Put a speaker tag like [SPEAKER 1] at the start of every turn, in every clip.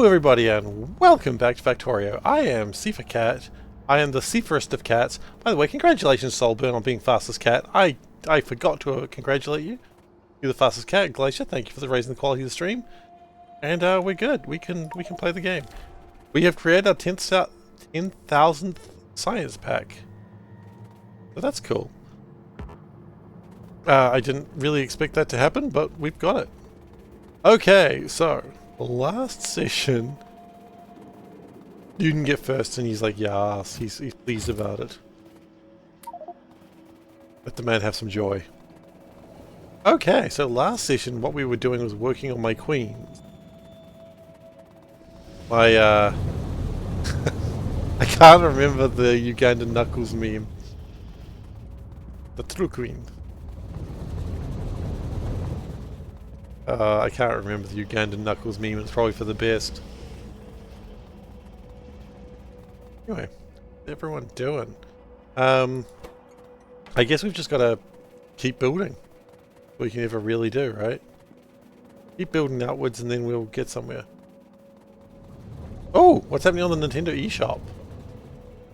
[SPEAKER 1] Hello everybody and welcome back to Factorio. I am SeiferKatt. I am the seiferest of cats. By the way, congratulations Solburn on being fastest cat. I forgot to congratulate you. You're the fastest cat. Glacier, thank you for raising the quality of the stream. And we're good. We can play the game. We have created our 10,000th science pack. So that's cool. I didn't really expect that to happen, but we've got it. Okay, so last session, you can get first, and he's like, yes, he's pleased about it. Let the man have some joy. Okay, so last session, what we were doing was working on my queens. My, I can't remember the Ugandan Knuckles meme. The true queen. I can't remember the Ugandan Knuckles meme, it's probably for the best. Anyway, what's everyone doing? I guess we've just got to keep building. We can never really do, right? Keep building outwards and then we'll get somewhere. Oh, what's happening on the Nintendo eShop?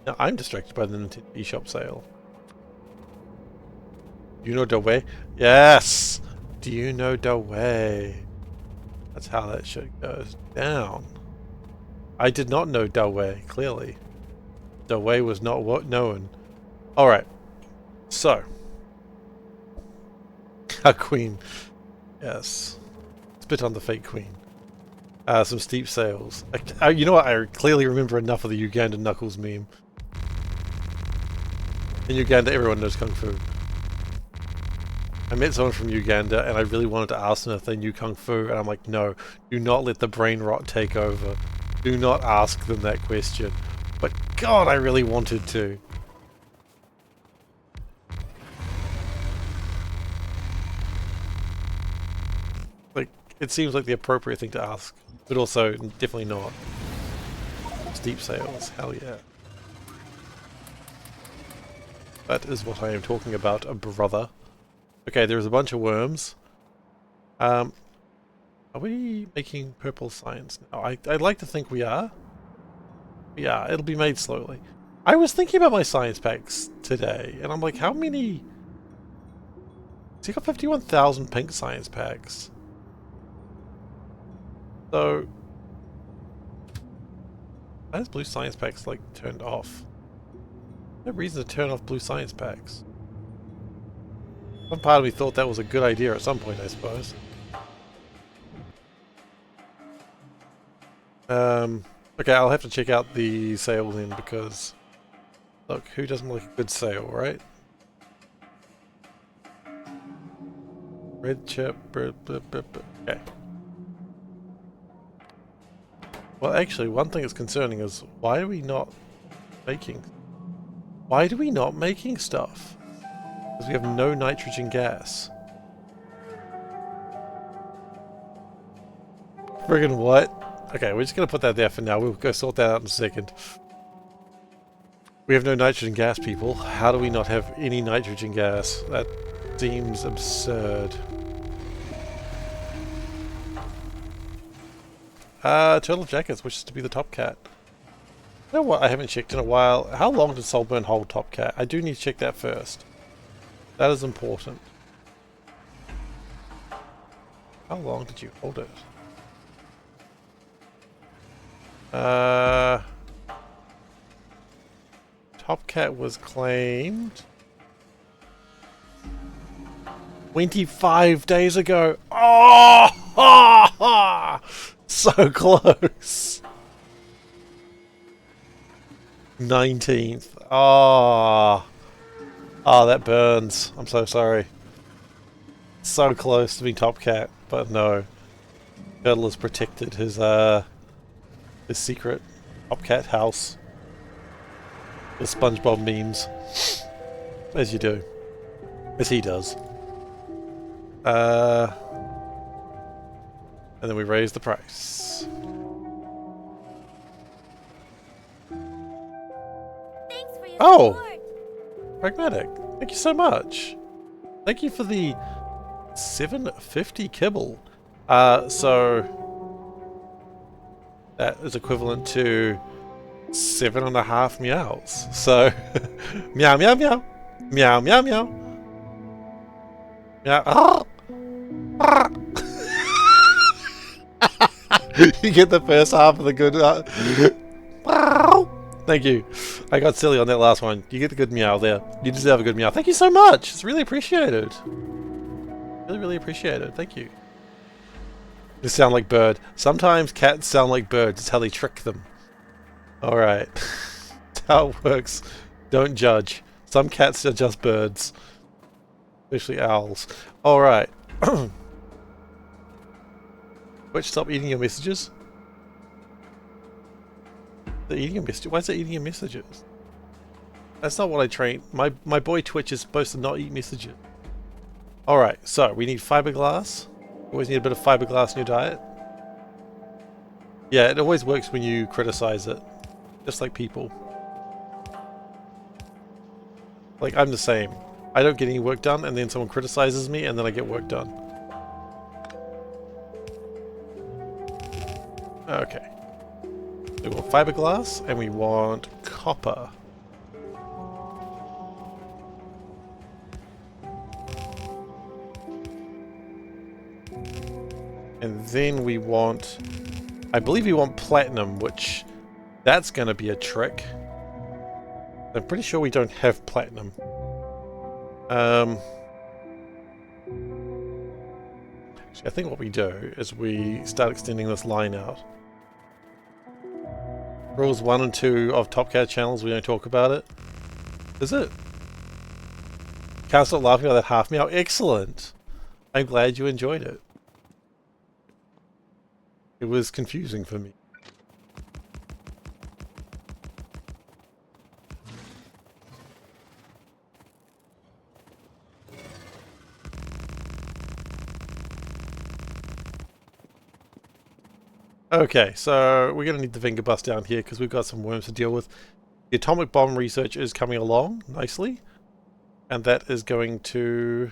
[SPEAKER 1] Now I'm distracted by the Nintendo eShop sale. You know the way? Yes! Do you know the way? That's how that shit goes down. I did not know the way, clearly. The way was not what known. Alright. So. A queen. Yes. Spit on the fake queen. Some steep sales. You know what? I clearly remember enough of the Ugandan Knuckles meme. In Uganda, everyone knows Kung Fu. I met someone from Uganda and I really wanted to ask them if they knew Kung Fu, and I'm like, no, do not let the brain rot take over. Do not ask them that question. But God, I really wanted to. Like, it seems like the appropriate thing to ask, but also definitely not. Steep sales, hell yeah. That is what I am talking about, a brother. Okay, there's a bunch of worms. Are we making purple science now? I'd like to think we are. Yeah, it'll be made slowly. I was thinking about my science packs today, and I'm like, how many... So you got 51,000 pink science packs. So... why is blue science packs, like, turned off? No reason to turn off blue science packs. Some part of me thought that was a good idea at some point, I suppose. Okay, I'll have to check out the sale then, because... look, who doesn't like a good sale, right? Red chip... okay. Well, actually, one thing that's concerning is, why are we not making... why do we not making stuff? Because we have no nitrogen gas. Friggin' what? Okay, we're just gonna put that there for now. We'll go sort that out in a second. We have no nitrogen gas, people. How do we not have any nitrogen gas? That seems absurd. Turtle Jackets wishes to be the top cat. You know what? I haven't checked in a while. How long did Solburn hold top cat? I do need to check that first. That is important. How long did you hold it? Top cat was claimed 25 days ago. Oh, so close. 19th. Oh. Oh, that burns. I'm so sorry. So close to being top cat, but no. Turtle has protected his secret top cat house. The SpongeBob memes. As you do. As he does. And then we raise the price.
[SPEAKER 2] Thanks for your
[SPEAKER 1] Oh!
[SPEAKER 2] support.
[SPEAKER 1] Pragmatic. Thank you so much. Thank you for the 750 kibble. So that is equivalent to 7.5 meows. So, meow, meow, meow. Meow, meow, meow. Meow. Ah! Ah! You get the first half of the good... Thank you. I got silly on that last one. You get the good meow there. You deserve a good meow. Thank you so much. It's really appreciated. Really, really appreciated. Thank you. You sound like bird. Sometimes cats sound like birds. It's how they trick them. Alright. That's how it works. Don't judge. Some cats are just birds. Especially owls. Alright. Twitch, stop eating your messages. They're eating your messages. Why is it eating your messages? That's not what I trained. My boy Twitch is supposed to not eat messages. Alright, so we need fiberglass. Always need a bit of fiberglass in your diet. Yeah, it always works when you criticize it. Just like people. Like, I'm the same. I don't get any work done, and then someone criticizes me, and then I get work done. Okay. We want fiberglass, and we want copper. And then we want... I believe we want platinum, which... That's gonna be a trick. I'm pretty sure we don't have platinum. Actually, I think what we do is we start extending this line out. Rules 1 and 2 of Top Cat channels, we don't talk about it. Is it? Can't stop laughing at that half meow. Excellent! I'm glad you enjoyed it. It was confusing for me. Okay, so we're going to need the finger bus down here because we've got some worms to deal with. The atomic bomb research is coming along nicely, and that is going to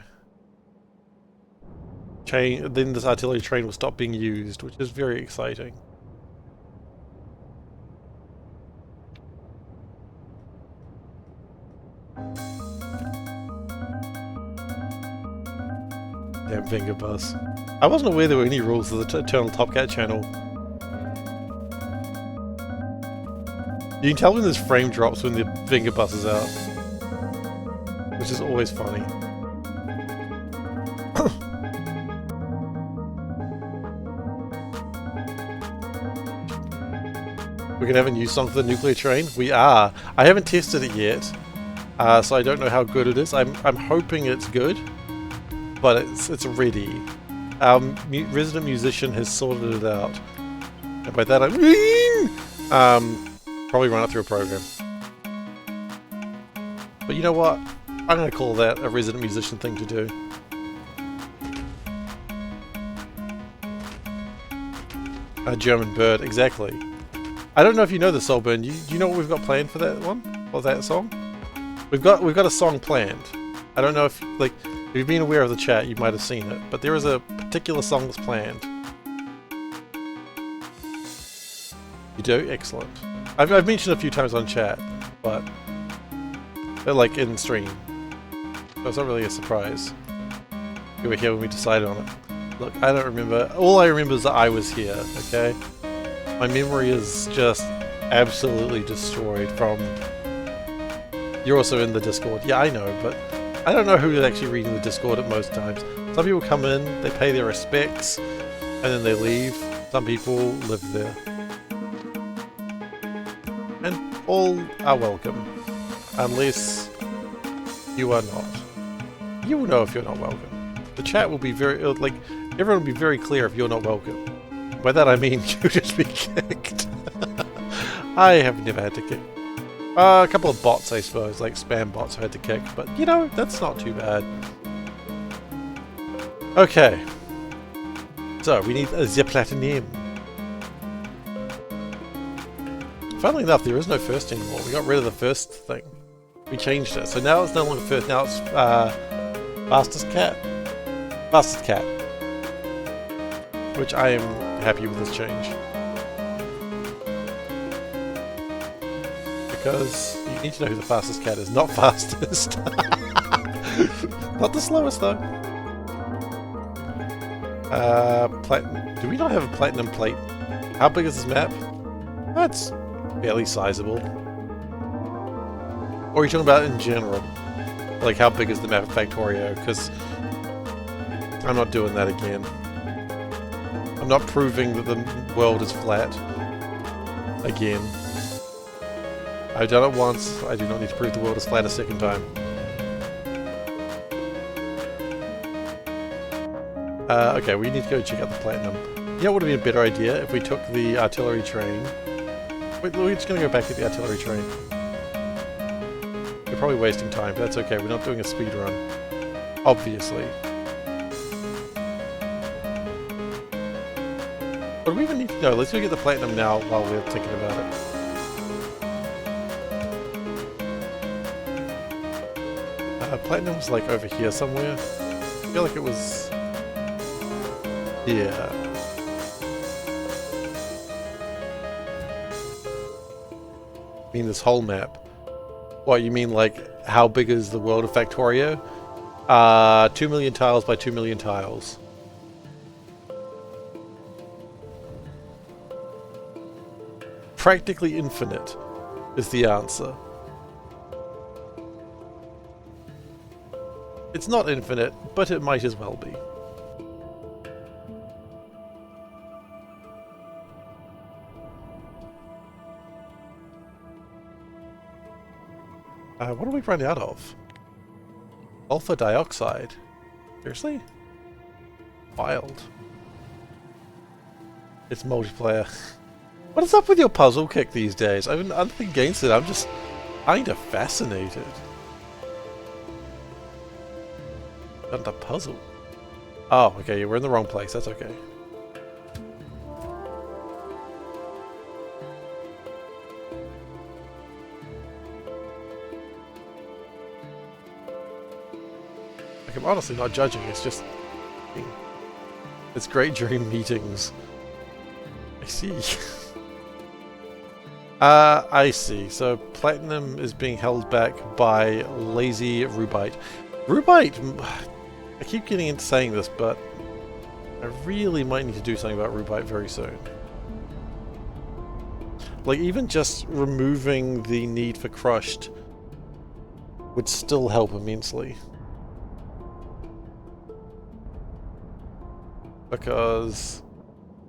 [SPEAKER 1] change. Then this artillery train will stop being used, which is very exciting. Damn finger bus. I wasn't aware there were any rules of the Eternal Top Cat channel. You can tell when this frame drops when the finger bus is out, which is always funny. We're gonna have a new song for the nuclear train? We are. I haven't tested it yet, so I don't know how good it is. I'm hoping it's good, but it's ready. Our resident musician has sorted it out, and by that I mean probably run it through a program. But you know what? I'm going to call that a resident musician thing to do. A German bird, exactly. I don't know if you know this, Soulburn. Do you know what we've got planned for that one? Or that song? We've got a song planned. I don't know if, like, if you've been aware of the chat, you might have seen it. But there is a particular song that's planned. You do? Excellent. I've mentioned a few times on chat, but they're like in stream, so it's not really a surprise. You were here when we decided on it. Look, I don't remember. All I remember is that I was here, okay? My memory is just absolutely destroyed from... You're also in the Discord. Yeah, I know, but I don't know who is actually reading the Discord at most times. Some people come in, they pay their respects, and then they leave. Some people live there. And all are welcome, unless you are not. You will know if you're not welcome. The chat will be very, like, everyone will be very clear if you're not welcome. By that I mean you just be kicked. I have never had to kick. A couple of bots, I suppose, like spam bots I had to kick, but you know, that's not too bad. Okay. So, we need the platinum. Funnily enough, there is no first anymore. We got rid of the first thing. We changed it. So now it's no longer first. Now it's fastest cat. Fastest cat. Which I am happy with this change. because you need to know who the fastest cat is. Not fastest. Not the slowest, though. Do we not have a platinum plate? How big is this map? That's fairly sizable. Or are you talking about in general? Like, how big is the map of Factorio? Because I'm not doing that again. I'm not proving that the world is flat. Again. I've done it once. I do not need to prove the world is flat a second time. Okay, we need to go check out the platinum. You know what would be a better idea if we took the artillery train? Wait, we're just going to go back to the artillery train. We're probably wasting time, but that's okay. We're not doing a speed run. Obviously. What do we even need to know? Let's go get the platinum now while we're thinking about it. Platinum was like over here somewhere. I feel like it was... yeah. I mean this whole map. What, you mean like how big is the world of Factorio? 2 million tiles by 2 million tiles. Practically infinite is the answer. It's not infinite, but it might as well be. What do we run out of? Sulfur dioxide. Seriously? Wild. It's multiplayer. What is up with your puzzle kick these days? I'm nothing against it, I'm just kinda fascinated. Got the puzzle. Oh, okay, we're in the wrong place, that's okay. Like, I'm honestly not judging, it's just... it's great during meetings. I see. I see. So, platinum is being held back by lazy Rubite. Rubite... I keep getting into saying this, but I really might need to do something about Rubite very soon. Like, even just removing the need for crushed would still help immensely. Because,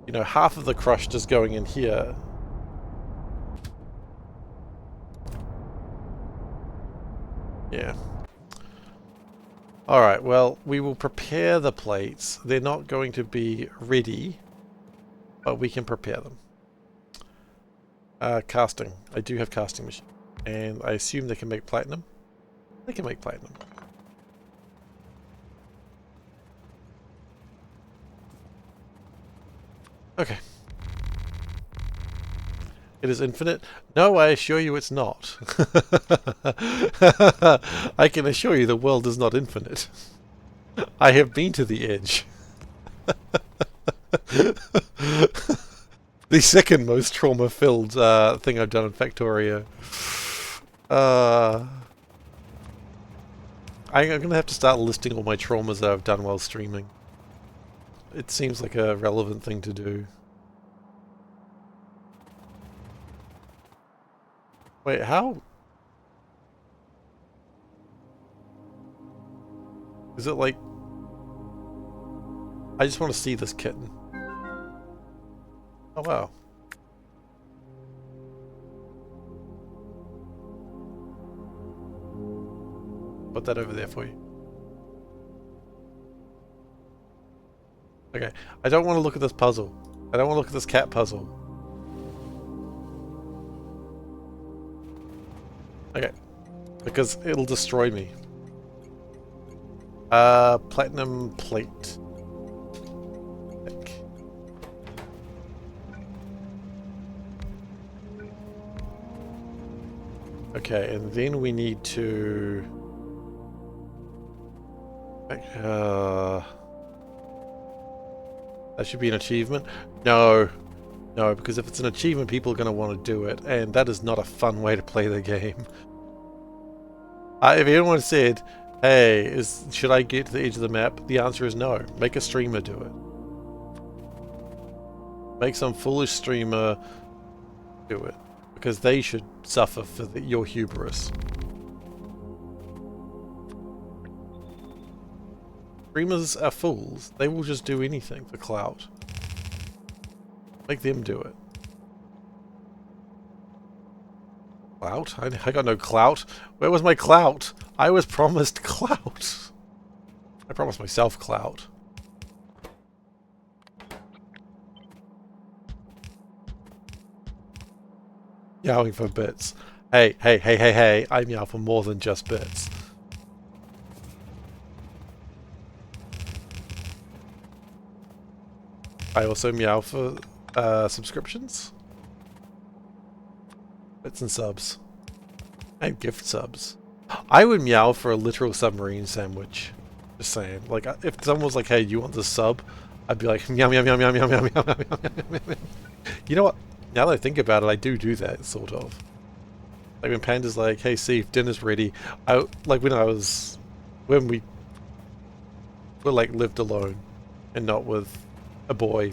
[SPEAKER 1] you know, half of the crushed is going in here. Yeah. Alright, well, we will prepare the plates. They're not going to be ready, but we can prepare them. Casting. I do have casting machine. And I assume they can make platinum. They can make platinum. Okay. It is infinite? No, I assure you it's not. I can assure you the world is not infinite. I have been to the edge. The second most trauma-filled thing I've done in Factorio. I'm going to have to start listing all my traumas that I've done while streaming. It seems like a relevant thing to do. Wait, how? Is it like... I just want to see this kitten. Oh wow. Put that over there for you. Okay, I don't want to look at this puzzle. I don't want to look at this cat puzzle. Okay, because it'll destroy me. Platinum plate. Okay, and then we need to... that should be an achievement. No. No, because if it's an achievement, people are going to want to do it, and that is not a fun way to play the game. If anyone said, hey, should I get to the edge of the map? The answer is no. Make a streamer do it. Make some foolish streamer do it. Because they should suffer for your hubris. Streamers are fools. They will just do anything for clout. Make them do it. Clout? I got no clout. Where was my clout? I was promised clout. I promised myself clout. Yowing for bits. Hey, hey, hey, hey, hey. I meow for more than just bits. I also meow for subscriptions. Bits and subs. And gift subs. I would meow for a literal submarine sandwich. Just saying. Like, if someone was like, hey, you want this sub? I'd be like, meow, meow, meow, meow, meow, meow, meow, meow, meow, meow. You know what? Now that I think about it, I do that, sort of. Like when Panda's like, hey, Steve, dinner's ready. Like when we were like lived alone and not with a boy.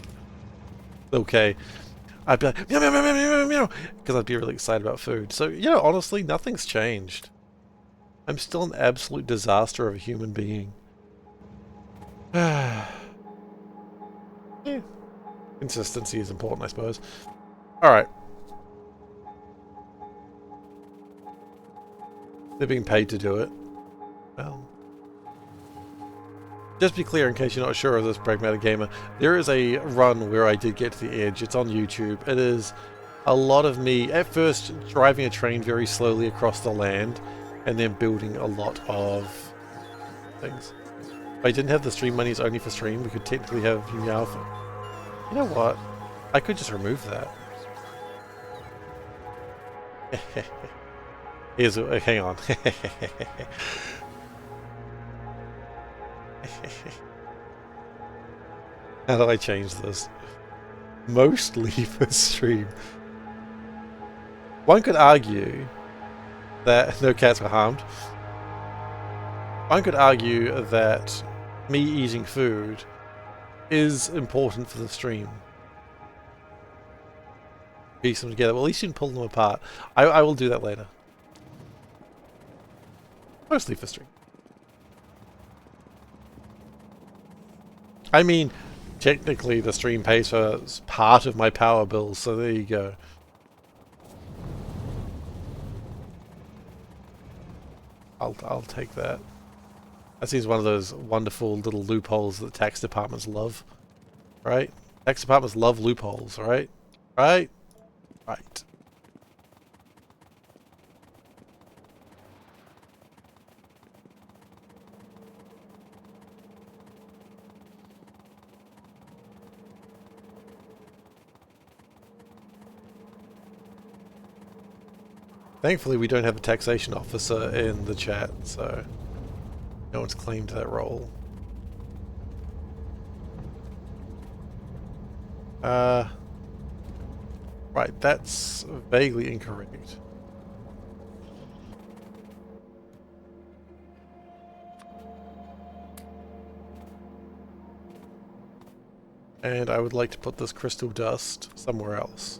[SPEAKER 1] Okay. I'd be like, meow, meow, meow, meow, meow, meow, meow, because I'd be really excited about food. So, you know, honestly, nothing's changed. I'm still an absolute disaster of a human being. Yeah. Consistency is important, I suppose. Alright. They're being paid to do it. Well. Just be clear, in case you're not sure of this, Pragmatic Gamer, there is a run where I did get to the edge. It's on YouTube. It is a lot of me, at first, driving a train very slowly across the land, and then building a lot of things. If I didn't have the stream monies only for stream, we could technically have Meow for... You know what? I could just remove that. Here's... hang on. How do I change this? Mostly for stream. One could argue that no cats were harmed. One could argue that me eating food is important for the stream. Piece them together. Well, at least you can pull them apart. I will do that later. Mostly for stream. I mean, technically the stream pays for part of my power bills, so there you go. I'll take that. That seems one of those wonderful little loopholes that tax departments love. Right? Tax departments love loopholes, right? Right? Right. Thankfully, we don't have a taxation officer in the chat, so no one's claimed that role. Right, that's vaguely incorrect. And I would like to put this crystal dust somewhere else.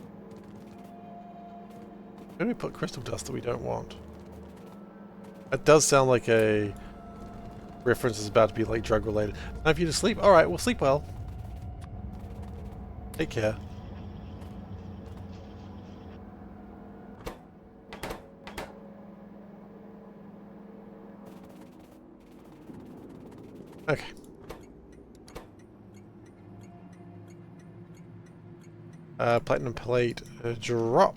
[SPEAKER 1] Where do we put crystal dust that we don't want? It does sound like a reference is about to be like drug related. Time for you to sleep? Alright, well sleep well. Take care. Okay. Platinum plate drop.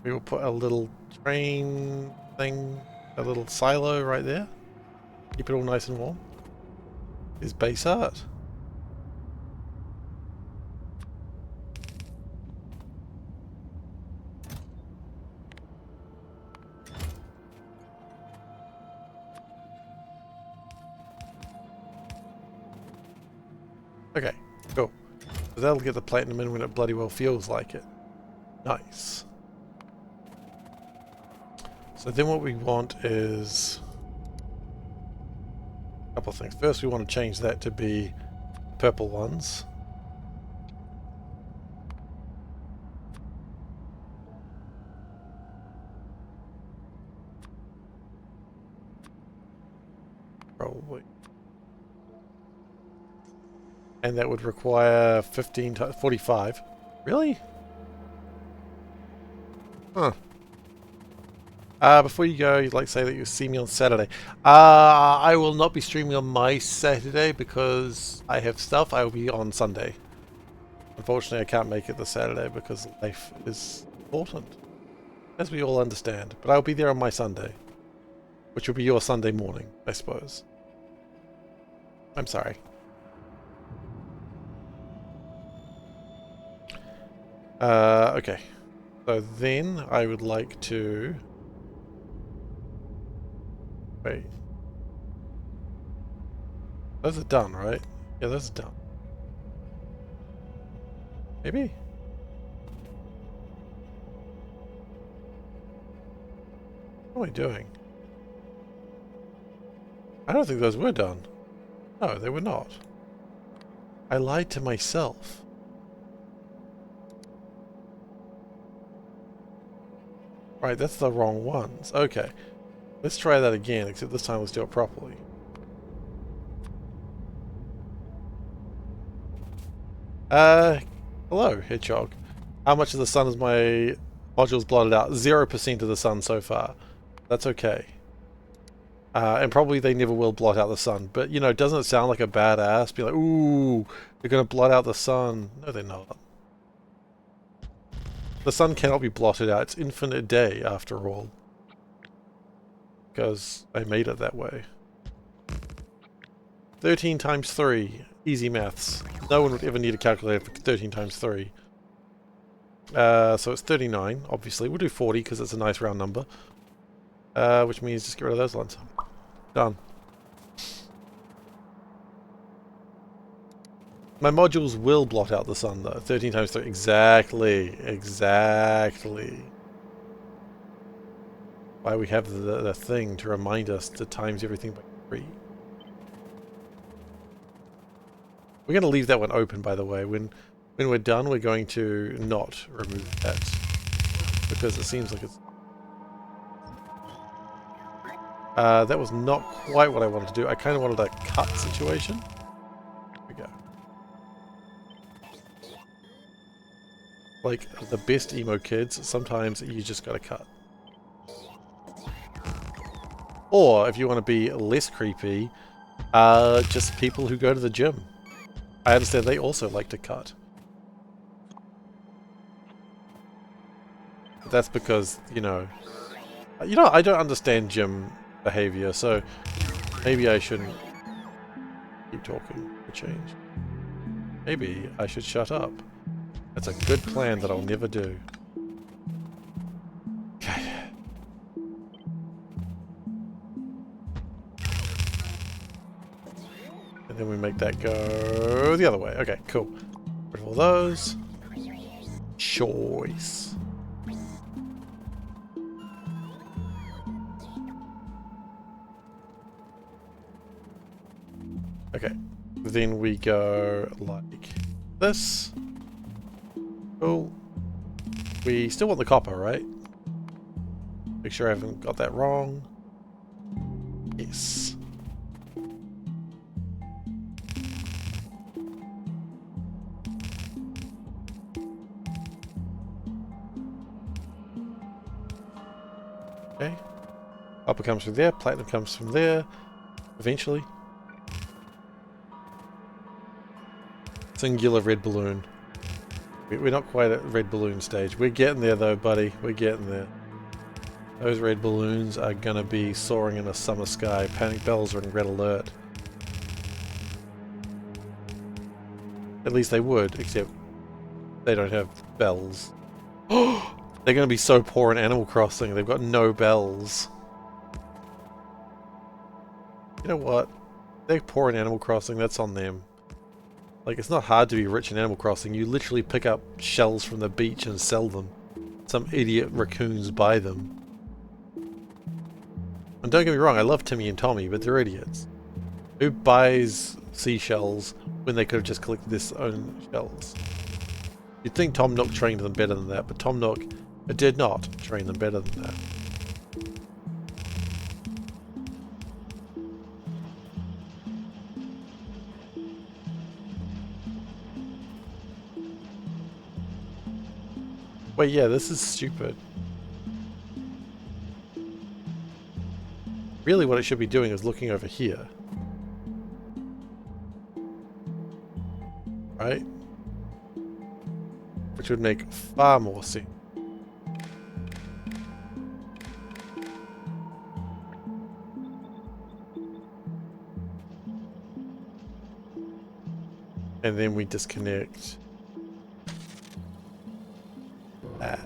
[SPEAKER 1] We will put a little train thing, a little silo right there. Keep it all nice and warm. Is base art. Okay, cool. So that'll get the platinum in when it bloody well feels like it. Nice. So then what we want is a couple of things. First we want to change that to be purple ones. Probably. And that would require 15 times 45. Really? Huh. Before you go, you'd like to say that you'll see me on Saturday. I will not be streaming on my Saturday because I have stuff. I will be on Sunday. Unfortunately, I can't make it this Saturday because life is important, as we all understand. But I'll be there on my Sunday, which will be your Sunday morning, I suppose. I'm sorry. Okay. So then I would like to... Wait. Those are done, right? Yeah, those are done. Maybe? What am I doing? I don't think those were done. No, they were not. I lied to myself. Right, that's the wrong ones. Okay. Let's try that again, except this time let's do it properly. Hello, Hedgehog. How much of the sun has my modules blotted out? 0% of the sun so far. That's okay. And probably they never will blot out the sun. But, you know, doesn't it sound like a badass? Be like, ooh, they're going to blot out the sun. No, they're not. The sun cannot be blotted out. It's infinite day, after all. Because I made it that way. 13 times 3. Easy maths. No one would ever need a calculator for 13 times 3. So it's 39, obviously. We'll do 40 because it's a nice round number. Which means just get rid of those ones. Done. My modules will blot out the sun though. 13 times 3. Exactly. Exactly. Why we have the thing to remind us to times everything by 3. We're going to leave that one open, by the way. When we're done, we're going to not remove that. Because it seems like it's... that was not quite what I wanted to do. I kind of wanted a cut situation. Here we go. Like, the best emo kids, sometimes you just gotta cut. Or, if you want to be less creepy, just people who go to the gym. I understand they also like to cut. But that's because, you know, I don't understand gym behavior, so maybe I shouldn't keep talking for change. Maybe I should shut up. That's a good plan that I'll never do. Okay. And then we make that go the other way. Okay, cool. Rid of all those. Choice. Okay. Then we go like this. Cool. We still want the copper, right? Make sure I haven't got that wrong. Yes. Okay. Copper comes from there, platinum comes from there. Eventually. Singular red balloon. We're not quite at red balloon stage. We're getting there though, buddy. We're getting there. Those red balloons are gonna be soaring in a summer sky. Panic bells are in red alert. At least they would, except they don't have bells. They're gonna be so poor in Animal Crossing. They've got no bells. You know what? They're poor in Animal Crossing. That's on them. Like, it's not hard to be rich in Animal Crossing. You literally pick up shells from the beach and sell them. Some idiot raccoons buy them. And don't get me wrong, I love Timmy and Tommy, but they're idiots. Who buys seashells when they could have just collected their own shells? You'd think Tom Nook trained them better than that, but Tom Nook did not train them better than that. Wait, yeah, this is stupid. Really what it should be doing is looking over here. Right? Which would make far more sense. And then we disconnect that.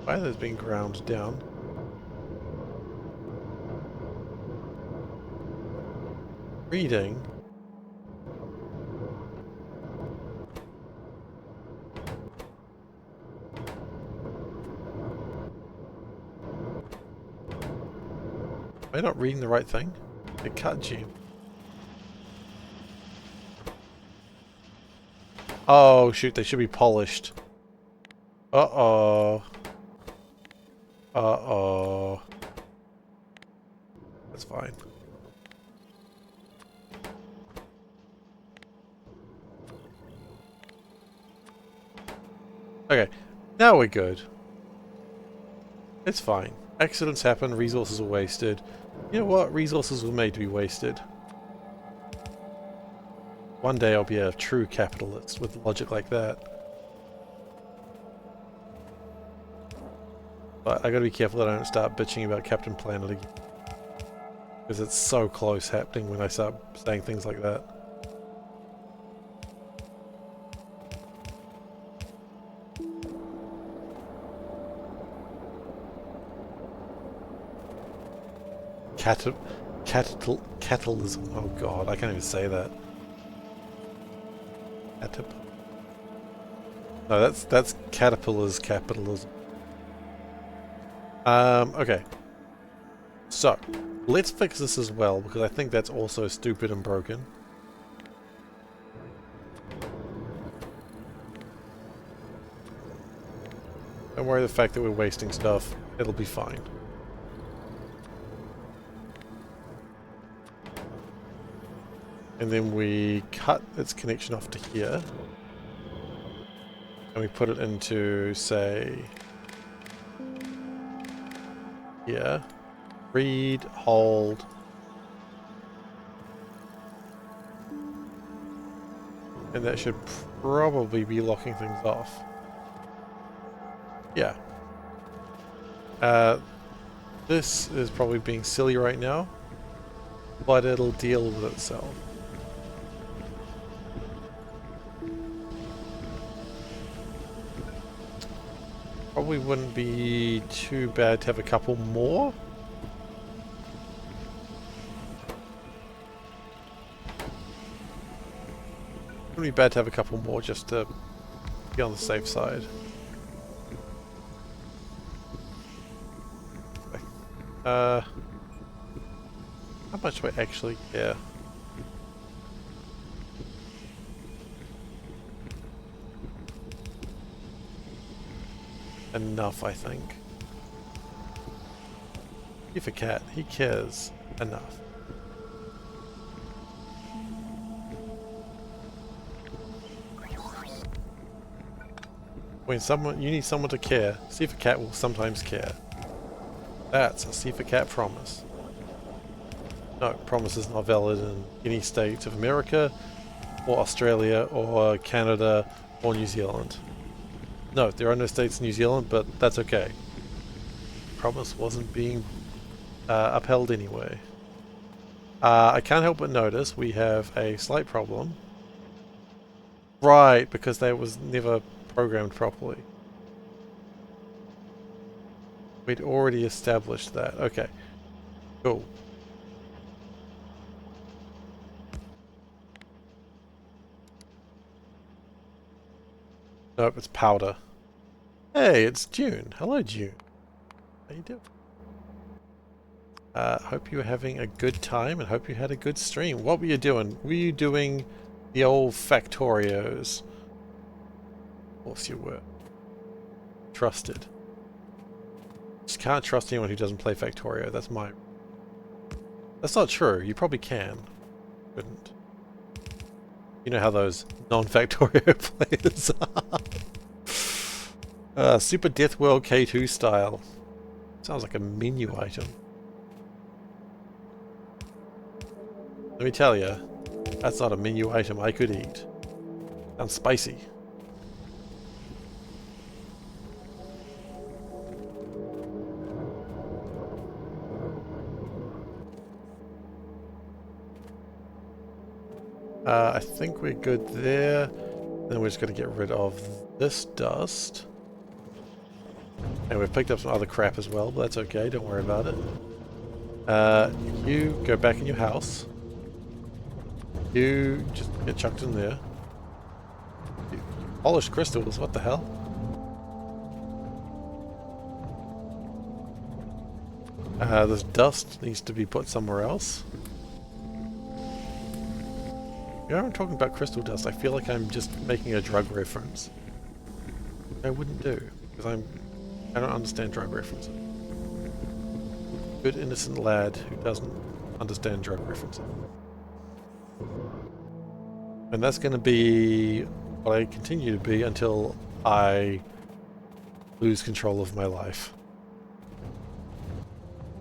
[SPEAKER 1] Why are those being ground down? Reading. Am I not reading the right thing? The cut gene. Oh shoot, they should be polished. Uh-oh. Uh-oh. That's fine. Okay, now we're good. It's fine. Accidents happen, resources are wasted. You know what? Resources were made to be wasted. One day I'll be a true capitalist with logic like that. But I gotta be careful that I don't start bitching about Captain Planet again. Because it's so close happening when I start saying things like that. Catalysm. Oh god, I can't even say that. No, that's caterpillars capitalism. Okay. So, let's fix this as well, because I think that's also stupid and broken. Don't worry the fact that we're wasting stuff. It'll be fine. And then we cut its connection off to here. And we put it into, say, here. Read, hold. And that should probably be locking things off. Yeah. This is probably being silly right now, but it'll deal with itself. Probably wouldn't be too bad to have a couple more. Wouldn't be bad to have a couple more just to be on the safe side. How much do I actually care? Enough, I think. SeiferKatt, he cares enough. When you need someone to care, SeiferKatt will sometimes care. That's a SeiferKatt promise. No, promise is not valid in any state of America, or Australia, or Canada, or New Zealand. No, there are no states in New Zealand, but that's okay. Promise wasn't being upheld anyway. I can't help but notice we have a slight problem. Right, because they was never programmed properly. We'd already established that. Okay, cool. Nope, it's powder. Hey, it's June. Hello, June. How you doing? Hope you were having a good time and hope you had a good stream. What were you doing? Were you doing the old Factorios? Of course you were. Trusted. Just can't trust anyone who doesn't play Factorio. That's my... That's not true. You probably can. Couldn't. You know how those non-Factorio players are. Super Death World K2 style. Sounds like a menu item. Let me tell you, that's not a menu item I could eat. Sounds spicy. I think we're good there. Then we're just going to get rid of this dust. And we've picked up some other crap as well, but that's okay, don't worry about it. You go back in your house. You just get chucked in there. Polished crystals, what the hell? This dust needs to be put somewhere else. You know, I'm talking about crystal dust. I feel like I'm just making a drug reference. I wouldn't do, because I don't understand drug references. Good innocent lad who doesn't understand drug references. And that's going to be what I continue to be until I lose control of my life.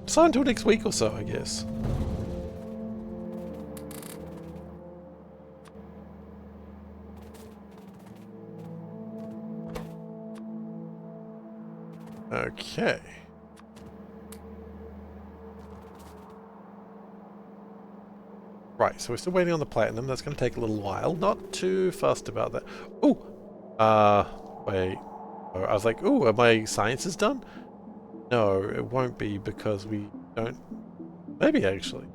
[SPEAKER 1] So until next week or so, I guess. Okay. Right, so we're still waiting on the platinum. That's going to take a little while. Not too fussed about that. Ooh! Wait. Oh, I was like, ooh, are my sciences done? No, it won't be because we don't... Maybe, actually.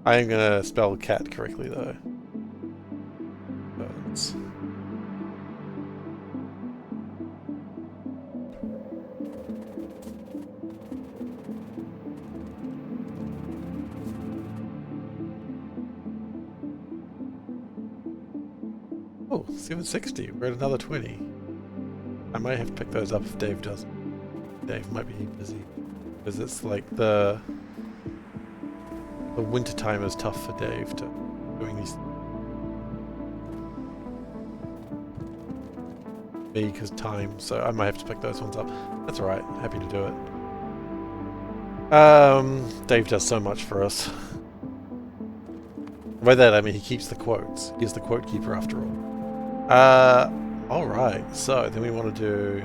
[SPEAKER 1] I am gonna spell cat correctly though. Oh, 760. We're at another 20. I might have to pick those up if Dave doesn't. Dave might be busy. Because it's like the winter time is tough for Dave to doing these. Me, because time, so I might have to pick those ones up. That's alright, happy to do it. Dave does so much for us. By that I mean he keeps the quotes. He's the quote keeper after all. Alright, so then we want to do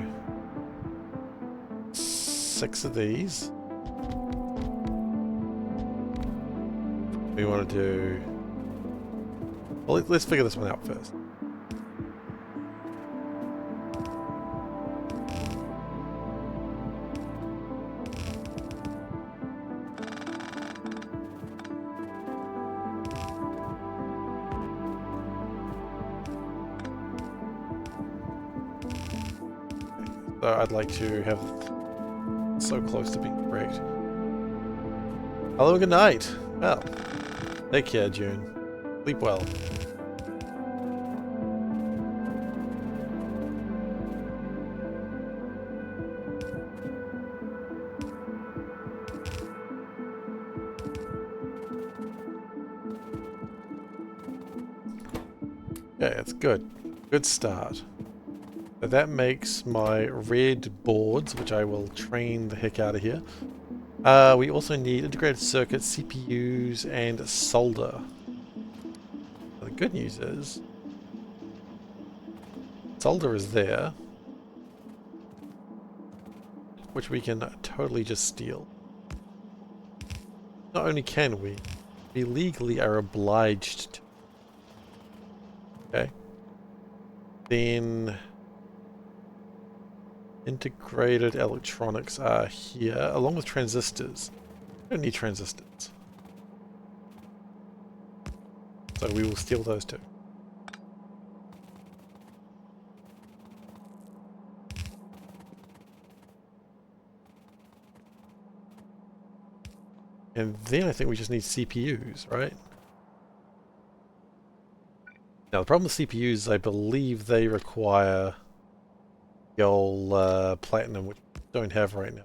[SPEAKER 1] 6 of these. We want to do... Well, let's figure this one out first. So I'd like to have so close to being correct. Hello and good night. Well, take care, June. Sleep well. Okay, that's good. Good start. So that makes my red boards, which I will train the heck out of here. We also need integrated circuits, CPUs, and solder. The good news is Solder is there, which we can totally just steal. Not only can we legally are obliged to. Okay. Then integrated electronics are here, along with transistors. We don't need transistors. So we will steal those too. And then I think we just need CPUs, right? Now the problem with CPUs, I believe they require the old platinum, which we don't have right now.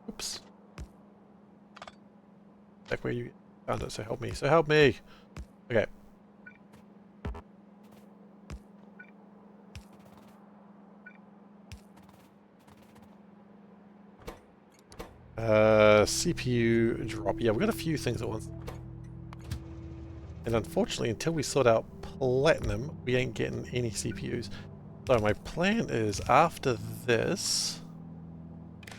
[SPEAKER 1] Oops. Back where you found it, so help me. So help me! Okay. CPU drop. Yeah, we've got a few things at once. And unfortunately, until we sort out platinum, we ain't getting any CPUs. So my plan is, after this,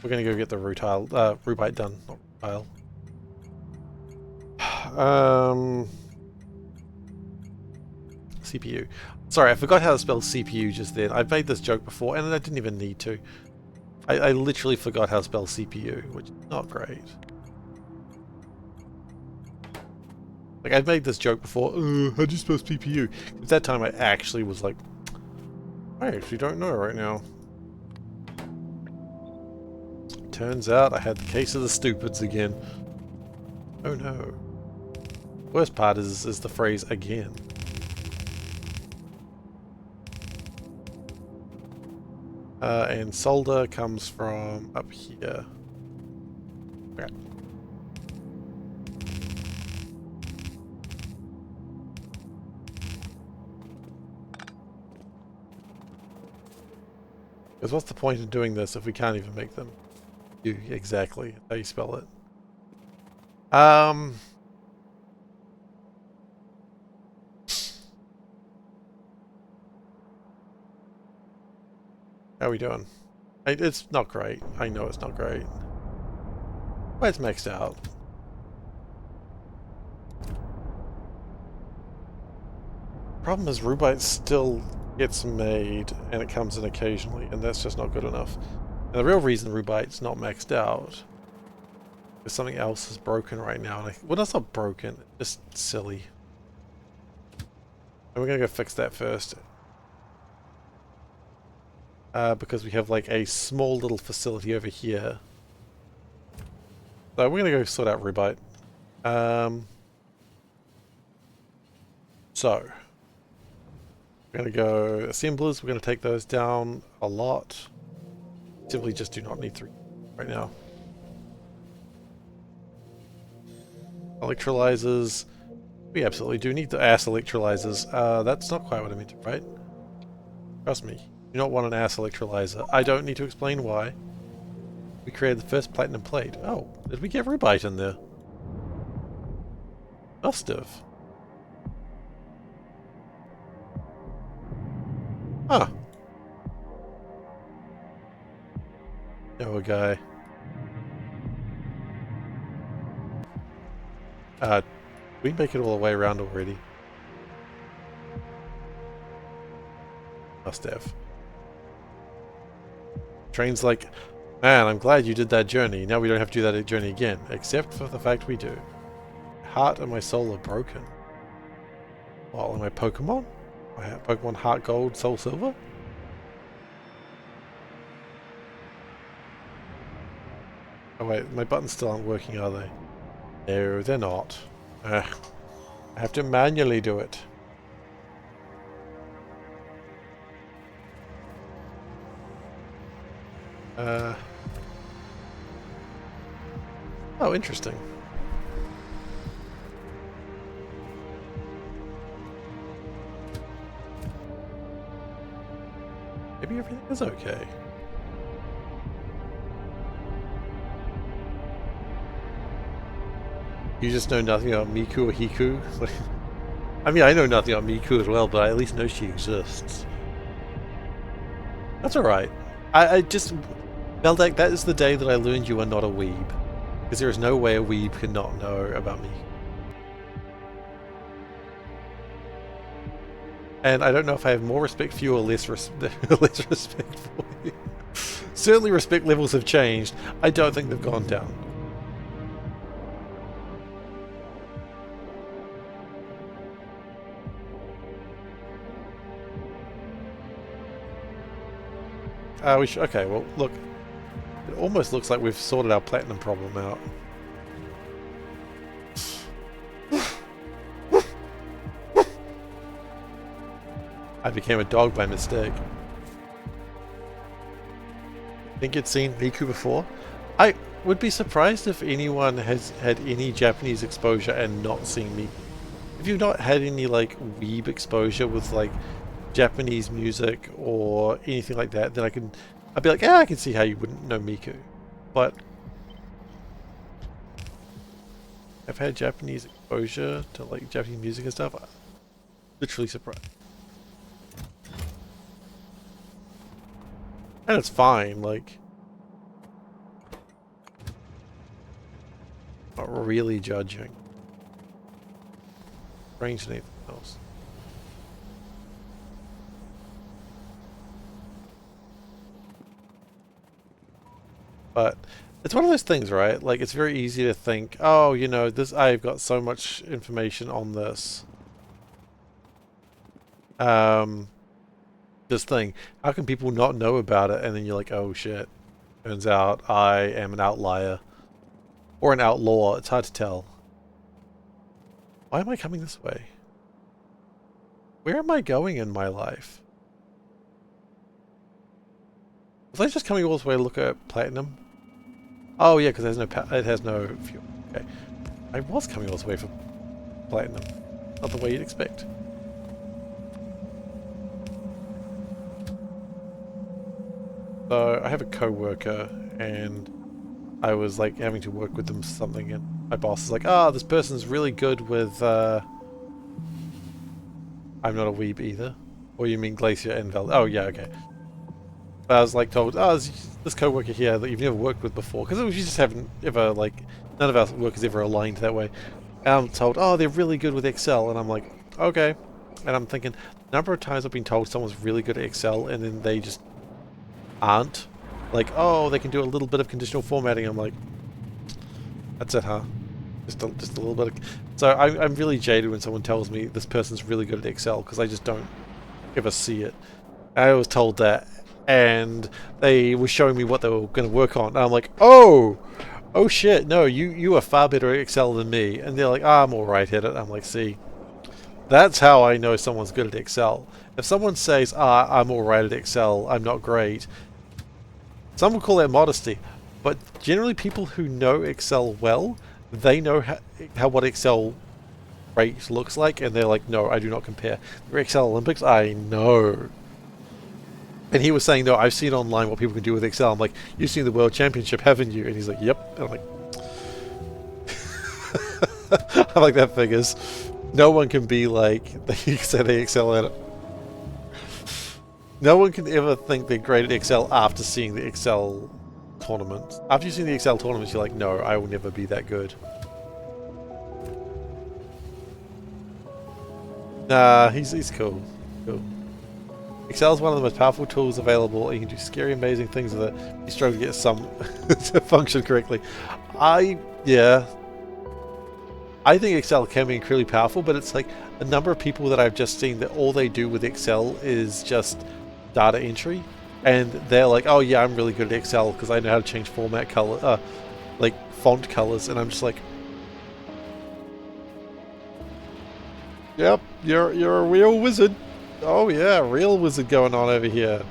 [SPEAKER 1] we're going to go get the rubite done. Not rutile. CPU. Sorry, I forgot how to spell CPU just then. I've made this joke before, and I didn't even need to. I literally forgot how to spell CPU, which is not great. Like, I've made this joke before, how do you spell CPU? At that time I actually was like, I actually don't know right now. Turns out I had the case of the stupids again. Oh no. Worst part is the phrase again. And solder comes from up here. Okay. Because what's the point of doing this if we can't even make them do exactly how you spell it? How are we doing? It's not great. I know it's not great. But it's maxed out. Problem is, rubite still gets made, and it comes in occasionally, and that's just not good enough. And the real reason rubite's not maxed out is something else is broken right now. And well, that's not broken. It's just silly. And we're gonna go fix that first. Because we have like a small little facility over here. So we're gonna go sort out rubite. So we're gonna go assemblers. We're gonna take those down a lot. Simply just do not need 3 right now. Electrolyzers. We absolutely do need the ass electrolyzers. That's not quite what I meant to write. Trust me. You do not want an ass electrolyzer. I don't need to explain why. We created the first platinum plate. Oh, did we get rubite in there? Must have. Huh. Oh, guy. We make it all the way around already. Must have. Train's like, man, I'm glad you did that journey. Now we don't have to do that journey again. Except for the fact we do. My heart and my soul are broken. Well, am I Pokemon? I have Pokemon Heart Gold, Soul Silver? Oh wait, my buttons still aren't working, are they? No, they're not. I have to manually do it. Oh, interesting. Maybe everything is okay. You just know nothing about Miku or Hiku? I mean, I know nothing about Miku as well, but I at least know she exists. That's alright. I just... Meldak, that is the day that I learned you are not a weeb. Because there is no way a weeb can not know about me. And I don't know if I have more respect for you or less respect for you. Certainly respect levels have changed. I don't think they've gone down. Okay, well, look. It almost looks like we've sorted our platinum problem out. I became a dog by mistake. Think you'd seen Miku before? I would be surprised if anyone has had any Japanese exposure and not seen Miku. If you've not had any like weeb exposure with like Japanese music or anything like that, then I'd be like, yeah, I can see how you wouldn't know Miku. But I've had Japanese exposure to like Japanese music and stuff. I'm literally surprised. And it's fine, like, not really judging. Range anything else. But it's one of those things, right? Like, it's very easy to think, oh, you know, I've got so much information on this. This thing. How can people not know about it? And then you're like, oh shit. Turns out I am an outlier. Or an outlaw. It's hard to tell. Why am I coming this way? Where am I going in my life? Was I just coming all this way to look at platinum? Oh yeah, because it has no fuel. Okay. I was coming all this way for platinum. Not the way you'd expect. So I have a co-worker and I was like having to work with them something, and my boss is like, oh, this person's really good with I'm not a weeb either. Or you mean Glacier and Val? Oh yeah, okay. I was like told, oh, this co-worker here that you've never worked with before, because we just haven't ever, like, none of our work is ever aligned that way. And I'm told, oh, they're really good with Excel, and I'm like, okay. And I'm thinking, the number of times I've been told someone's really good at Excel, and then they just aren't. Like, oh, they can do a little bit of conditional formatting. I'm like, that's it, huh? Just a little bit of... So I'm really jaded when someone tells me this person's really good at Excel, because I just don't ever see it. I was told that, and they were showing me what they were going to work on, and I'm like, oh shit, no, you are far better at Excel than me. And they're like, I'm alright at it. I'm like, see, that's how I know someone's good at Excel. If someone says, I'm alright at Excel, I'm not great, some would call that modesty, but generally people who know Excel well, they know how what Excel rate looks like, and they're like, no, I do not compare. The Excel Olympics, I know. And he was saying, no, I've seen online what people can do with Excel. I'm like, you've seen the World Championship, haven't you? And he's like, yep. And I'm like, I'm like, that figures. No one can be like, they say they excel at it. No one can ever think they're great at Excel after seeing the Excel tournaments. After you've seen the Excel tournaments, you're like, no, I will never be that good. Nah, he's cool. Cool. Excel is one of the most powerful tools available, and you can do scary, amazing things with it. You struggle to get some to function correctly. Yeah. I think Excel can be incredibly powerful, but it's like a number of people that I've just seen that all they do with Excel is just data entry, and they're like, oh yeah, I'm really good at Excel because I know how to change format color, like font colors, and I'm just like, yep, you're a real wizard. Oh yeah, real wizard going on over here.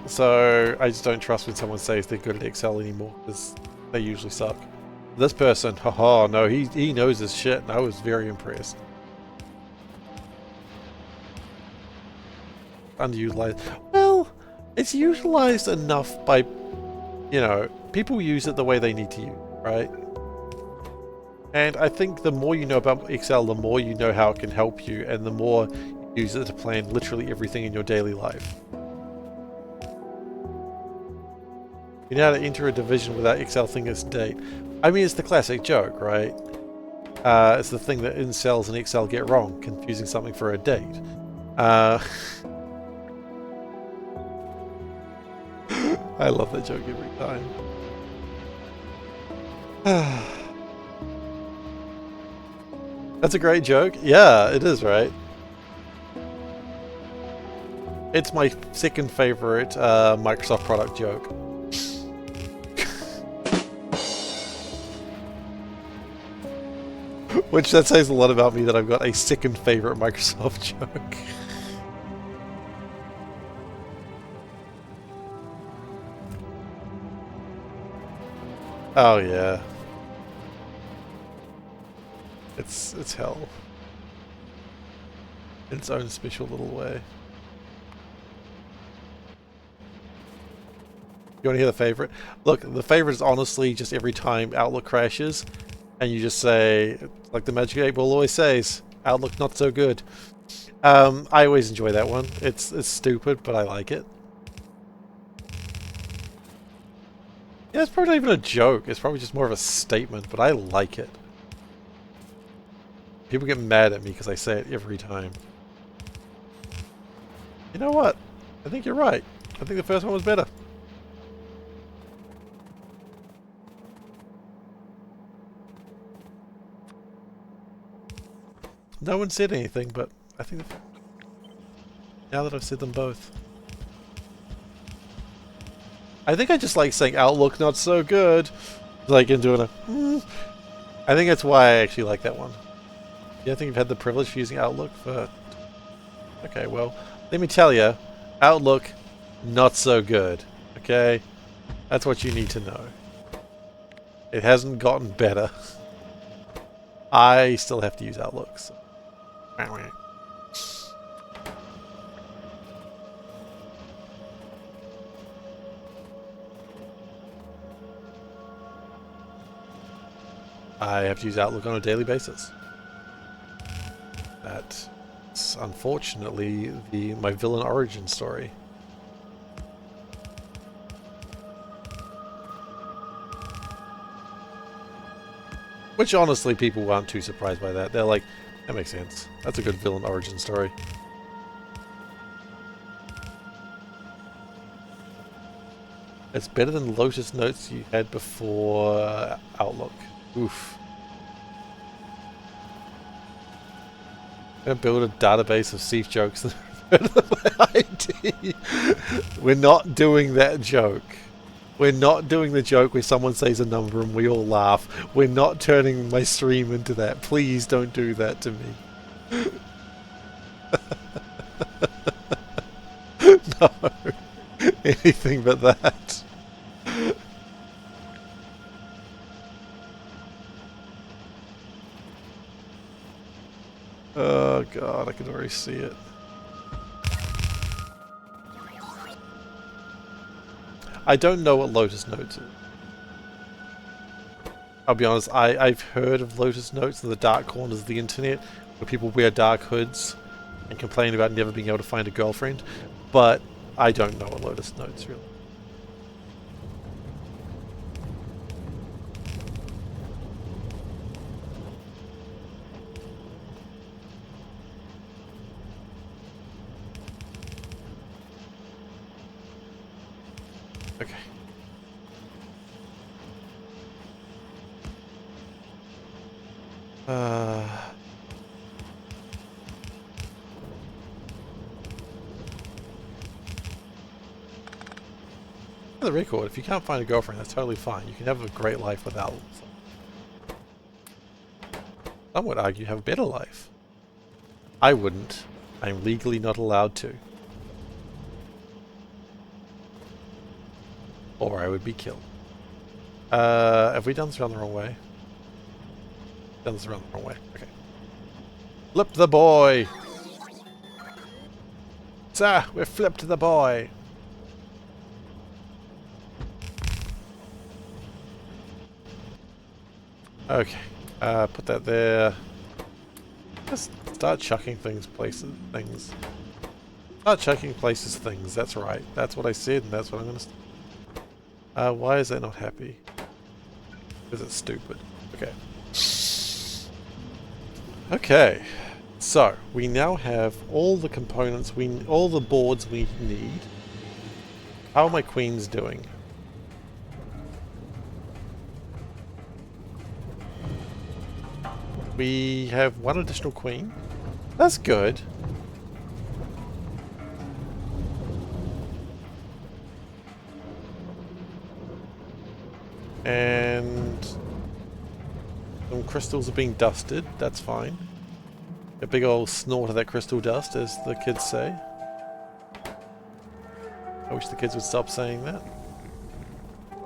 [SPEAKER 1] So I just don't trust when someone says they're good at Excel anymore, because they usually suck. This person, haha, no, he knows his shit, and I was very impressed. Underutilized. Well, it's utilized enough by, you know, people use it the way they need to use it, right? And I think the more you know about Excel, the more you know how it can help you, and the more you use it to plan literally everything in your daily life. You know how to enter a division without Excel thinking it's date. I mean, it's the classic joke, right? It's the thing that incels and Excel get wrong, confusing something for a date. I love that joke every time. That's a great joke. Yeah, it is, right? It's my second favorite Microsoft product joke. Which that says a lot about me that I've got a second favorite Microsoft joke. Oh yeah. It's hell. In its own special little way. You want to hear the favorite? Look, the favorite is honestly just every time Outlook crashes, and you just say, like the Magic 8 Ball always says, Outlook not so good. I always enjoy that one. It's stupid, but I like it. Yeah, it's probably not even a joke. It's probably just more of a statement, but I like it. People get mad at me because I say it every time. You know what? I think you're right. I think the first one was better. No one said anything, but I think now that I've said them both. I think I just like saying Outlook not so good. Like in doing a I think that's why I actually like that one. Yeah, I think you've had the privilege of using Outlook for... Okay, well, let me tell you, Outlook, not so good. Okay? That's what you need to know. It hasn't gotten better. I still have to use Outlook, so... I have to use Outlook on a daily basis. That's unfortunately my villain origin story. Which honestly people aren't too surprised by that. They're like, that makes sense. That's a good villain origin story. It's better than Lotus Notes you had before Outlook. Oof. I'm gonna build a database of Seif jokes that are my ID. We're not doing that joke. We're not doing the joke where someone says a number and we all laugh. We're not turning my stream into that. Please don't do that to me. No. Anything but that. Oh god, I can already see it. I don't know what Lotus Notes is. I'll be honest, I've heard of Lotus Notes in the dark corners of the internet, where people wear dark hoods and complain about never being able to find a girlfriend, but I don't know what Lotus Notes really. Okay. For the record, if you can't find a girlfriend, that's totally fine. You can have a great life without. Some would argue have a better life. I wouldn't. I'm legally not allowed to. Or I would be killed. Have we done this around the wrong way? Done this around the wrong way. Okay. Flip the boy! Sir, we've flipped the boy! Okay. Put that there. Just start chucking things, places, things. Start chucking places, things. That's right. That's what I said, and that's what I'm going to... why is that not happy? Because it's stupid. Okay. Okay. So, we now have all the components, all the boards we need. How are my queens doing? We have one additional queen. That's good. And some crystals are being dusted. That's fine. A big old snort of that crystal dust, as the kids say. I wish the kids would stop saying that. You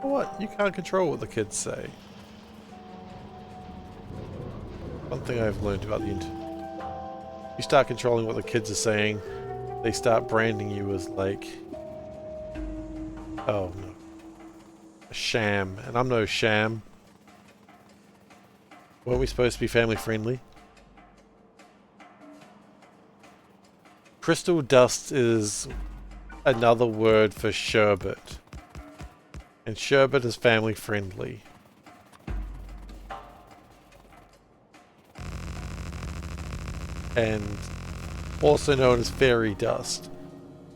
[SPEAKER 1] know what? You can't control what the kids say. One thing I've learned about the internet. You start controlling what the kids are saying, they start branding you as like... Oh no. A sham. And I'm no sham. Weren't we supposed to be family friendly? Crystal dust is another word for sherbet. And sherbet is family friendly. And also known as fairy dust.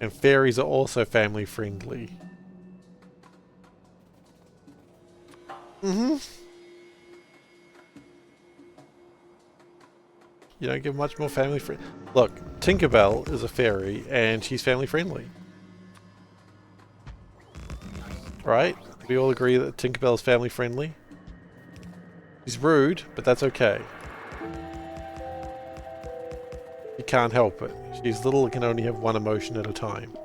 [SPEAKER 1] And fairies are also family friendly. Mm-hmm. You don't get much more family friendly. Look, Tinkerbell is a fairy and she's family friendly. Right? We all agree that Tinkerbell is family friendly? She's rude, but that's okay. You can't help it. She's little and can only have one emotion at a time.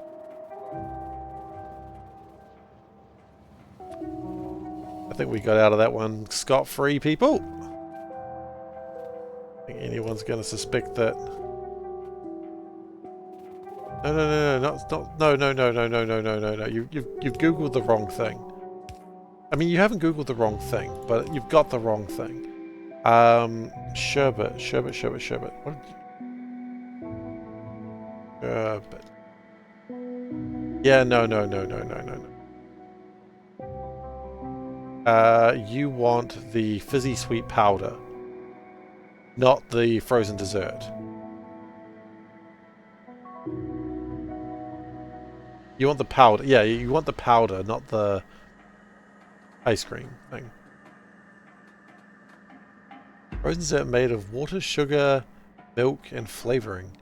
[SPEAKER 1] I think we got out of that one scot-free, people. I think anyone's going to suspect that. No. You've googled the wrong thing. I mean, you haven't googled the wrong thing, but you've got the wrong thing. Sherbet. What? Sherbet. Yeah, no. You want the fizzy sweet powder, not the frozen dessert. You want the powder. Yeah, you want the powder, not the ice cream thing. Frozen dessert made of water, sugar, milk, and flavoring.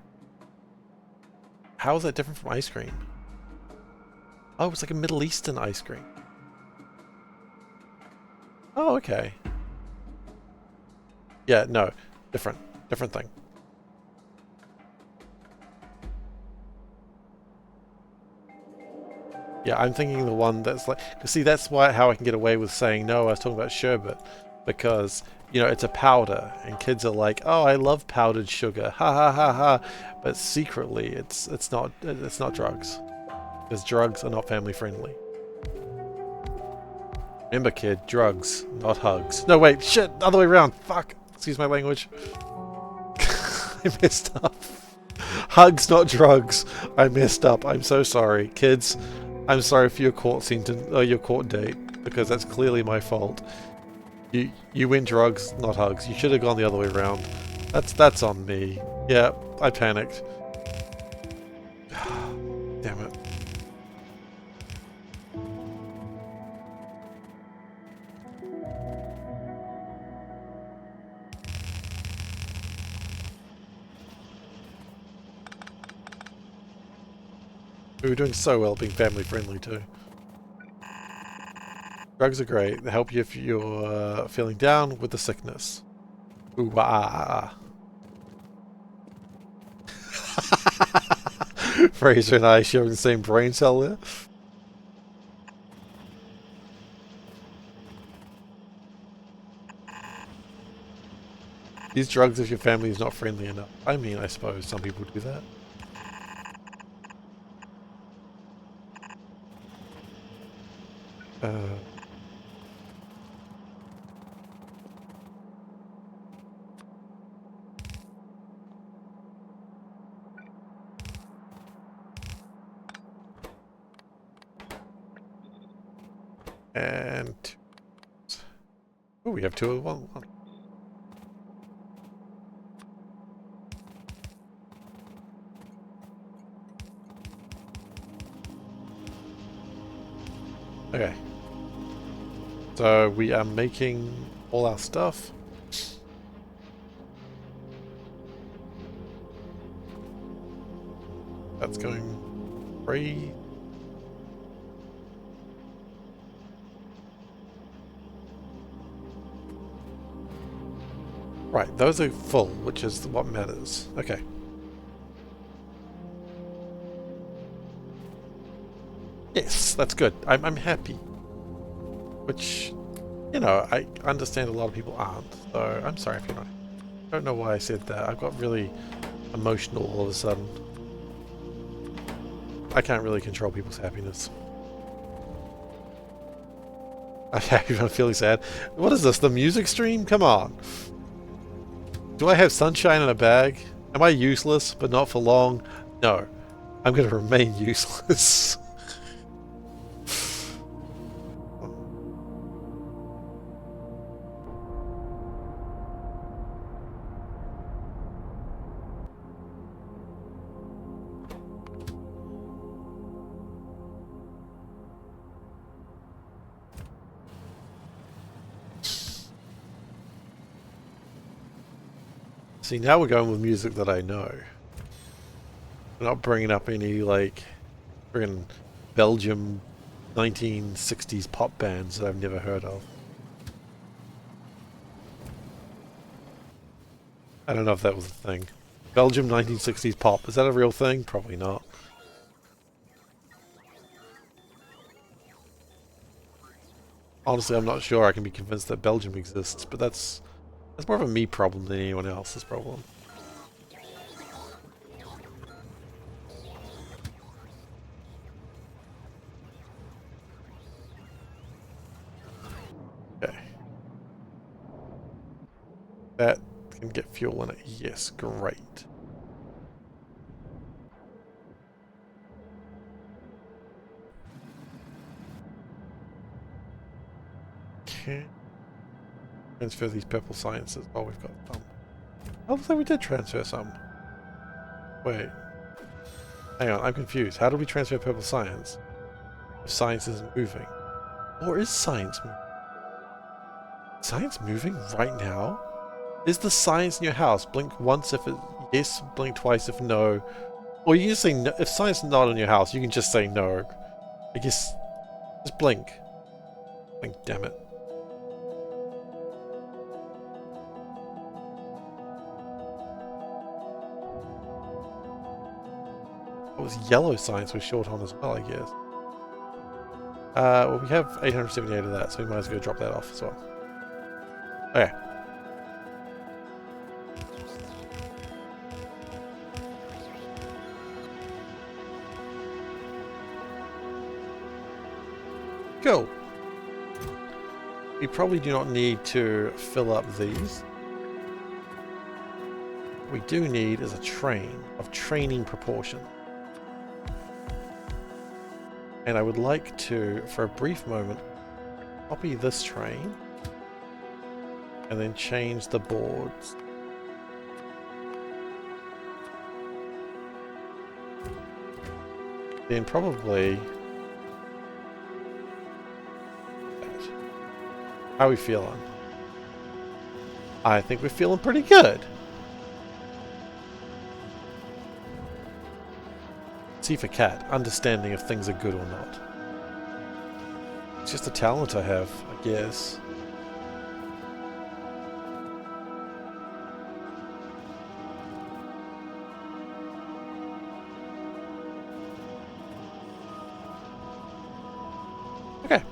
[SPEAKER 1] How is that different from ice cream? Oh, it's like a Middle Eastern ice cream. Oh, okay. Yeah, no. Different thing. Yeah, I'm thinking the one that's like... See, that's how I can get away with saying no, I was talking about sherbet. Because, you know, it's a powder, and kids are like, oh, I love powdered sugar, ha ha ha ha. But secretly, it's not drugs. Because drugs are not family friendly. Remember, kid, drugs, not hugs. No, wait, shit, other way around, fuck. Excuse my language. I messed up. Hugs, not drugs. I messed up. I'm so sorry. Kids, I'm sorry for your court sentence, or your court date, because that's clearly my fault. You win drugs, not hugs. You should have gone the other way around. That's on me. Yeah, I panicked. Damn it. We were doing so well being family friendly too. Drugs are great. They help you if you're feeling down with the sickness. Ooh, Fraser and I sharing the same brain cell there. These drugs if your family is not friendly enough. I mean, I suppose some people do that. And oh, we have two of one. Okay. So we are making all our stuff. That's going free. Right, those are full, which is what matters. Okay. Yes, that's good. I'm happy. Which, you know, I understand a lot of people aren't. So I'm sorry if you're not. I don't know why I said that. I've got really emotional all of a sudden. I can't really control people's happiness. I'm happy, I'm feeling sad. What is this, the music stream? Come on. Do I have sunshine in a bag? Am I useless, but not for long? No. I'm going to remain useless. See, now we're going with music that I know. We're not bringing up any, like, friggin' Belgium 1960s pop bands that I've never heard of. I don't know if that was a thing. Belgium 1960s pop, is that a real thing? Probably not. Honestly, I'm not sure I can be convinced that Belgium exists, but that's more of a me problem than anyone else's problem. Okay. That can get fuel in it. Yes, great. Okay. Transfer these purple sciences. Oh, we've got some. Oh, looks like we did transfer some. Wait. Hang on, I'm confused. How do we transfer purple science if science isn't moving? Or is science moving? Science moving right now? Is the science in your house? Blink once if it yes, blink twice if no. Or you can just say no. If science is not in your house, you can just say no. I guess just blink. Blink, damn it. It was yellow science was short on as well, I guess. Well, we have 878 of that, so we might as well drop that off as well. Okay. Go. We probably do not need to fill up these. What we do need is a train of training proportion. And I would like to, for a brief moment, copy this train and then change the boards. Then probably... How are we feeling? I think we're feeling pretty good. SeiferKatt, understanding if things are good or not. It's just a talent I have, I guess. Okay.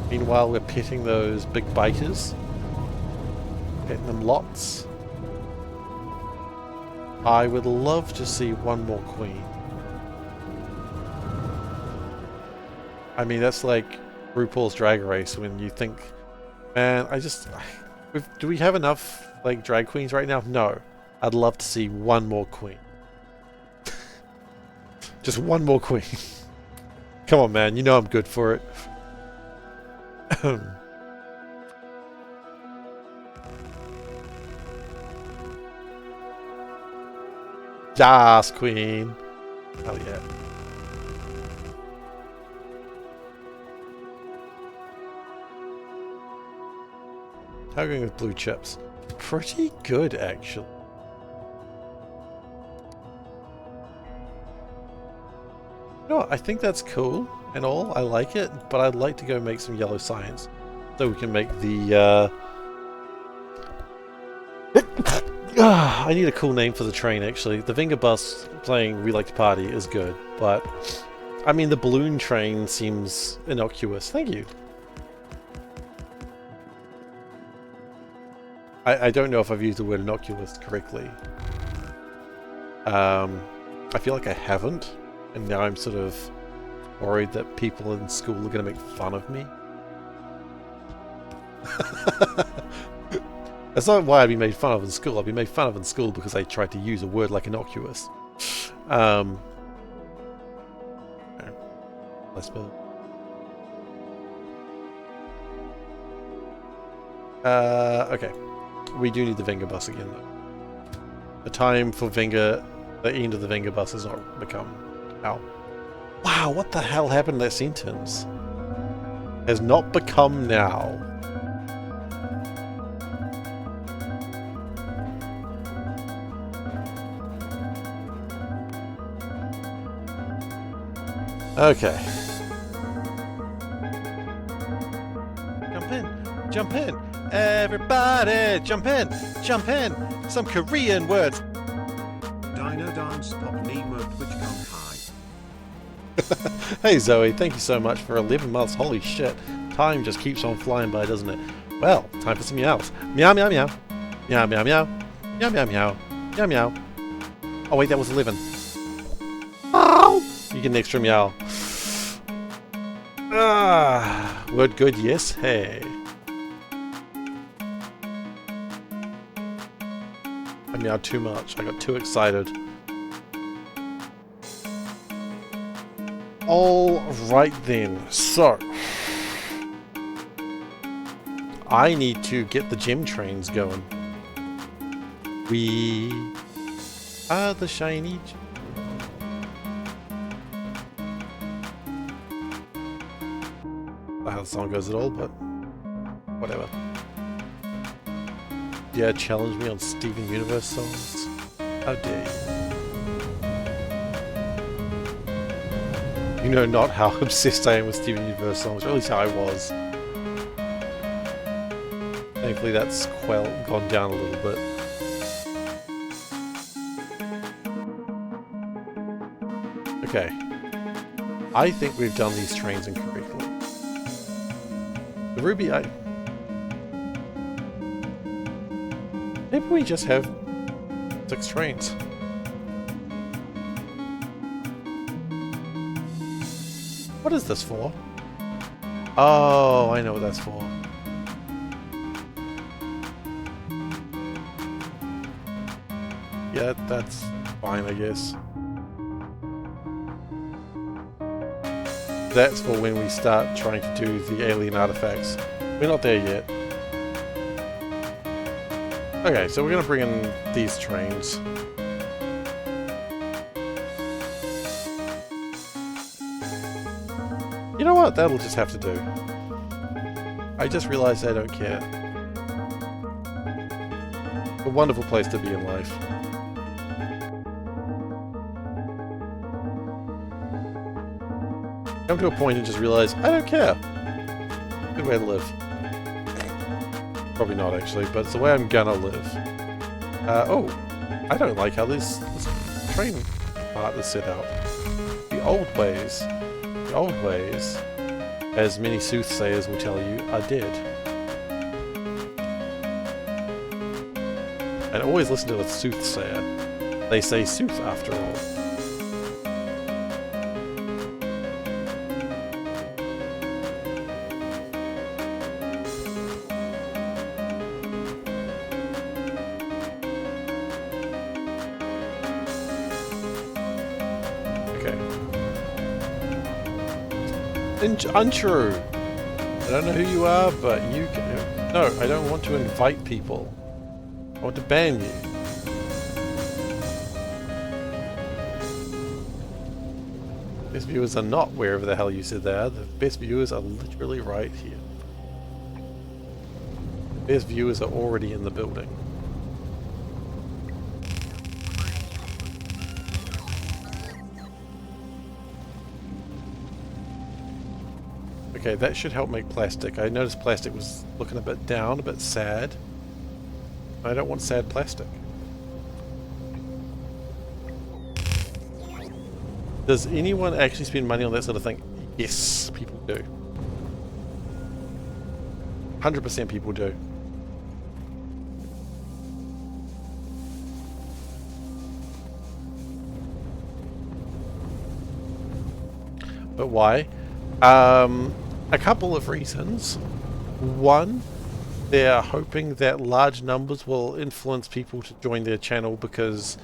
[SPEAKER 1] Meanwhile, we're petting those big biters. Petting them lots. I would love to see one more queen. I mean, that's like RuPaul's Drag Race when you think, man, do we have enough, like, drag queens right now? No. I'd love to see one more queen. Just one more queen. Come on, man. You know I'm good for it. Yas, queen. Hell yeah. How are we going with blue chips? Pretty good, actually. You know what? I think that's cool and all. I like it, but I'd like to go make some yellow science so we can make the. I need a cool name for the train, actually. The Vinger bus playing We Like to Party is good, but I mean, the balloon train seems innocuous. Thank you. I don't know if I've used the word innocuous correctly. I feel like I haven't, and now I'm sort of worried that people in school are going to make fun of me. That's not why I'd be made fun of in school. I'd be made fun of in school because I tried to use a word like innocuous. Let's build. Okay. We do need the Vinger bus again, though. The time for the end of the Vinger bus has not become. Ow. Wow, what the hell happened to that sentence? Has not become now. Okay. Jump in! Jump in! Everybody! Jump in! Jump in! Some Korean words!
[SPEAKER 2] Dino dance pop Nemo Twitch come high.
[SPEAKER 1] Hey Zoe, thank you so much for 11 months. Holy shit. Time just keeps on flying by, doesn't it? Well, time for some meows. Meow meow meow. Meow meow meow. Meow meow meow. Meow meow. Oh wait, that was 11. Ow! You get an extra meow. Ah, word good, yes. Hey. I meowed too much. I got too excited. Alright then. So. I need to get the gem trains going. We are the shiny gem. Not how the song goes at all, but whatever. Yeah, challenge me on Steven Universe songs. How dare you? You know not how obsessed I am with Steven Universe songs, or at least how I was. Thankfully that's gone down a little bit. Okay. I think we've done these trains incorrectly. The Ruby, maybe we just have 6 trains. What is this for? Oh, I know what that's for. Yeah, that's fine, I guess. That's for when we start trying to do the alien artifacts. We're not there yet. Okay, so we're gonna bring in these trains. You know what? That'll just have to do. I just realized I don't care. A wonderful place to be in life. Come to a point and just realize, I don't care. Good way to live. Probably not actually, but it's the way I'm gonna live. Oh, I don't like how this train part is set out. The old ways, as many soothsayers will tell you, are dead. And always listen to a soothsayer. They say sooth after all. Untrue. I don't know who you are, but you can... No, I don't want to invite people. I want to ban you. Best viewers are not wherever the hell you said they are. The best viewers are literally right here. The best viewers are already in the building. Okay, that should help make plastic. I noticed plastic was looking a bit down, a bit sad. I don't want sad plastic. Does anyone actually spend money on that sort of thing? Yes, people do. 100% people do. But why? A couple of reasons. One, they're hoping that large numbers will influence people to join their channel because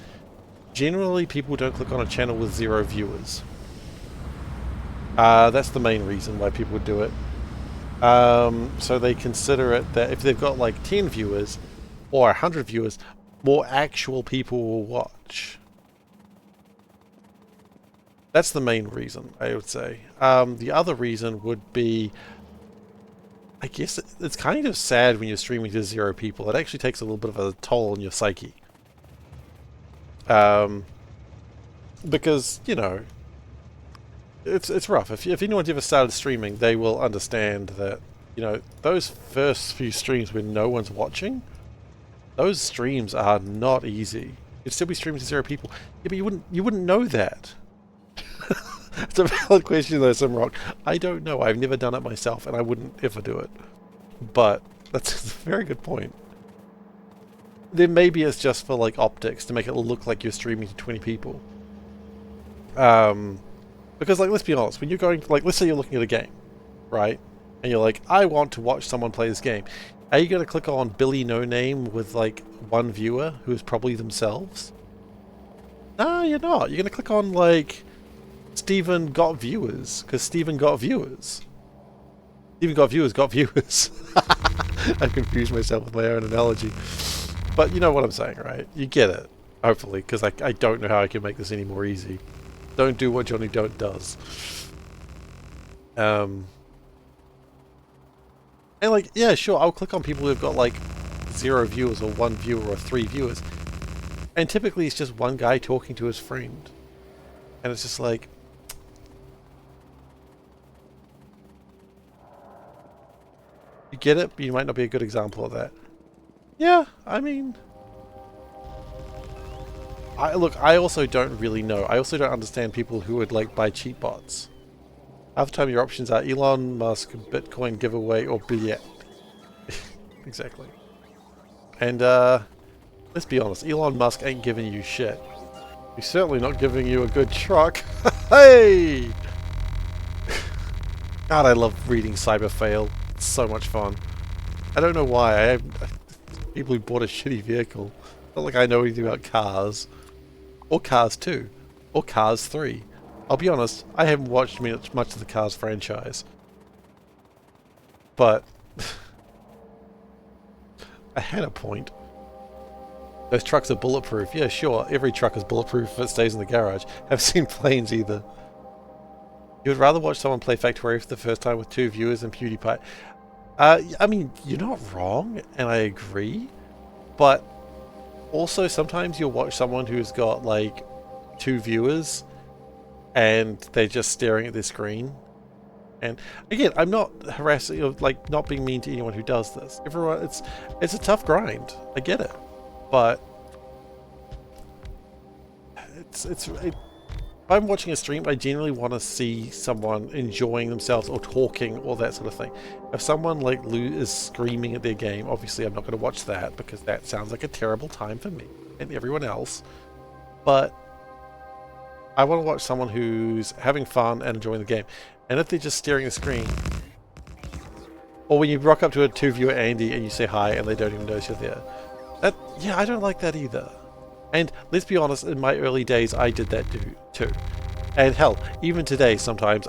[SPEAKER 1] generally people don't click on a channel with 0 viewers. That's the main reason why people do it. So they consider it that if they've got like 10 viewers or 100 viewers, more actual people will watch. That's the main reason, I would say. The other reason would be, I guess it's kind of sad when you're streaming to 0 people. It actually takes a little bit of a toll on your psyche. Because, you know, it's rough. If anyone's ever started streaming, they will understand that, you know, those first few streams when no one's watching, those streams are not easy. You'd still be streaming to 0 people. Yeah, but you wouldn't know that. It's a valid question though, Simrock. I don't know. I've never done it myself, and I wouldn't ever do it. But that's a very good point. Then maybe it's just for like optics to make it look like you're streaming to 20 people. Because like, let's be honest, when you're going, like, let's say you're looking at a game, right? And you're like, I want to watch someone play this game. Are you going to click on Billy No Name with like 1 viewer who is probably themselves? No, you're not. You're going to click on like Steven got viewers, because Steven got viewers. Steven got viewers, got viewers. I've confused myself with my own analogy. But you know what I'm saying, right? You get it, hopefully, because I don't know how I can make this any more easy. Don't do what Johnny Don't does. And like, yeah, sure, I'll click on people who've got like 0 viewers or 1 viewer or 3 viewers. And typically it's just one guy talking to his friend. And it's just like, you get it, but you might not be a good example of that. Yeah, I mean... Look, I also don't really know. I also don't understand people who would, like, buy cheat bots. Half the time your options are Elon Musk, Bitcoin giveaway, or billiard. Exactly. And, let's be honest, Elon Musk ain't giving you shit. He's certainly not giving you a good truck. Hey! God, I love reading Cyber Fail. It's so much fun. I don't know why. People who bought a shitty vehicle. Not like I know anything about cars. Or Cars 2. Or Cars 3. I'll be honest, I haven't watched much of the Cars franchise. But... I had a point. Those trucks are bulletproof. Yeah, sure. Every truck is bulletproof if it stays in the garage. Haven't seen planes either. You would rather watch someone play Factorio for the first time with 2 viewers than PewDiePie. I mean, you're not wrong, and I agree. But also, sometimes you'll watch someone who's got, like, 2 viewers, and they're just staring at their screen. And again, I'm not harassing, or like, not being mean to anyone who does this. Everyone, it's a tough grind. I get it. But if I'm watching a stream, I generally want to see someone enjoying themselves or talking or that sort of thing. If someone like is screaming at their game, obviously I'm not going to watch that because that sounds like a terrible time for me and everyone else. But I want to watch someone who's having fun and enjoying the game. And if they're just staring at the screen, or when you rock up to a 2-viewer Andy and you say hi and they don't even notice you're there, yeah, I don't like that either. And let's be honest, in my early days, I did that too. And hell, even today, sometimes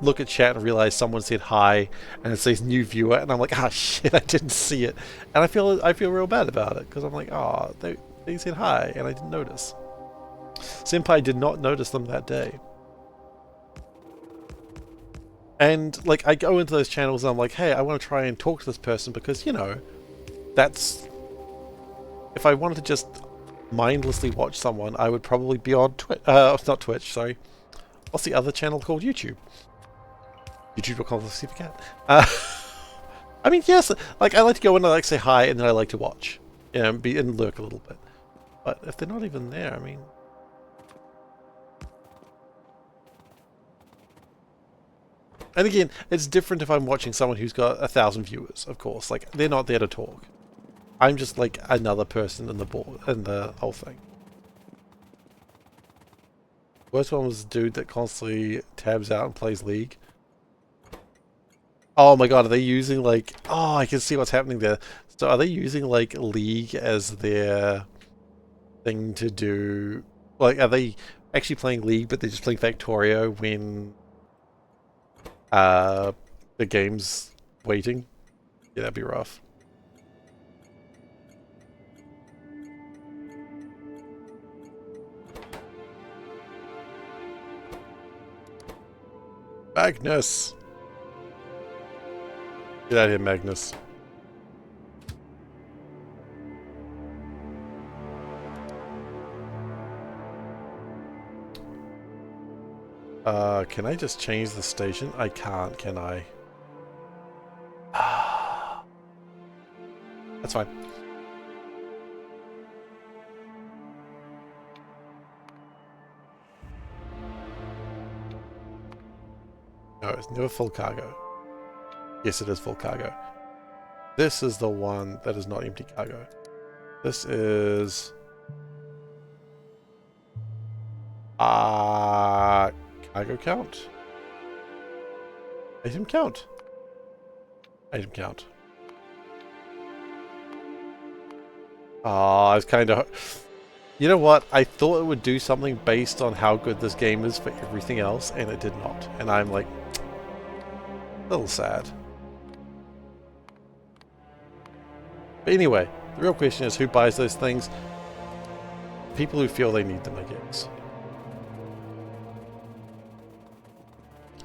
[SPEAKER 1] look at chat and realize someone said hi and it says new viewer, and I'm like, ah, shit, I didn't see it, and I feel real bad about it because I'm like, oh, they said hi and I didn't notice. Senpai did not notice them that day. And like, I go into those channels and I'm like, hey, I want to try and talk to this person because, you know, that's, if I wanted to just mindlessly watch someone, I would probably be on Twitch, not Twitch, sorry. What's the other channel called? YouTube. YouTube.com/SeiferKatt. I mean, yes, like, I like to go in and like say hi and then I like to watch, you know, and lurk a little bit. But if they're not even there, I mean, and again, it's different if I'm watching someone who's got 1,000 viewers, of course. Like, they're not there to talk. I'm just like another person in the board, in the whole thing. Worst one was the dude that constantly tabs out and plays League. Oh my god, are they using like... Oh, I can see what's happening there. So are they using like League as their thing to do? Like, are they actually playing League but they're just playing Factorio when the game's waiting? Yeah, that'd be rough. Magnus! Get out of here, Magnus. Can I just change the station? I can't, can I? That's fine. No, it's never full cargo. Yes, it is full cargo. This is the one that is not empty cargo. This is... cargo count? Item count? Item count. I was kind of... You know what? I thought it would do something based on how good this game is for everything else, and it did not. And I'm like... a little sad. But anyway, the real question is who buys those things? People who feel they need them, I guess.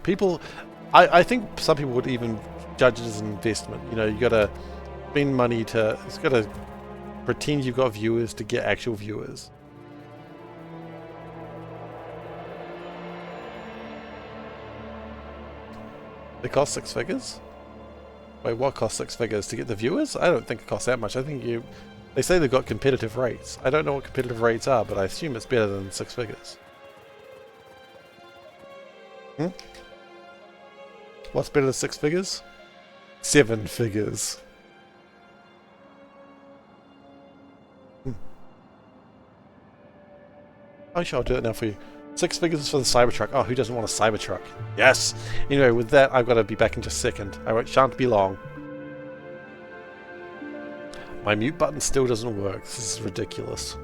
[SPEAKER 1] People... I think some people would even judge it as an investment. You know, you gotta spend money to... It's gotta pretend you've got viewers to get actual viewers. They cost 6 figures? Wait, what costs 6 figures? To get the viewers? I don't think it costs that much. I think you... They say they've got competitive rates. I don't know what competitive rates are, but I assume it's better than 6 figures. Hmm? What's better than 6 figures? 7 figures. Oh, sure, I'll do it now for you. 6 figures is for the Cybertruck. Oh, who doesn't want a Cybertruck? Yes! Anyway, with that, I've got to be back in just a second. I shan't be long. My mute button still doesn't work. This is ridiculous.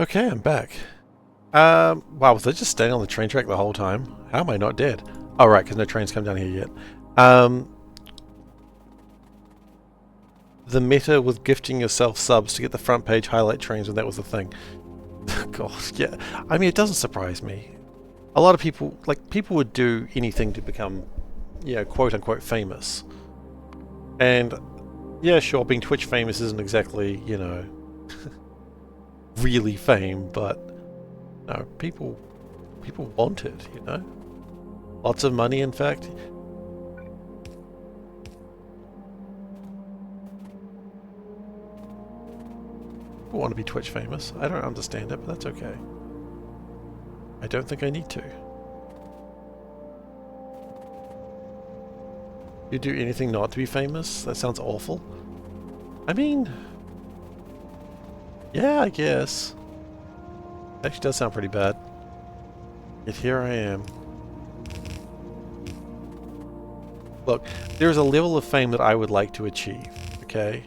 [SPEAKER 1] Okay, I'm back. Wow, was I just staying on the train track the whole time? How am I not dead? Oh, right, because no trains come down here yet. The meta was gifting yourself subs to get the front page highlight trains when that was the thing. God, yeah. I mean, it doesn't surprise me. A lot of people, like, people would do anything to become, you know, quote-unquote famous. And, yeah, sure, being Twitch famous isn't exactly, you know, really fame, but, no, people want it, you know? Lots of money, in fact. People want to be Twitch famous. I don't understand it, but that's okay. I don't think I need to. You do anything not to be famous? That sounds awful. I mean... yeah, I guess. Actually does sound pretty bad. Yet here I am. Look, there's a level of fame that I would like to achieve, okay?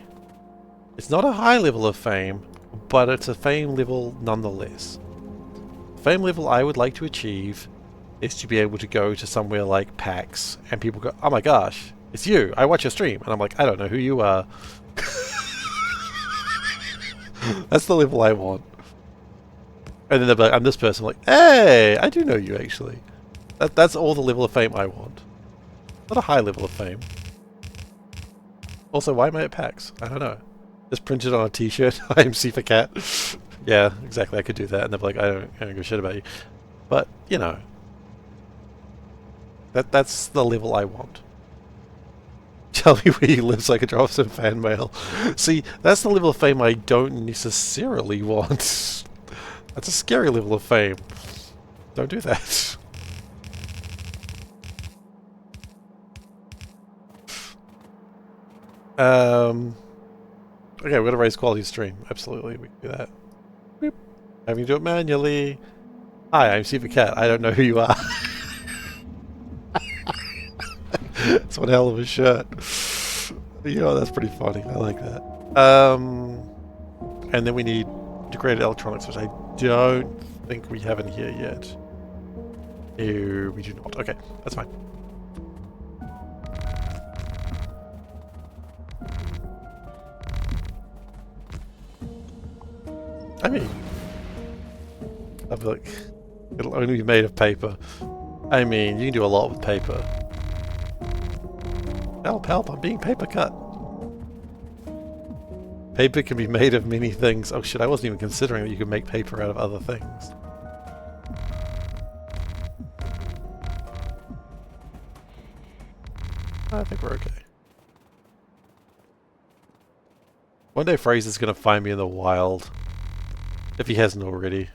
[SPEAKER 1] It's not a high level of fame, but it's a fame level nonetheless. The fame level I would like to achieve is to be able to go to somewhere like PAX and people go, oh my gosh, it's you, I watch your stream. And I'm like, I don't know who you are. That's the level I want. And then they'll be like, I'm this person. I'm like, hey, I do know you actually. That's all the level of fame I want. Not a high level of fame. Also, why am I at PAX? I don't know. Just printed on a t-shirt. I am SeiferKatt. Yeah, exactly. I could do that. And they'll be like, I don't give a shit about you. But, you know. That's the level I want. Tell me where you live so I can drop some fan mail. See, that's the level of fame I don't necessarily want. That's a scary level of fame. Don't do that. Okay, we're gonna raise quality stream. Absolutely, we can do that. Boop. Having to do it manually. Hi, I'm SeiferKatt. I don't know who you are. That's one hell of a shirt. You know, that's pretty funny. I like that. And then we need degraded electronics, which I don't think we have in here yet. No, we do not. Okay, that's fine. I mean, I feel like it'll only be made of paper. I mean, you can do a lot with paper. Help, help, I'm being paper cut. Paper can be made of many things. Oh shit, I wasn't even considering that you could make paper out of other things. I think we're okay. One day Fraser's gonna find me in the wild. If he hasn't already.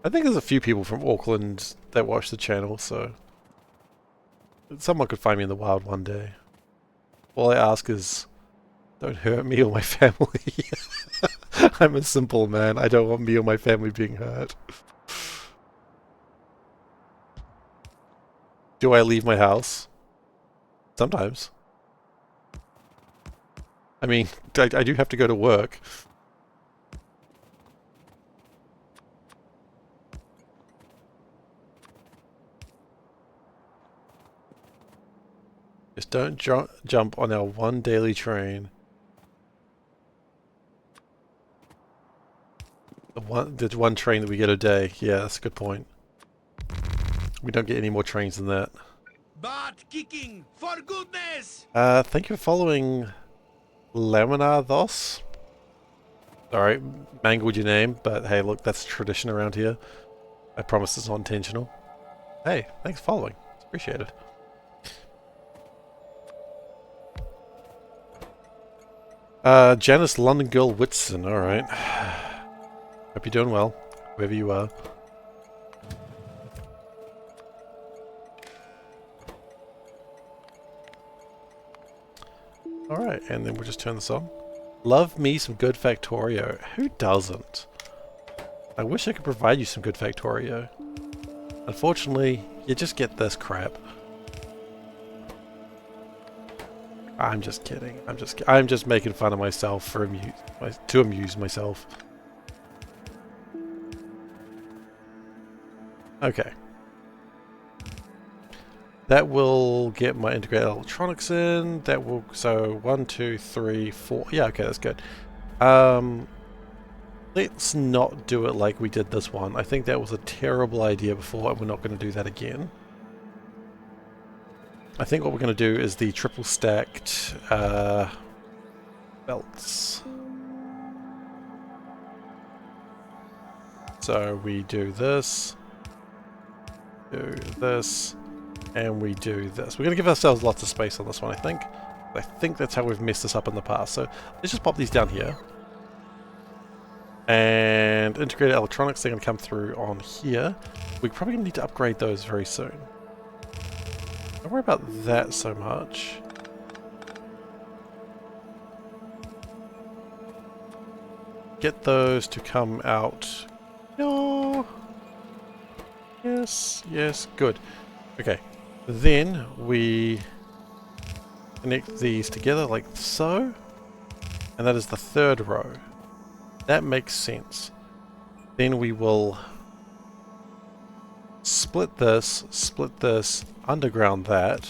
[SPEAKER 1] I think there's a few people from Auckland that watch the channel, so someone could find me in the wild one day. All I ask is, don't hurt me or my family. I'm a simple man. I don't want me or my family being hurt. Do I leave my house? Sometimes. I mean, I do have to go to work. Just don't jump on our one daily train. The one train that we get a day. Yeah, that's a good point. We don't get any more trains than that.
[SPEAKER 3] Butt kicking, for goodness!
[SPEAKER 1] Thank you for following Laminados. Sorry, mangled your name, but hey, look, that's tradition around here. I promise it's not intentional. Hey, thanks for following. It's appreciated. Janice London Girl Whitson, alright. Hope you're doing well, wherever you are. Alright, and then we'll just turn this on. Love me some good Factorio. Who doesn't? I wish I could provide you some good Factorio. Unfortunately, you just get this crap. I'm just kidding. I'm just making fun of myself for to amuse myself. Okay. That will get my integrated electronics in. That will, so 1, 2, 3, 4. Yeah, okay, that's good. Let's not do it like we did this one. I think that was a terrible idea before, and we're not going to do that again. I think what we're going to do is the triple stacked belts. So we do this, and we do this. We're going to give ourselves lots of space on this one, I think. I think that's how we've messed this up in the past. So let's just pop these down here. And integrated electronics, they're going to come through on here. We're probably going to need to upgrade those very soon. Don't worry about that so much. Get those to come out. No. Yes, yes, good. Okay, then we connect these together like so. And that is the third row. That makes sense. Then we will split this, underground that,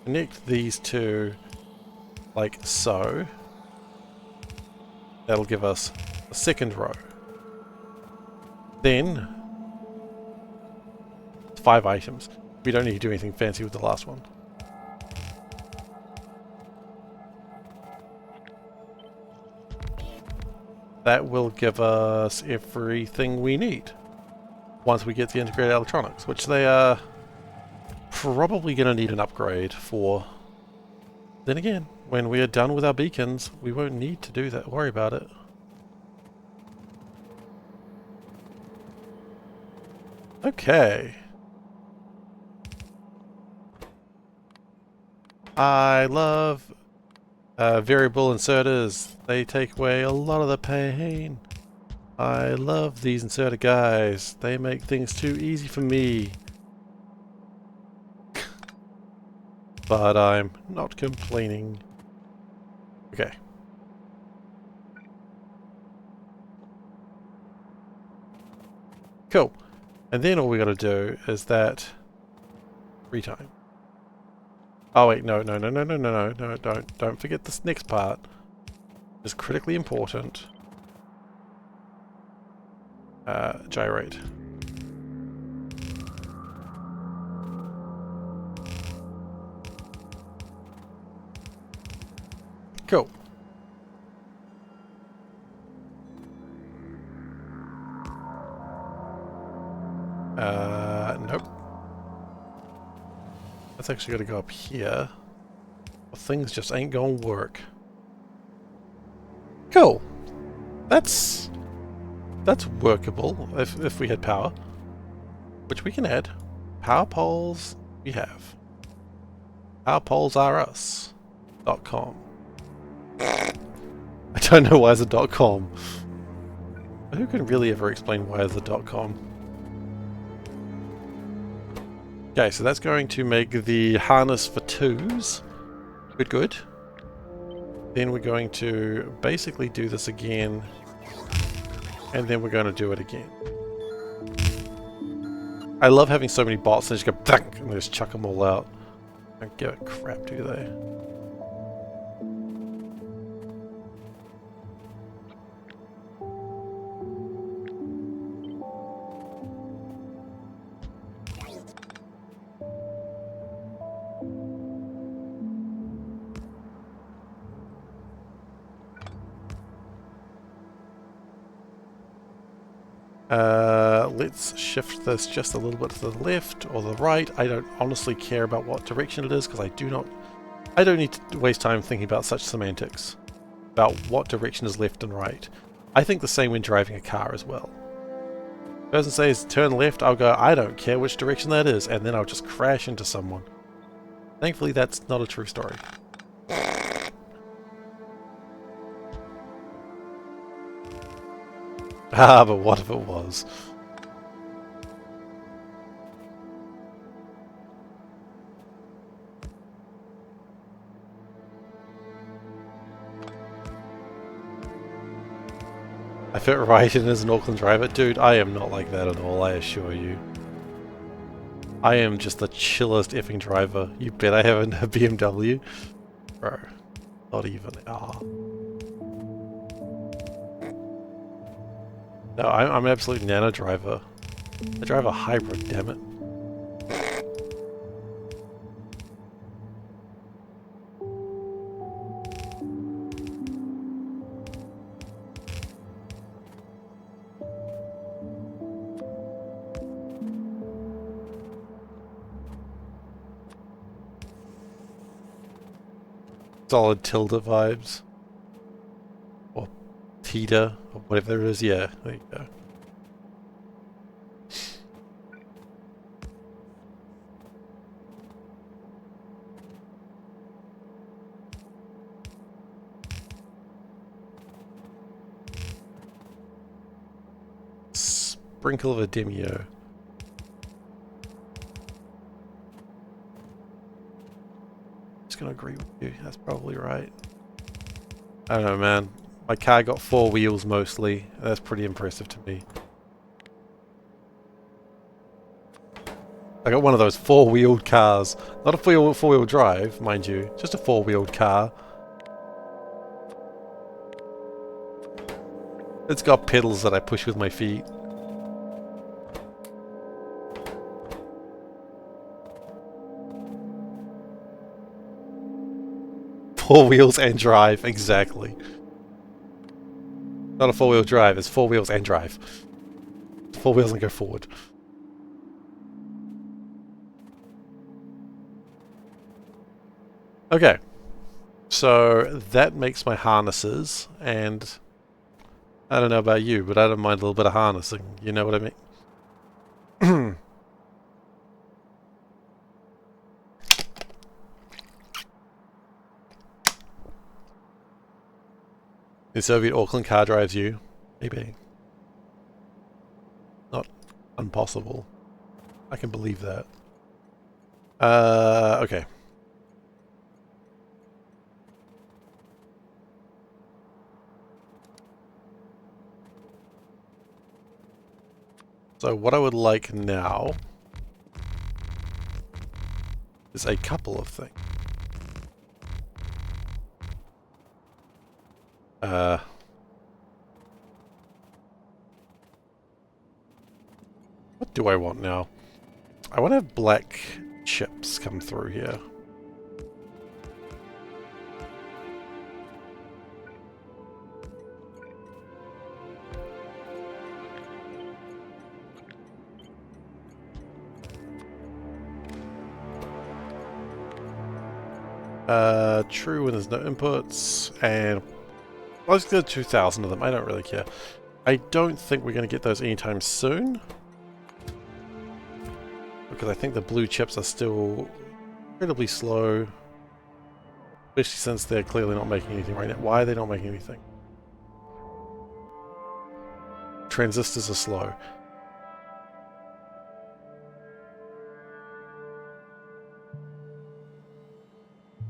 [SPEAKER 1] connect these two like so. That'll give us a second row. Then 5 items. We don't need to do anything fancy with the last one. That will give us everything we need once we get the integrated electronics, which they are probably going to need an upgrade for. Then again, when we are done with our beacons, we won't need to do that. Worry about it. Okay. I love variable inserters. They take away a lot of the pain. I love these inserter guys. They make things too easy for me. But I'm not complaining. Okay. Cool. And then all we gotta do is that 3 times. Oh wait, no, don't forget this next part. It's critically important. Gyrate. Cool. Nope. That's actually got to go up here. Well, things just ain't gonna work. Cool. That's workable if we had power, which we can add. Power poles we have. Power poles are us.com. I don't know why it's a .com. But who can really ever explain why it's a .com? Okay, so that's going to make the harness for 2s. Good. Then we're going to basically do this again. And then we're going to do it again. I love having so many bots and just go bang, and they just chuck them all out. Don't give a crap, do they? Let's shift this just a little bit to the left or the right. I don't honestly care about what direction it is because I don't need to waste time thinking about such semantics about what direction is left and right. I think the same when driving a car as well. If the person says turn left, I'll go, I don't care which direction that is, and then I'll just crash into someone. Thankfully that's not a true story. Ah, but what if it was? I fit right in as an Auckland driver. Dude, I am not like that at all, I assure you. I am just the chillest effing driver. You bet I have a BMW. Bro, not even. Ah. No, I'm an absolute nano driver. I drive a hybrid, damn it. Solid tilde vibes. Or Tita, or whatever it is. Yeah, there you go. Sprinkle of a Demio. Just gonna agree with you, that's probably right. I don't know, man. My car got 4 wheels mostly. That's pretty impressive to me. I got one of those 4-wheeled cars. Not a four-wheel drive, mind you. Just a 4-wheeled car. It's got pedals that I push with my feet. Four wheels and drive, exactly. Not a 4-wheel drive, it's 4 wheels and drive. 4 wheels and go forward. Okay. So that makes my harnesses, and I don't know about you, but I don't mind a little bit of harnessing. You know what I mean? The Soviet Auckland car drives you. Maybe. Not impossible. I can believe that. Okay. So what I would like now is a couple of things. What do I want now? I want to have black chips come through here. True when there's no inputs, and let's get 2,000 of them. I don't really care. I don't think we're going to get those anytime soon, because I think the blue chips are still incredibly slow, especially since they're clearly not making anything right now. Why are they not making anything? Transistors are slow.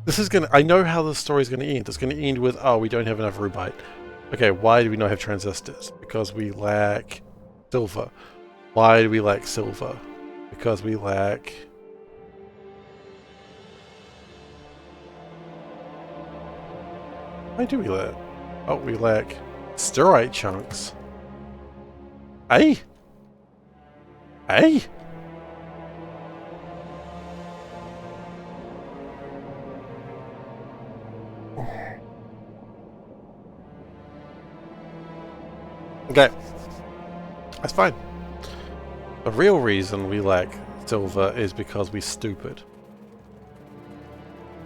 [SPEAKER 1] This is gonna... I know how the story's gonna end. It's gonna end with, oh, we don't have enough rubite. Okay, why do we not have transistors? Because we lack silver. Why do we lack silver? Because we lack... Why do we lack? Oh, we lack steroid chunks. Hey? Hey? Okay, that's fine. The real reason we lack silver is because we're stupid.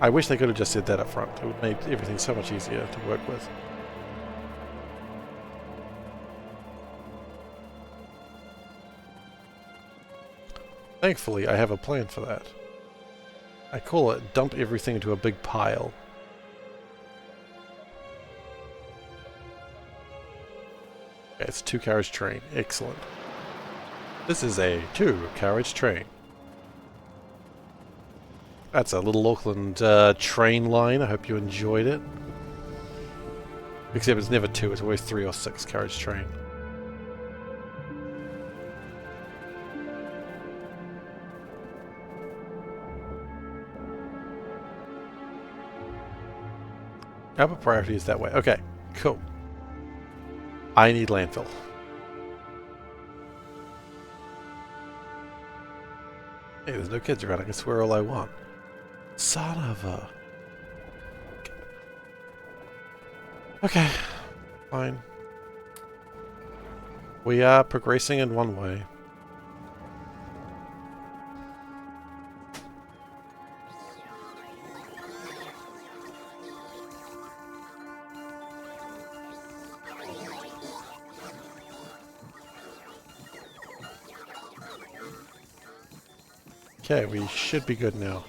[SPEAKER 1] I wish they could have just said that up front. It would have made everything so much easier to work with. Thankfully, I have a plan for that. I call it dump everything into a big pile. Okay, it's a 2-carriage train. Excellent. This is a 2-carriage train. That's a little Auckland train line. I hope you enjoyed it. Except it's never 2, it's always 3 or 6 carriage train. Upper priority is that way. Okay, cool. I need landfill. Hey, there's no kids around. I can swear all I want. Son of a... Okay, fine. We are progressing in one way. Okay, we should be good now.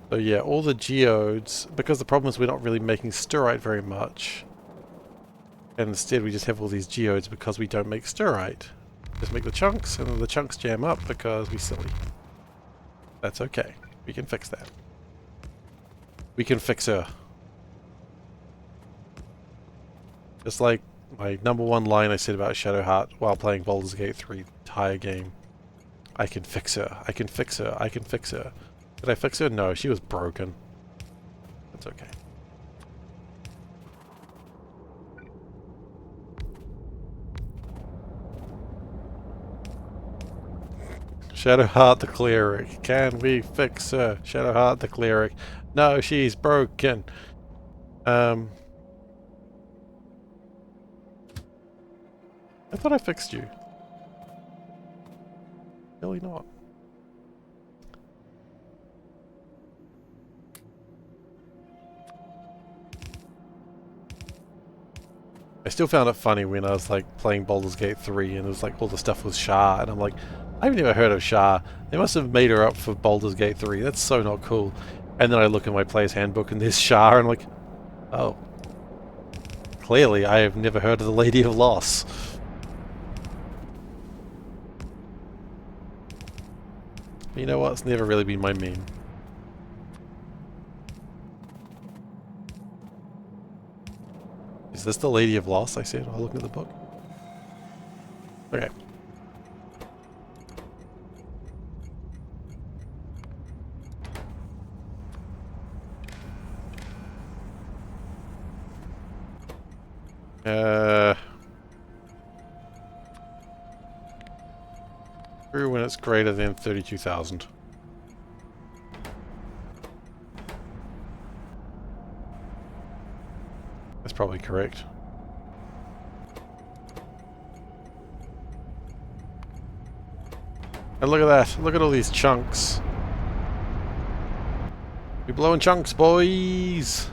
[SPEAKER 1] So yeah, all the geodes, because the problem is we're not really making stirite very much. And instead we just have all these geodes because we don't make stirite. Just make the chunks, and then the chunks jam up because we're silly. That's okay. We can fix that. We can fix her. Just like my #1 line I said about Shadowheart while playing Baldur's Gate 3 entire game. I can fix her. I can fix her. I can fix her. Did I fix her? No, she was broken. That's okay. Shadowheart the cleric. Can we fix her? Shadowheart the cleric. No, she's broken. I thought I fixed you. Really not. I still found it funny when I was like playing Baldur's Gate 3 and it was like all the stuff was Shah and I'm like, I've never heard of Shah. They must have made her up for Baldur's Gate 3. That's so not cool. And then I look in my player's handbook and there's Shah and I'm like, oh. Clearly I have never heard of the Lady of Loss. You know what? It's never really been my main. Is this the Lady of Loss? I said while looking at the book. Okay. True when it's greater than 32,000. That's probably correct. And look at that. Look at all these chunks. We're blowing chunks, boys!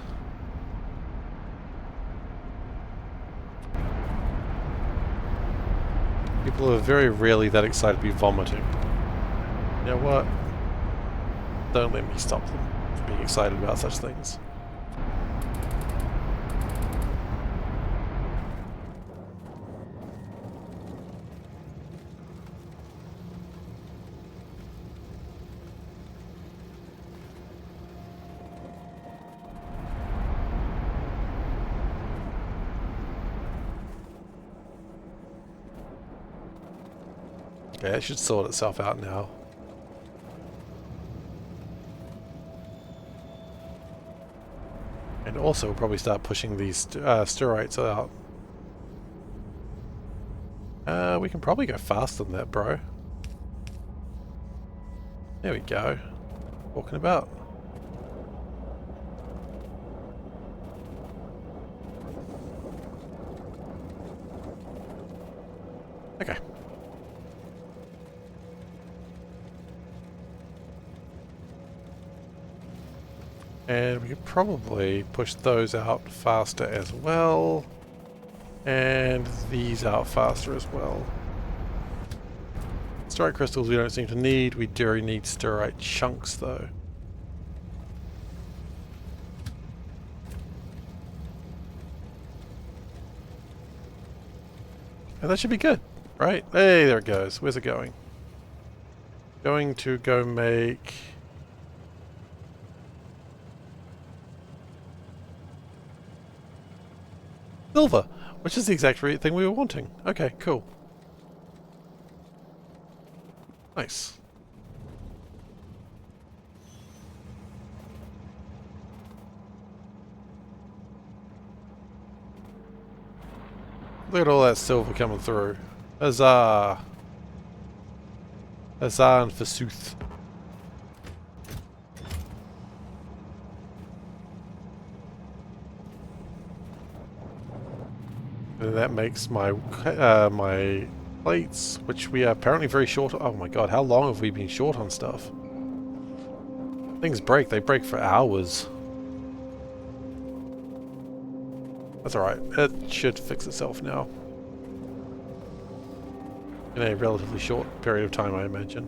[SPEAKER 1] People are very rarely that excited to be vomiting. You know what? Don't let me stop them from being excited about such things. Okay, it should sort itself out now. And also, we'll probably start pushing these sterites out. We can probably go faster than that, bro. There we go. Walking about. Okay. And we could probably push those out faster as well. And these out faster as well. Stirite crystals we don't seem to need. We do need stirite chunks though. And that should be good. Right? Hey, there it goes. Where's it going? Going to go make... silver, which is the exact thing we were wanting. Okay, cool. Nice. Look at all that silver coming through. Huzzah! Huzzah and forsooth. And that makes my my plates, which we are apparently very short. Oh my god, how long have we been short on stuff? Things break. They break for hours. That's alright. It should fix itself now. In a relatively short period of time, I imagine.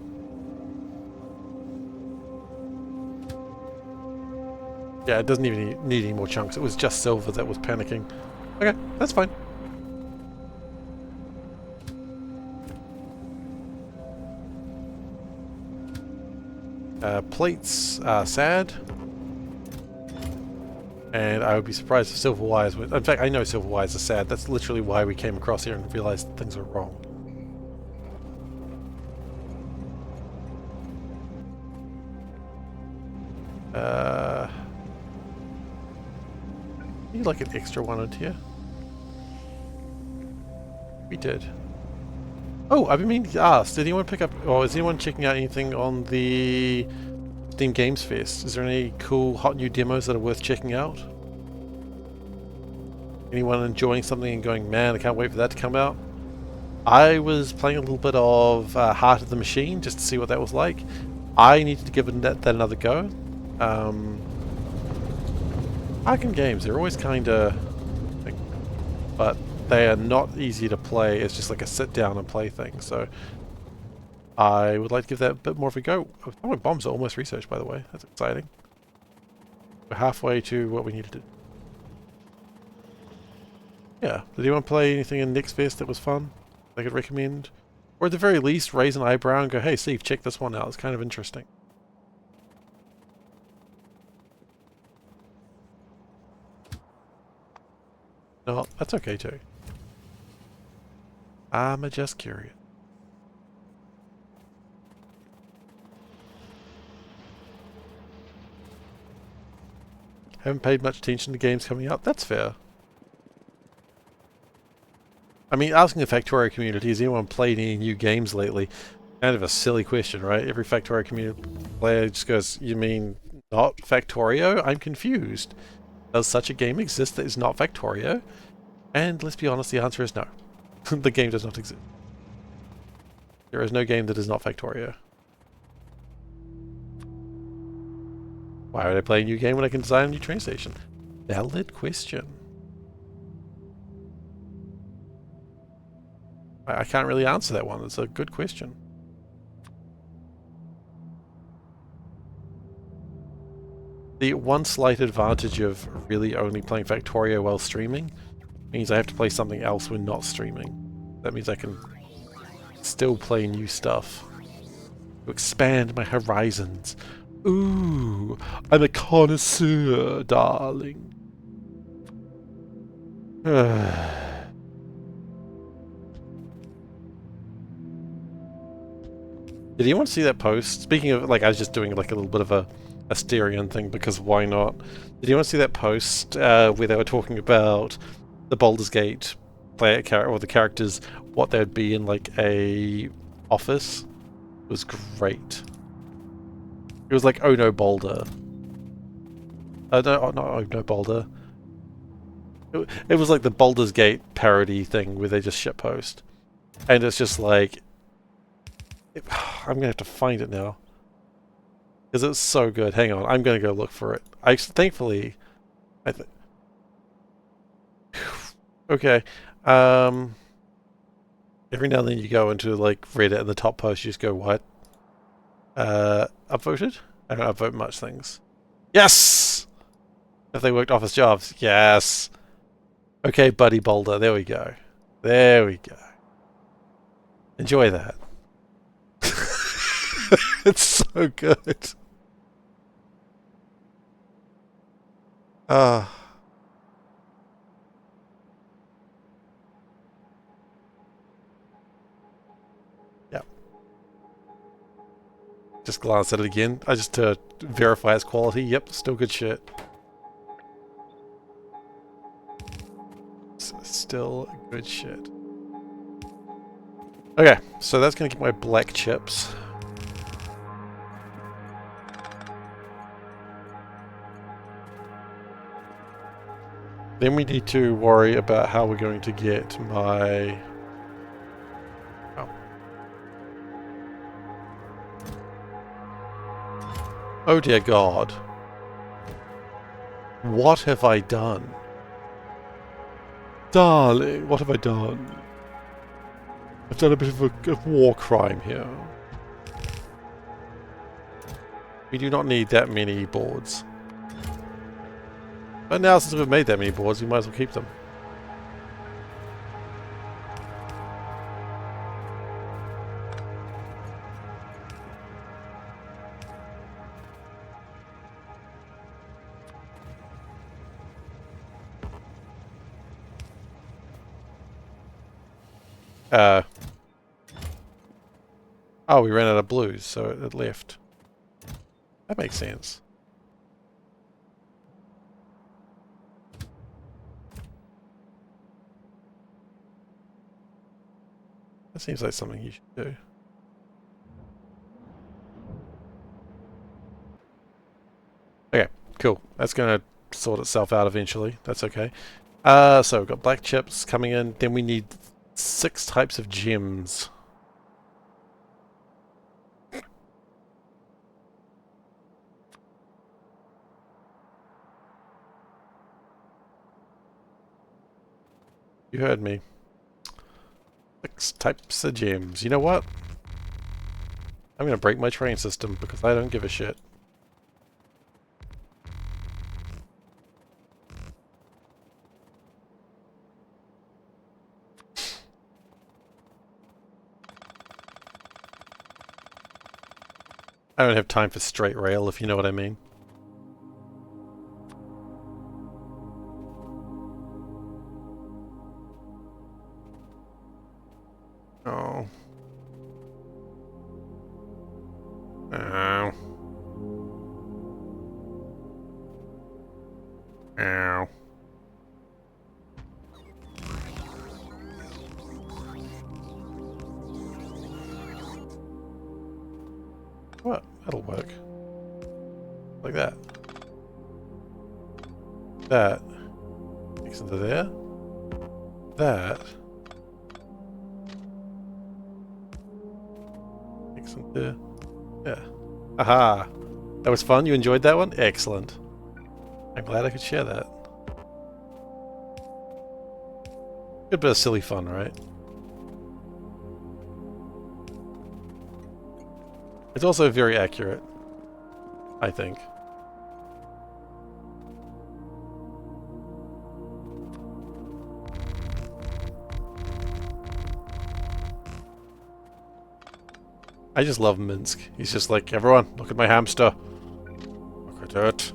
[SPEAKER 1] Yeah, it doesn't even need any more chunks. It was just silver that was panicking. Okay, that's fine. Plates are sad. And I would be surprised if silver wires were... In fact, I know silver wires are sad. That's literally why we came across here and realized things were wrong. Need like an extra one on here. We did. Oh, I've been meaning to ask, did anyone pick up... or is anyone checking out anything on the Steam Games Fest? Is there any cool hot new demos that are worth checking out? Anyone enjoying something and going, man, I can't wait for that to come out? I was playing a little bit of Heart of the Machine just to see what that was like. I needed to give that another go. Arkham games, they're always kind of... but they are not easy to play. It's just like a sit down and play thing, so I would like to give that a bit more of a go. Oh, my bombs are almost researched, by the way. That's exciting. We're halfway to what we need to do. Yeah, did anyone play anything in Next Fest that was fun? I could recommend? Or at the very least, raise an eyebrow and go, hey Steve, check this one out. It's kind of interesting. No, that's okay too. I'm just curious. Haven't paid much attention to games coming out. That's fair. I mean, asking the Factorio community, has anyone played any new games lately? Kind of a silly question, right? Every Factorio community player just goes, you mean not Factorio? I'm confused. Does such a game exist that is not Factorio? And let's be honest, the answer is no. The game does not exist. There is no game that is not Factorio. Why would I play a new game when I can design a new train station? Valid question. I can't really answer that one. It's a good question. The one slight advantage of really only playing Factorio while streaming means I have to play something else when not streaming. That means I can still play new stuff to expand my horizons. Ooh, I'm a connoisseur, darling. Did anyone see that post? Speaking of, like, I was just doing like a little bit of a Asterion thing because why not? Did anyone see that post where they were talking about the Baldur's Gate player character or the characters, what they'd be in like a office? It was great. It was like Oh No Boulder. No, not Oh No Boulder. It was like the Baldur's Gate parody thing where they just shitpost, and it's just like. I'm gonna have to find it now because it's so good. Hang on, I'm gonna go look for it. Thankfully, okay. Every now and then you go into like Reddit and the top post, you just go, what? Upvoted? I don't upvote much things. Yes! If they worked office jobs. Yes! Okay, Buddy Boulder. There we go. There we go. Enjoy that. It's so good. Ah. Yep. Just glance at it again. I just to verify its quality. Yep, still good shit. Still good shit. Okay, so that's gonna get my black chips. Then we need to worry about how we're going to get my... Oh. Oh dear God. What have I done? Darling, what have I done? I've done a bit of a war crime here. We do not need that many boards. But now since we've made that many boards, we might as well keep them. Oh, we ran out of blues, so it left. That makes sense. That seems like something you should do. Okay, cool. That's going to sort itself out eventually. That's okay. So we've got black chips coming in. Then we need 6 types of gems. You heard me. 6 types of gems. You know what? I'm going to break my train system because I don't give a shit. I don't have time for straight rail, if you know what I mean. Oh. Ow. Ow. What? That'll work. Like that. That. Mix into there. That. Mix into... Yeah. Aha! That was fun? You enjoyed that one? Excellent. I'm glad I could share that. Good bit of silly fun, right? It's also very accurate, I think. I just love Minsk. He's just like, everyone, look at my hamster. Look at it.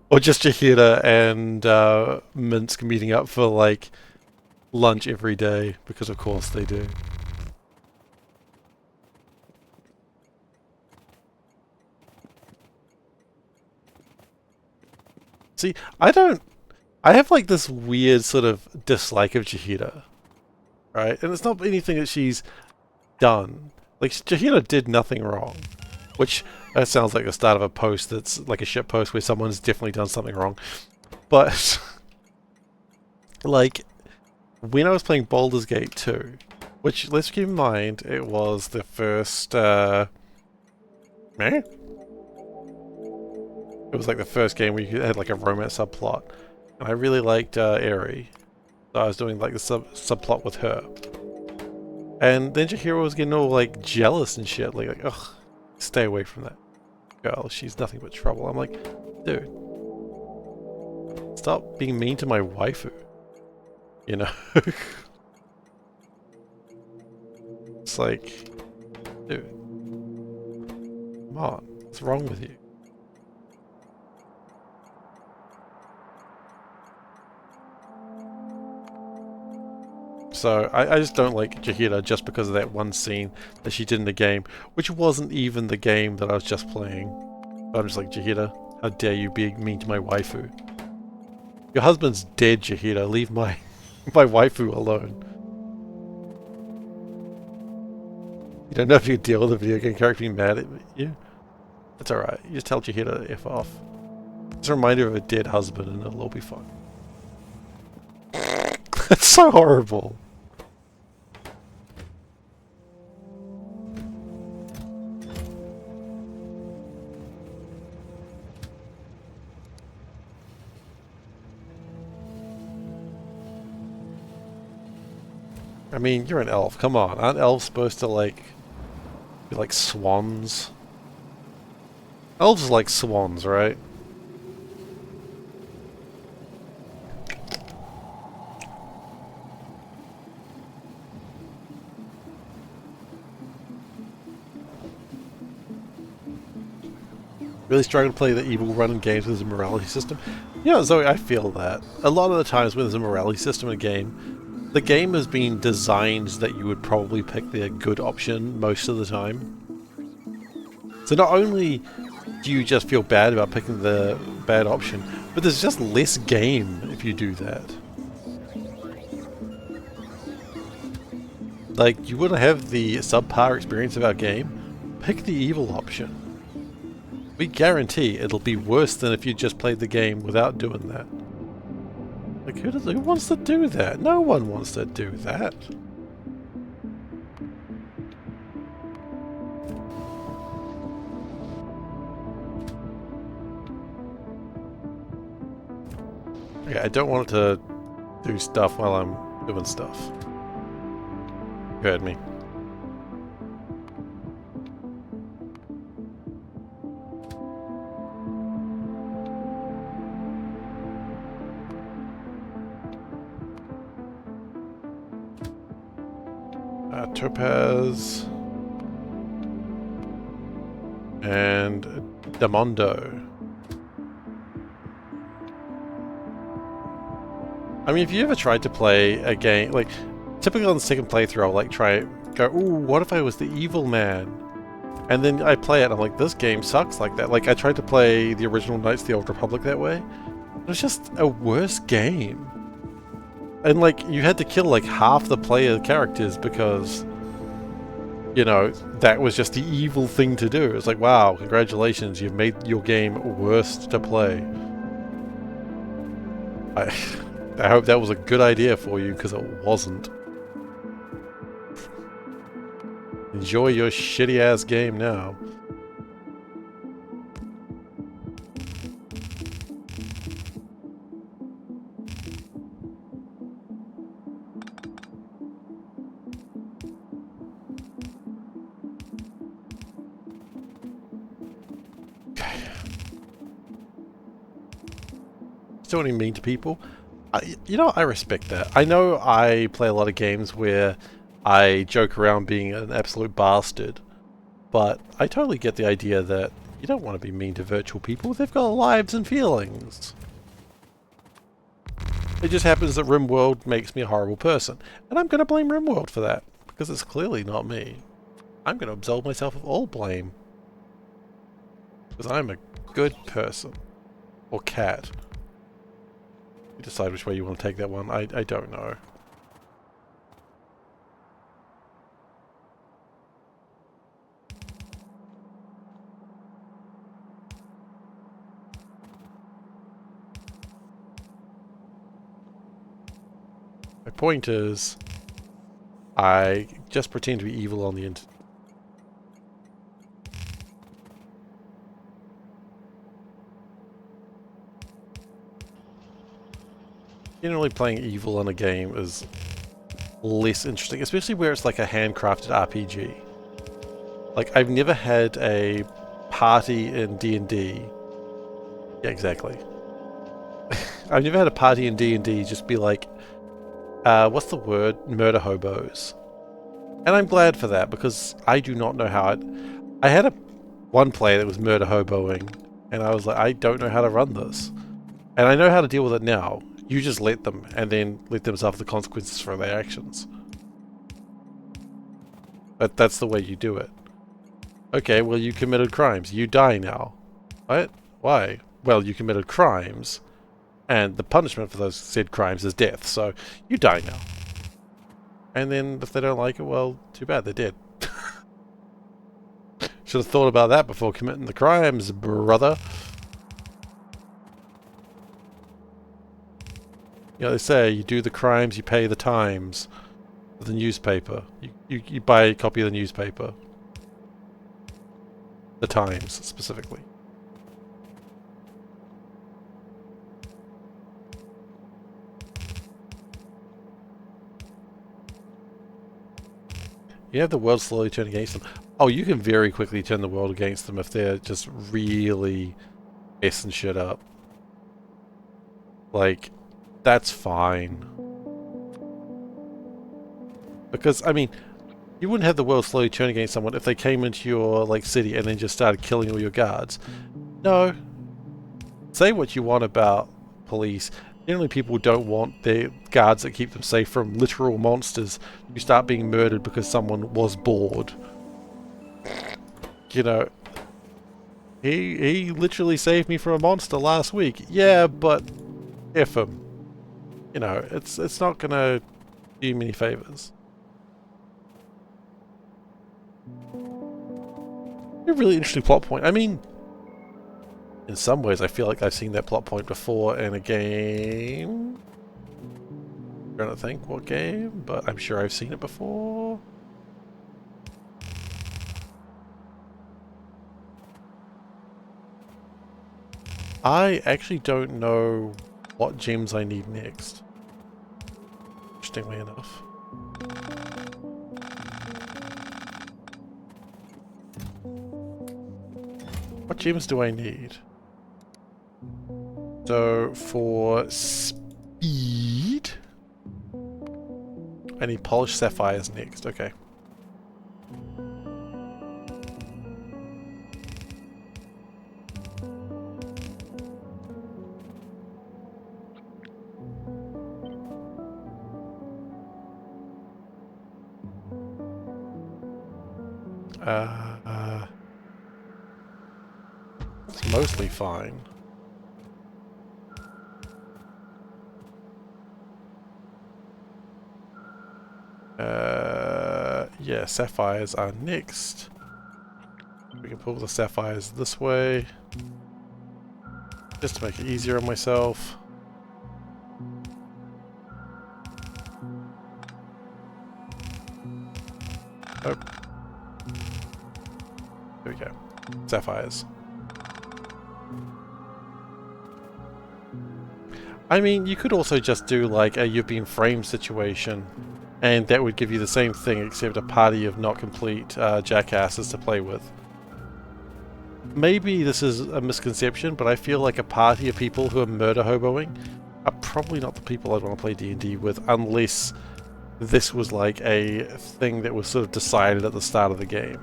[SPEAKER 1] Or just Jahida and Minsk meeting up for like lunch every day, because of course they do. See, I have like this weird sort of dislike of Jahida, right? And it's not anything that she's done. Like, Jahida did nothing wrong. Which, that sounds like the start of a post that's like a shit post where someone's definitely done something wrong. But, like, when I was playing Baldur's Gate 2, which, let's keep in mind, it was the first, It was like the first game where you had like a romance subplot. And I really liked Eri. So I was doing like the subplot with her. And then Jahira was getting all like jealous and shit. Like, ugh, stay away from that girl. She's nothing but trouble. I'm like, dude, stop being mean to my waifu. You know? It's like, dude, come on, what's wrong with you? So, I just don't like Jahida just because of that one scene that she did in the game, which wasn't even the game that I was just playing. I'm just like, Jahida, how dare you be mean to my waifu? Your husband's dead, Jahida. Leave my my waifu alone. You don't know if you can deal with a video game character being mad at you? That's alright. You just tell Jahida to F off. It's a reminder of a dead husband and it'll all be fine. That's so horrible. I mean, you're an elf. Come on. Aren't elves supposed to, like, be like swans? Elves are like swans, right? Really struggling to play the evil run in games with a morality system. You know, Zoe, I feel that. A lot of the times when there's a morality system in a game, the game has been designed that you would probably pick the good option most of the time. So not only do you just feel bad about picking the bad option, but there's just less game if you do that. Like, you want to have the subpar experience of our game? Pick the evil option. We guarantee it'll be worse than if you just played the game without doing that. Like, who wants to do that? No one wants to do that. Okay, I don't want it to do stuff while I'm doing stuff. You heard me. Topaz and Damondo. I mean, if you ever tried to play a game, like, typically on the second playthrough, I'll like try go, ooh, what if I was the evil man? And then I play it, and I'm like, this game sucks like that. Like, I tried to play the original Knights of the Old Republic that way. It was just a worse game. And like, you had to kill like half the player characters because, you know, that was just the evil thing to do. It's like, wow, congratulations, you've made your game worse to play. I hope that was a good idea for you, because it wasn't. Enjoy your shitty ass game now. Still any mean to people? You know, I respect that. I know I play a lot of games where I joke around being an absolute bastard, but I totally get the idea that you don't want to be mean to virtual people. They've got lives and feelings. It just happens that RimWorld makes me a horrible person, and I'm going to blame RimWorld for that, because it's clearly not me. I'm going to absolve myself of all blame, because I'm a good person. Or cat. You decide which way you want to take that one. I don't know. My point is, I just pretend to be evil on the internet. Generally playing evil in a game is less interesting, especially where it's like a handcrafted RPG. Like, I've never had a party in D&D. Yeah, exactly. I've never had a party in D&D just be like, what's the word? Murder hobos. And I'm glad for that, because I do not know how it... I had one player that was murder hoboing, and I was like, I don't know how to run this. And I know how to deal with it now. You just let them, and then let them suffer the consequences for their actions. But that's the way you do it. Okay, well, you committed crimes. You die now. What? Why? Well, you committed crimes, and the punishment for those said crimes is death, so you die now. And then if they don't like it, well, too bad, they're dead. Should have thought about that before committing the crimes, brother. You know, they say, you do the crimes, you pay the times. The newspaper. You buy a copy of the newspaper. The Times, specifically. You have the world slowly turn against them. Oh, you can very quickly turn the world against them if they're just really messing shit up. Like, that's fine. Because, I mean, you wouldn't have the world slowly turn against someone if they came into your, like, city and then just started killing all your guards. No. Say what you want about police. Generally, people don't want their guards that keep them safe from literal monsters who start being murdered because someone was bored. You know, he literally saved me from a monster last week. Yeah, but F him. You know, it's not gonna do you many favors. A really interesting plot point. I mean, in some ways, I feel like I've seen that plot point before in a game. I'm trying to think what game, but I'm sure I've seen it before. I actually don't know what gems I need next. Interestingly enough. What gems do I need? So, for speed... I need polished sapphires next, okay. It's mostly fine. Yeah, sapphires are next. We can pull the sapphires this way. Just to make it easier on myself. Oh. There we go. Sapphires. I mean, you could also just do like a you've been framed situation, and that would give you the same thing except a party of not complete jackasses to play with. Maybe this is a misconception, but I feel like a party of people who are murder hoboing are probably not the people I'd want to play D&D with, unless this was like a thing that was sort of decided at the start of the game.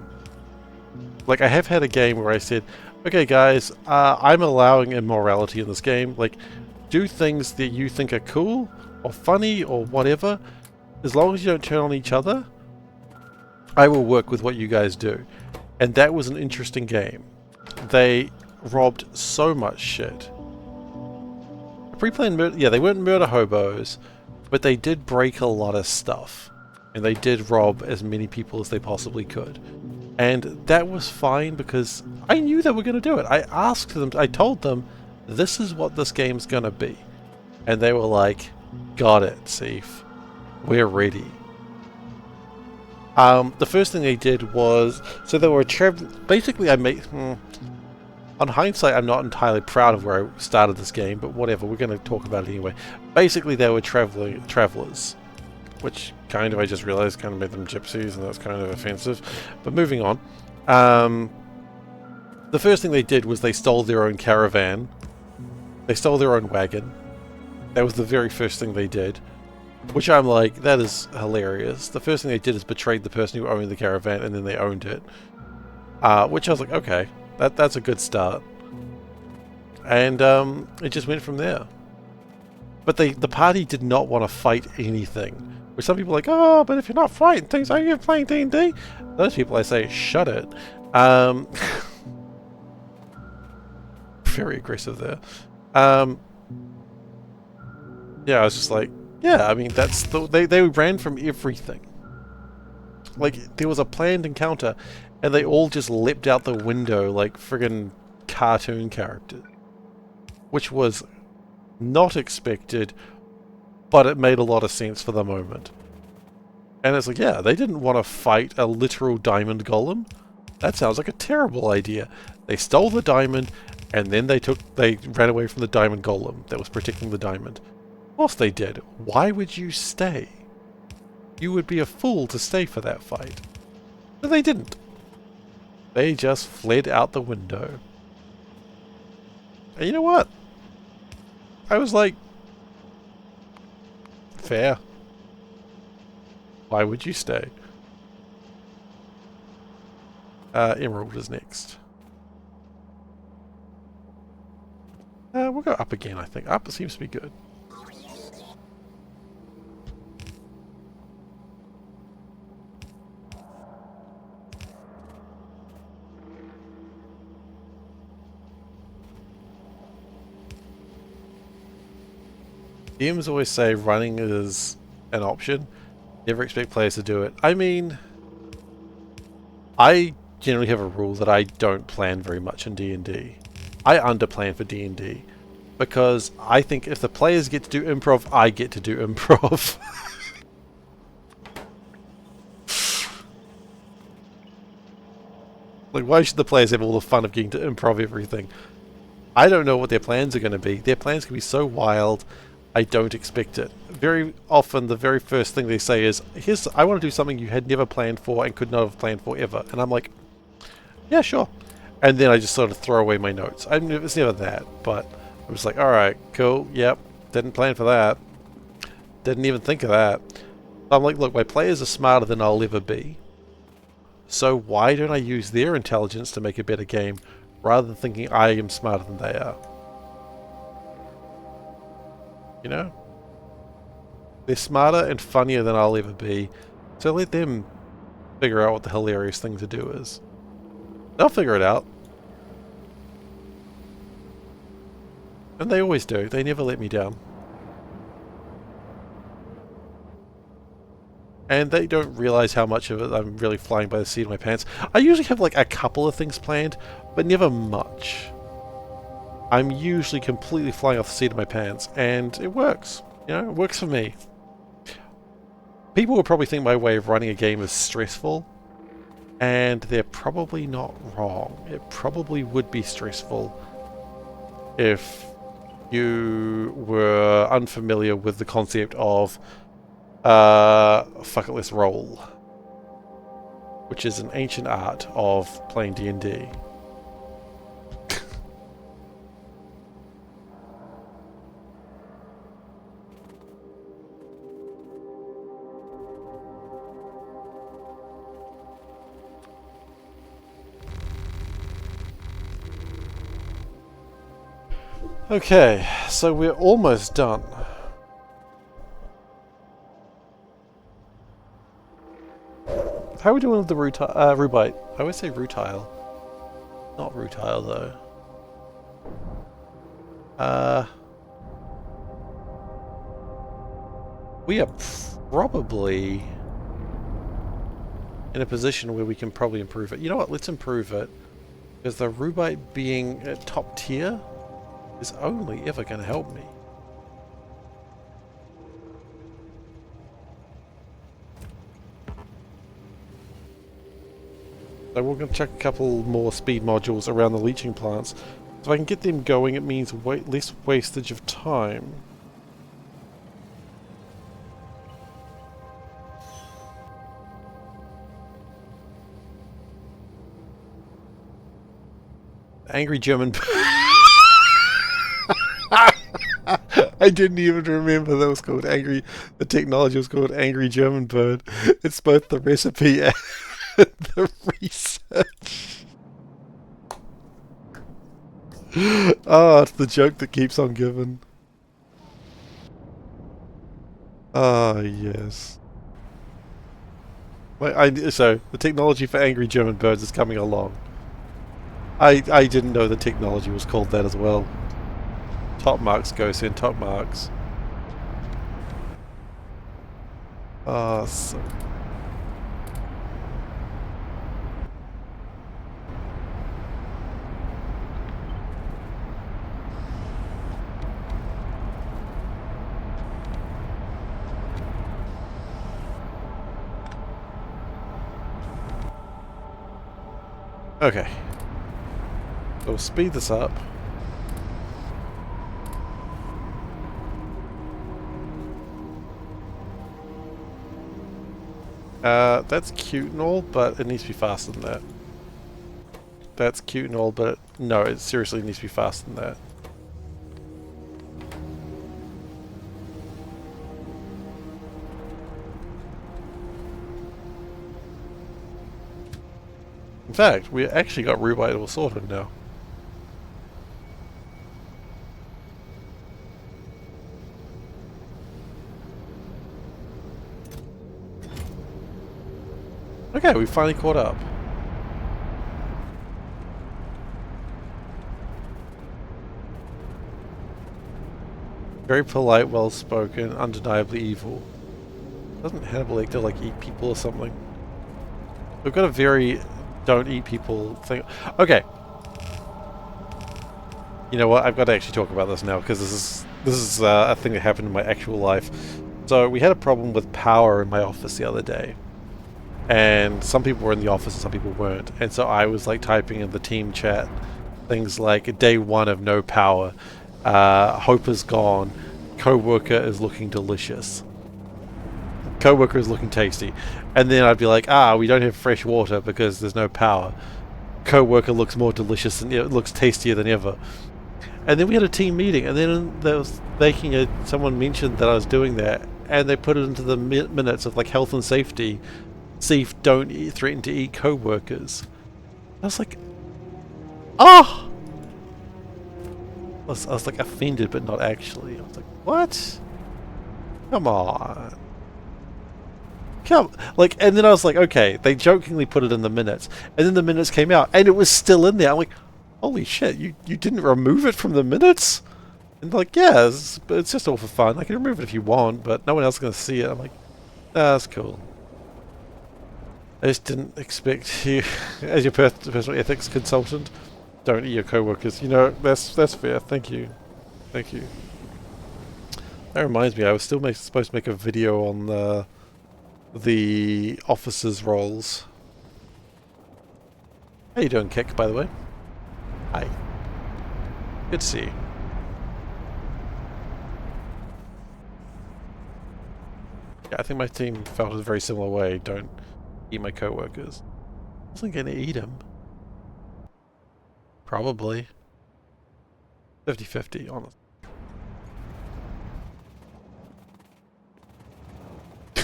[SPEAKER 1] Like, I have had a game where I said, okay guys, I'm allowing immorality in this game. Like, do things that you think are cool, or funny, or whatever. As long as you don't turn on each other, I will work with what you guys do. And that was an interesting game. They robbed so much shit. Pre-planned murder, yeah, they weren't murder hobos, but they did break a lot of stuff. And they did rob as many people as they possibly could. And that was fine because I knew they were going to do it. I asked them, I told them, this is what this game's going to be. And they were like, got it, Seif. We're ready. The first thing they did was, so they were basically I made, on hindsight I'm not entirely proud of where I started this game, but whatever, we're going to talk about it anyway. Basically they were travelers, which kind of, I just realized, kind of made them gypsies, and that's kind of offensive. But moving on, the first thing they did was they stole their own caravan. They stole their own wagon. That was the very first thing they did. Which I'm like, that is hilarious. The first thing they did is betrayed the person who owned the caravan, and then they owned it. Which I was like, okay, that's a good start. And it just went from there. But the party did not want to fight anything. Which some people are like, oh, but if you're not fighting things, are you playing D&D? Those people, I say, shut it. Very aggressive there. Yeah, I was just like, yeah, I mean, that's they ran from everything. Like, there was a planned encounter, and they all just leapt out the window like friggin' cartoon characters. Which was not expected, but it made a lot of sense for the moment. And it's like, yeah, they didn't want to fight a literal diamond golem. That sounds like a terrible idea. They stole the diamond, and then they ran away from the diamond golem that was protecting the diamond. Of course they did. Why would you stay? You would be a fool to stay for that fight. But they didn't. They just fled out the window. And you know what? I was like, fair. Why would you stay? Emerald is next. We'll go up again, I think. Up seems to be good. DMs always say running is an option. Never expect players to do it. I mean, I generally have a rule that I don't plan very much in D&D. I underplan for D&D because I think if the players get to do improv, I get to do improv. Like, why should the players have all the fun of getting to improv everything? I don't know what their plans are going to be. Their plans can be so wild. I don't expect it. Very often, the very first thing they say is, I want to do something you had never planned for and could not have planned for ever. And I'm like, yeah, sure. And then I just sort of throw away my notes. It's never that, but I'm just like, alright, cool, yep, didn't plan for that. Didn't even think of that. I'm like, look, my players are smarter than I'll ever be. So why don't I use their intelligence to make a better game, rather than thinking I am smarter than they are? You know? They're smarter and funnier than I'll ever be, so let them figure out what the hilarious thing to do is. They'll figure it out. And they always do. They never let me down. And they don't realize how much of it I'm really flying by the seat of my pants. I usually have like a couple of things planned, but never much. I'm usually completely flying off the seat of my pants, and it works. You know, it works for me. People would probably think my way of running a game is stressful, and they're probably not wrong. It probably would be stressful if you were unfamiliar with the concept of fuck it, let's roll, which is an ancient art of playing D&D. Okay, so we're almost done. How are we doing with the rubite? I always say rutile. Not rutile though. We are probably in a position where we can probably improve it. You know what? Let's improve it. Because the rubite being at top tier is only ever going to help me. So we're going to chuck a couple more speed modules around the leaching plants. So if I can get them going, it means less wastage of time. Angry German. I I didn't even remember that was called Angry. The technology was called Angry German Bird. It's both the recipe and the research. Oh, it's the joke that keeps on giving. Ah, yes. So the technology for Angry German Birds is coming along. I didn't know the technology was called that as well. Top marks goes in top marks. Ah, so. Okay. So we'll speed this up. That's cute and all, but it needs to be faster than that. That's cute and all, but no, it seriously needs to be faster than that. In fact, we actually got rewrite all sorted now. Okay, we finally caught up. Very polite, well spoken, undeniably evil. Doesn't Hannibal Lecter like eat people or something? We've got a very don't eat people thing. Okay. You know what? I've got to actually talk about this now because this is a thing that happened in my actual life. So we had a problem with power in my office the other day. And some people were in the office and some people weren't. And so I was like typing in the team chat things like day 1 of no power, hope is gone, co-worker is looking delicious, co-worker is looking tasty, and then I'd be like, we don't have fresh water because there's no power, co-worker looks more delicious and it looks tastier than ever. And then we had a team meeting, and then there was someone mentioned that I was doing that, and they put it into the minutes of like health and safety. Seif, don't threaten to eat co-workers. I was like, oh! I was like offended, but not actually. I was like, what? Come on. And then I was like, okay, they jokingly put it in the minutes, and then the minutes came out, and it was still in there. I'm like, holy shit, you didn't remove it from the minutes? And like, yeah, it's just all for fun. I can remove it if you want, but no one else is going to see it. I'm like, that's cool. I just didn't expect you, as your personal ethics consultant, don't eat your co-workers. You know, that's fair. Thank you. Thank you. That reminds me, I was still supposed to make a video on the officers' roles. How you doing, Kick, by the way? Hi. Good to see you. Yeah, I think my team felt a very similar way. Don't eat my co-workers. I wasn't going to eat them. Probably. 50-50, honestly.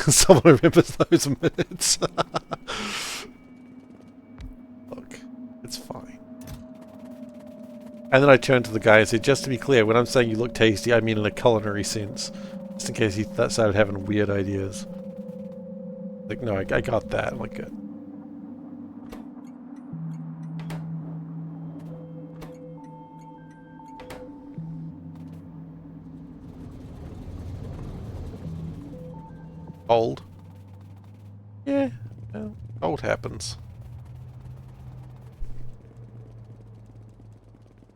[SPEAKER 1] Someone remembers those minutes. Look, it's fine. And then I turned to the guy and said, just to be clear, when I'm saying you look tasty, I mean in a culinary sense. Just in case he started having weird ideas. Like, no, I got that. I'm like, good. Old. Yeah, well, old happens.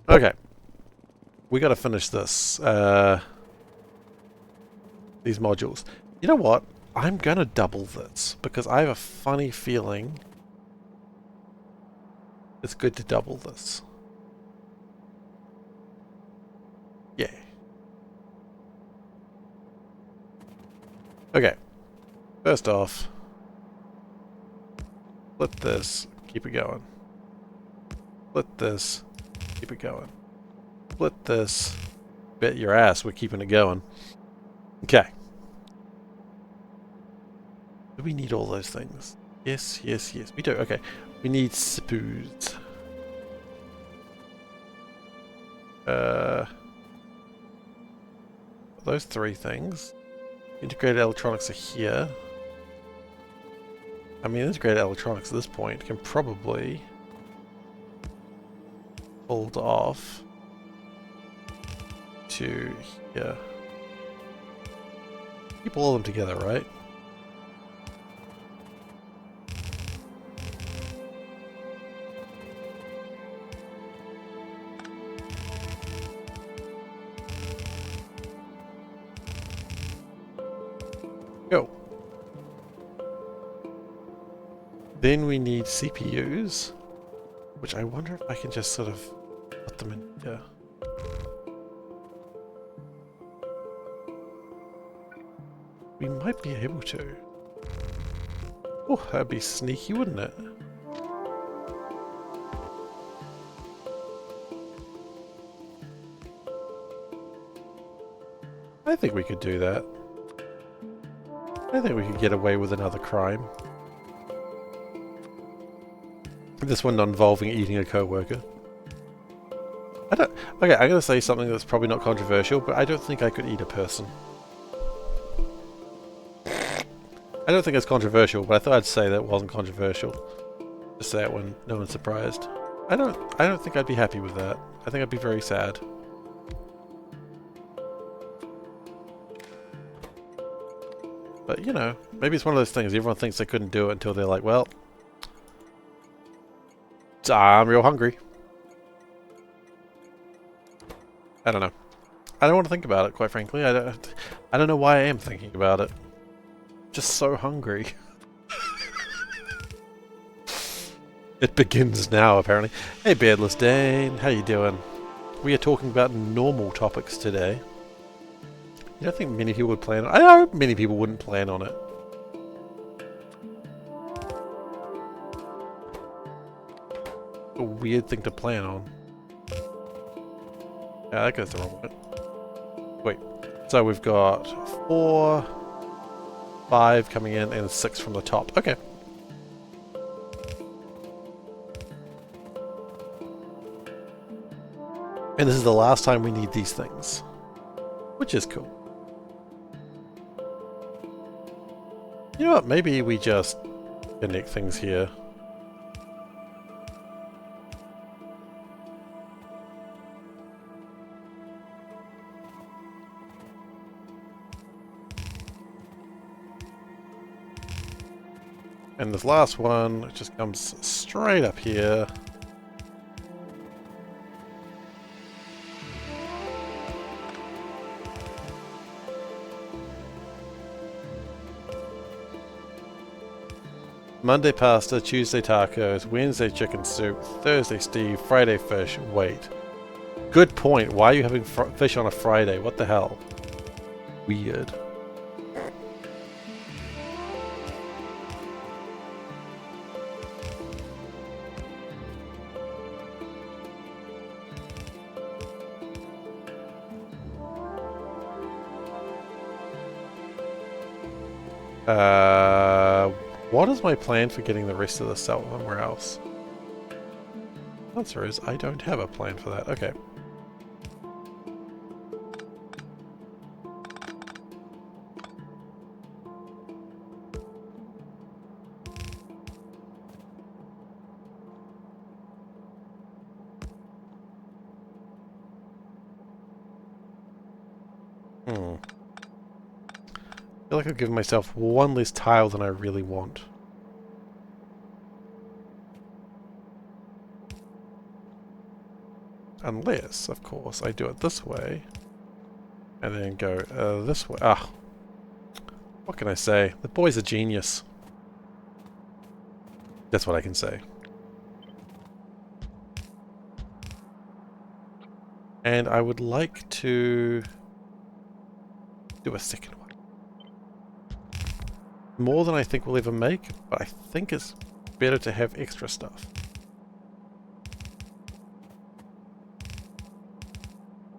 [SPEAKER 1] Okay. We gotta finish this. These modules. You know what? I'm gonna double this because I have a funny feeling it's good to double this. Yeah. Okay. First off, split this, keep it going. Split this, keep it going. Split this, Bet your ass we're keeping it going. Okay. Do we need all those things? Yes, yes, yes. We do. Okay. We need spoons. Those three things. Integrated electronics are here. I mean, integrated electronics at this point can probably hold off to here. Keep all of them together, right? Go. Then we need CPUs, which I wonder if I can just sort of put them in here. We might be able to. Oh, that'd be sneaky, wouldn't it? I think we could do that. I think we could get away with another crime. This one not involving eating a co-worker. Okay, I'm gonna say something that's probably not controversial, but I don't think I could eat a person. I don't think it's controversial, but I thought I'd say that it wasn't controversial. Just say it when no one's surprised. I don't think I'd be happy with that. I think I'd be very sad. But, you know, maybe it's one of those things. Everyone thinks they couldn't do it until they're like, well, I'm real hungry. I don't know. I don't want to think about it, quite frankly. I don't know why I am thinking about it. Just so hungry. It begins now, apparently. Hey, Beardless Dane. How you doing? We are talking about normal topics today. You don't think many people would plan on it? I know many people wouldn't plan on it. A weird thing to plan on. Yeah, that goes the wrong way. Wait. So we've got 4, 5 coming in, and 6 from the top. Okay. And this is the last time we need these things. Which is cool. You know what, maybe we just connect things here. And this last one just comes straight up here. Monday pasta, Tuesday tacos, Wednesday chicken soup, Thursday Steve, Friday fish. Wait. Good point. Why are you having fish on a Friday? What the hell? Weird. What is my plan for getting the rest of the cell somewhere else? The answer is I don't have a plan for that. Okay. I feel like I've given myself one less tile than I really want. Unless, of course, I do it this way. And then go this way. Ah. What can I say? The boy's a genius. That's what I can say. And I would like to do a second one. More than I think we'll ever make, but I think it's better to have extra stuff.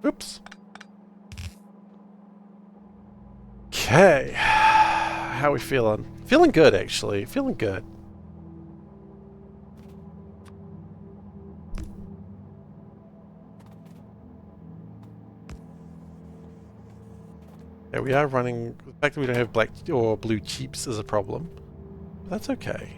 [SPEAKER 1] Oops. Okay. How are we feeling? Feeling good, actually. Feeling good. Yeah, we are running... The fact that we don't have black or blue cheaps is a problem. But that's okay.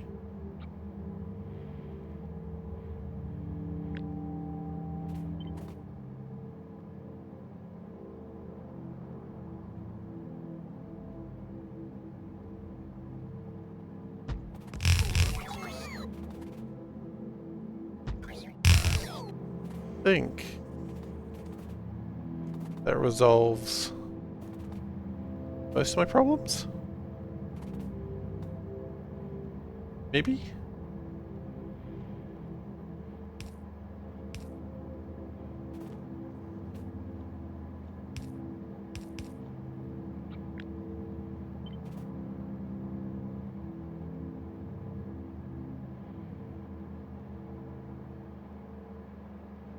[SPEAKER 1] I think that resolves most of my problems? Maybe?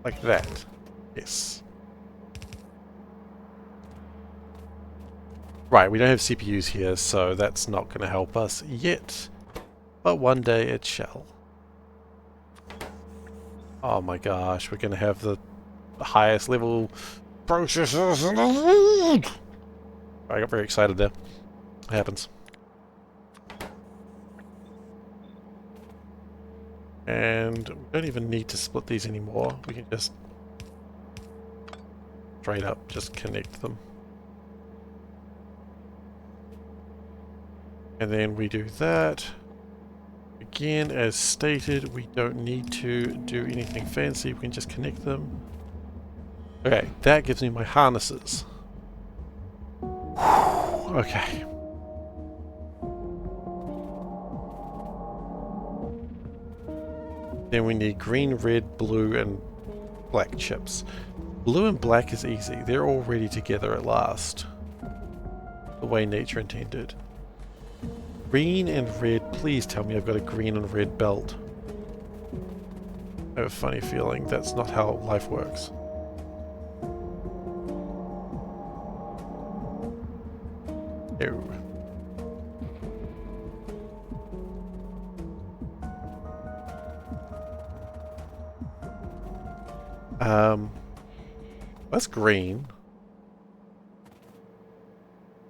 [SPEAKER 1] Like that. Yes. Right, we don't have CPUs here, so that's not going to help us yet. But one day it shall. Oh my gosh, we're going to have the highest level processors in the world! I got very excited there. It happens. And we don't even need to split these anymore. We can just straight up just connect them. And then we do that. Again, as stated, we don't need to do anything fancy. We can just connect them. Okay, that gives me my harnesses. Okay. Then we need green, red, blue, and black chips. Blue and black is easy. They're all ready together at last. The way nature intended. Green and red, please tell me I've got a green and red belt. I have a funny feeling that's not how life works. No. That's green.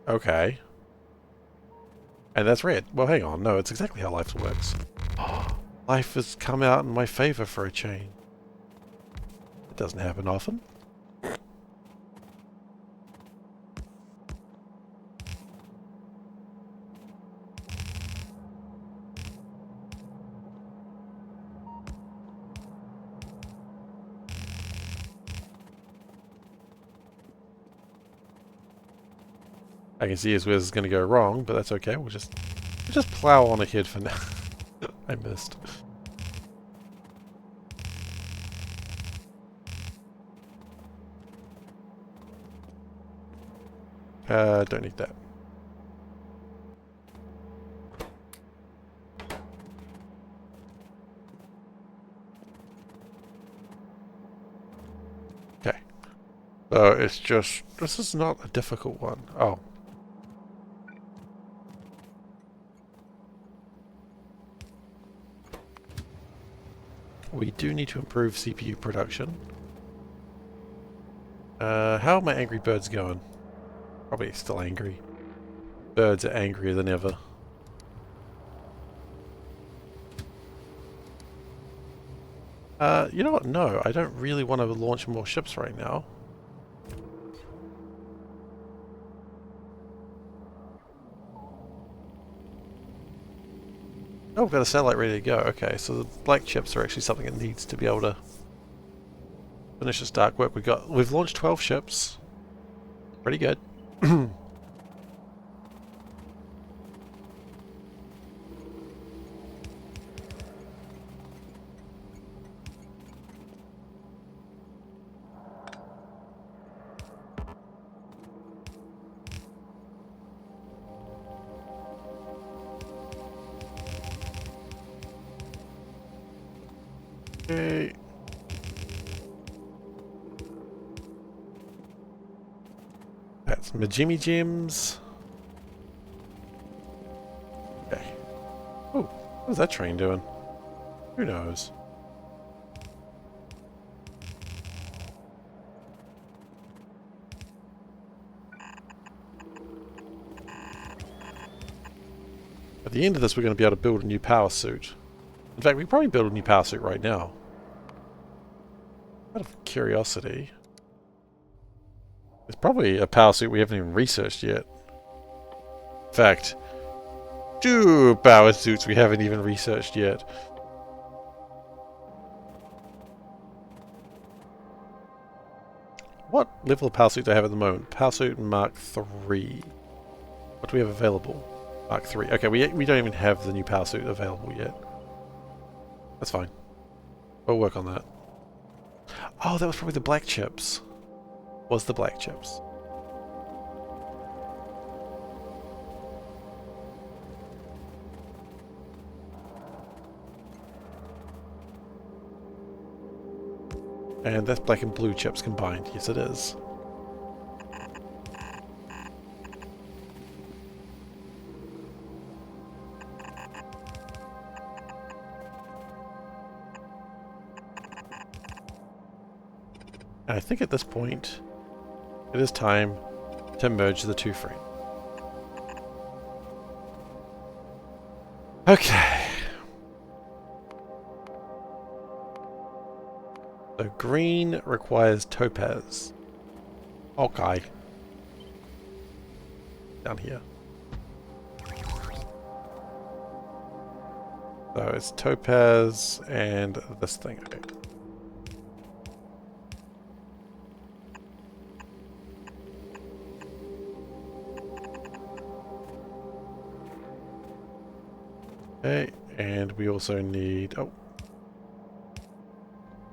[SPEAKER 1] Okay. And that's red. Well, hang on. No, it's exactly how life works. Life has come out in my favor for a change. It doesn't happen often. I can see as where this is going to go wrong, but that's okay. We'll just plow on ahead for now. I missed. Don't need that. Okay. So it's just, this is not a difficult one. Oh. We do need to improve CPU production. How are my angry birds going? Probably still angry. Birds are angrier than ever. You know what? No, I don't really want to launch more ships right now. Oh, we've got a satellite ready to go. Okay, so the black chips are actually something that needs to be able to finish this dark work. We've launched 12 ships. Pretty good. Okay. That's my Jimmy Gems. What's that train doing? Who knows? At the end of this, we're going to be able to build a new power suit. In fact, we can probably build a new power suit right now. Out of curiosity, there's probably a power suit we haven't even researched yet. In fact, 2 power suits we haven't even researched yet. What level of power suit do I have at the moment? Power suit Mark 3. What do we have available? Mark 3. Okay, we don't even have the new power suit available yet. That's fine. We'll work on that. Oh, that was probably the black chips. Was the black chips. And that's black and blue chips combined. Yes, it is. And I think at this point, it is time to merge the 2 frames. Okay. So green requires topaz. Okay. Down here. So it's topaz and this thing. Okay. Okay, and we also need...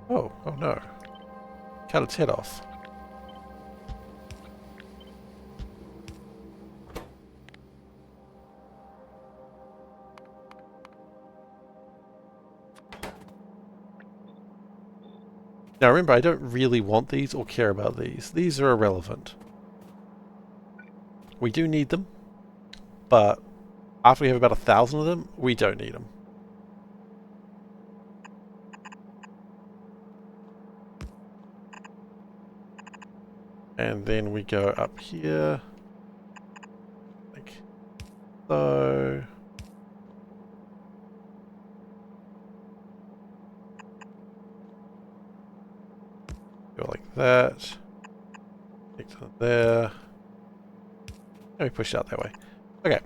[SPEAKER 1] Oh no. Cut its head off. Now remember, I don't really want these or care about these. These are irrelevant. We do need them, but after we have about 1,000 of them, we don't need them. And then we go up here, like so. Go like that. Take to there. And we push it out that way. Okay.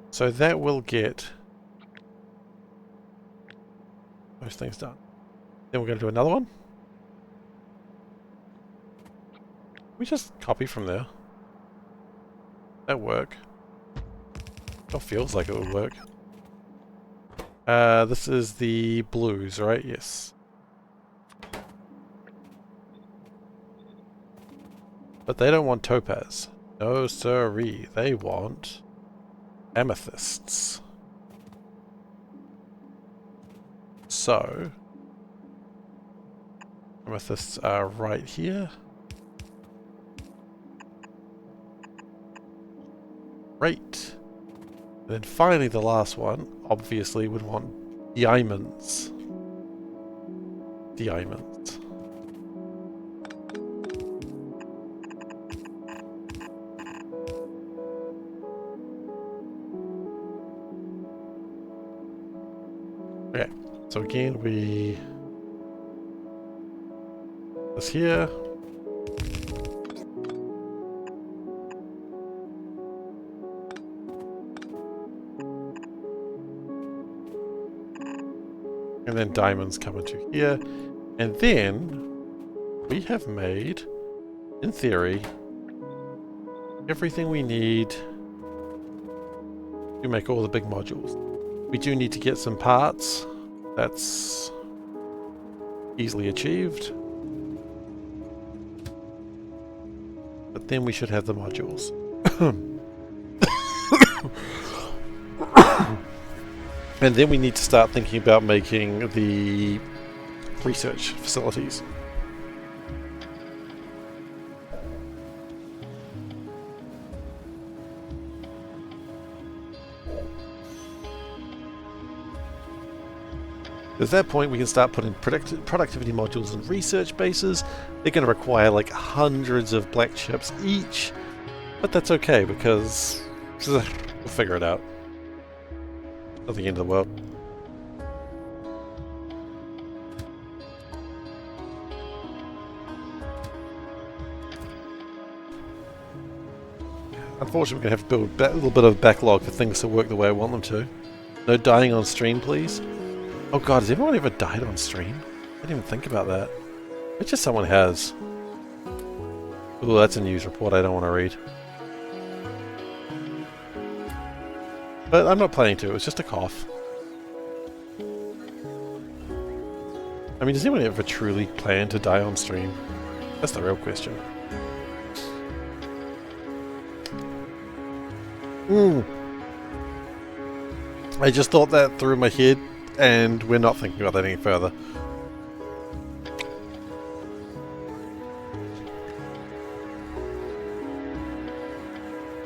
[SPEAKER 1] So that will get most things done. Then we're going to do another one. We just copy from there. That work. It feels like it would work. This is the blues, right? Yes. But they don't want topaz. No siree. They want amethysts. So amethysts are right here. Right. And then finally the last one, obviously, would want diamonds. Diamonds. Okay, so again we... this here. And then diamonds come into here. And then we have made, in theory, everything we need to make all the big modules. We do need to get some parts. That's easily achieved. But then we should have the modules. And then we need to start thinking about making the research facilities. At that point, we can start putting productivity modules in research bases. They're going to require like hundreds of black chips each, but that's okay because we'll figure it out. Not the end of the world. Unfortunately, we're going to have to build a little bit of backlog for things to work the way I want them to. No dying on stream, please. Oh god, has everyone ever died on stream? I didn't even think about that. I bet just someone has. Ooh, that's a news report I don't want to read. But I'm not planning to, it was just a cough. I mean, does anyone ever truly plan to die on stream? That's the real question. I just thought that through my head, and we're not thinking about that any further.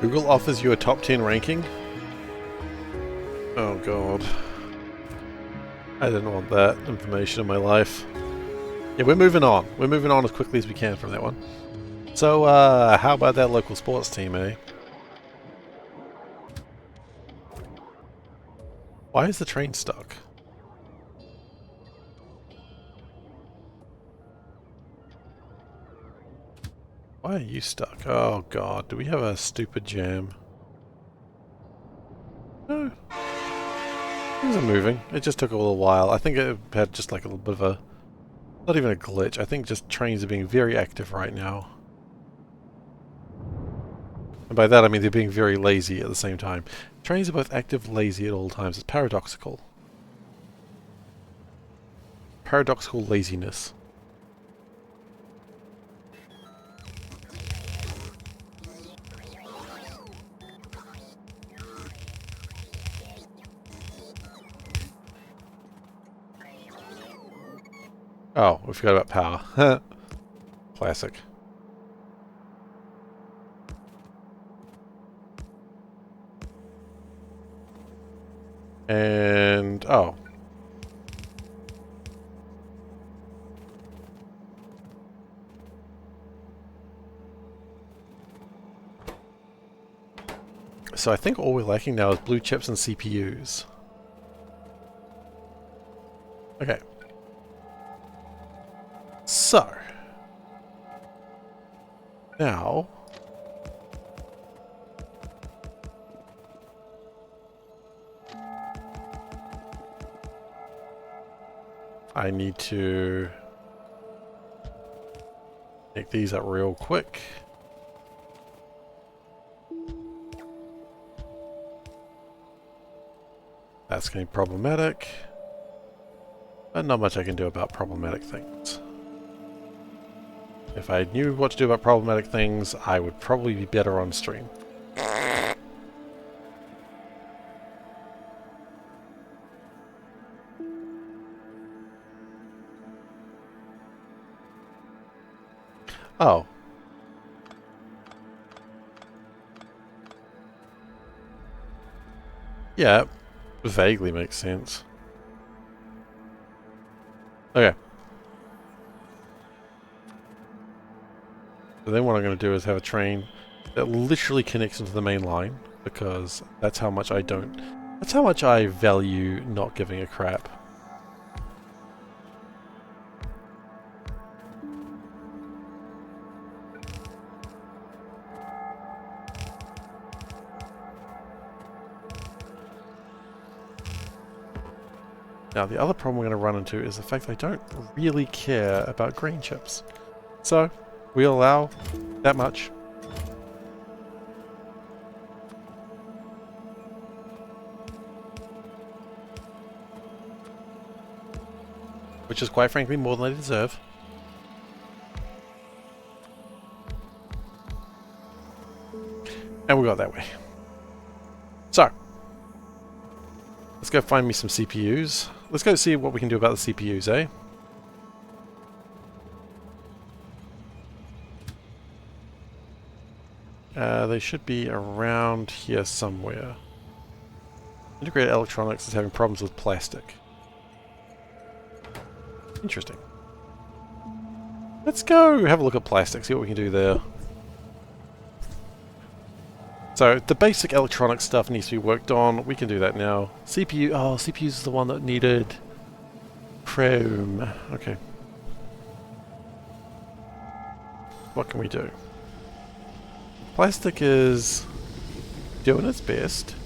[SPEAKER 1] Google offers you a top 10 ranking? Oh god. I didn't want that information in my life. Yeah, we're moving on. We're moving on as quickly as we can from that one. So, how about that local sports team, eh? Why is the train stuck? Why are you stuck? Oh god, do we have a stupid jam? No. Things are moving. It just took a little while. I think it had just like a little bit of a... Not even a glitch. I think just trains are being very active right now. And by that I mean they're being very lazy at the same time. Trains are both active and lazy at all times. It's paradoxical. Paradoxical laziness. Oh, we forgot about power. Classic. And... oh. So I think all we're lacking now is blue chips and CPUs. Okay. So. Now... I need to make these up real quick. That's going to be problematic. But not much I can do about problematic things. If I knew what to do about problematic things, I would probably be better on stream. Oh. Yeah, vaguely makes sense. Okay. So then what I'm going to do is have a train that literally connects into the main line, because that's how much that's how much I value not giving a crap. Now the other problem we're going to run into is the fact that I don't really care about green chips. So, we'll allow that much. Which is quite frankly more than I deserve. And we got that way. So, let's go find me some CPUs. Let's go see what we can do about the CPUs, eh? They should be around here somewhere. Integrated Electronics is having problems with plastic. Interesting. Let's go have a look at plastic, see what we can do there. So, the basic electronic stuff needs to be worked on. We can do that now. CPU, oh, CPU is the one that needed chrome. Okay. What can we do? Plastic is doing its best.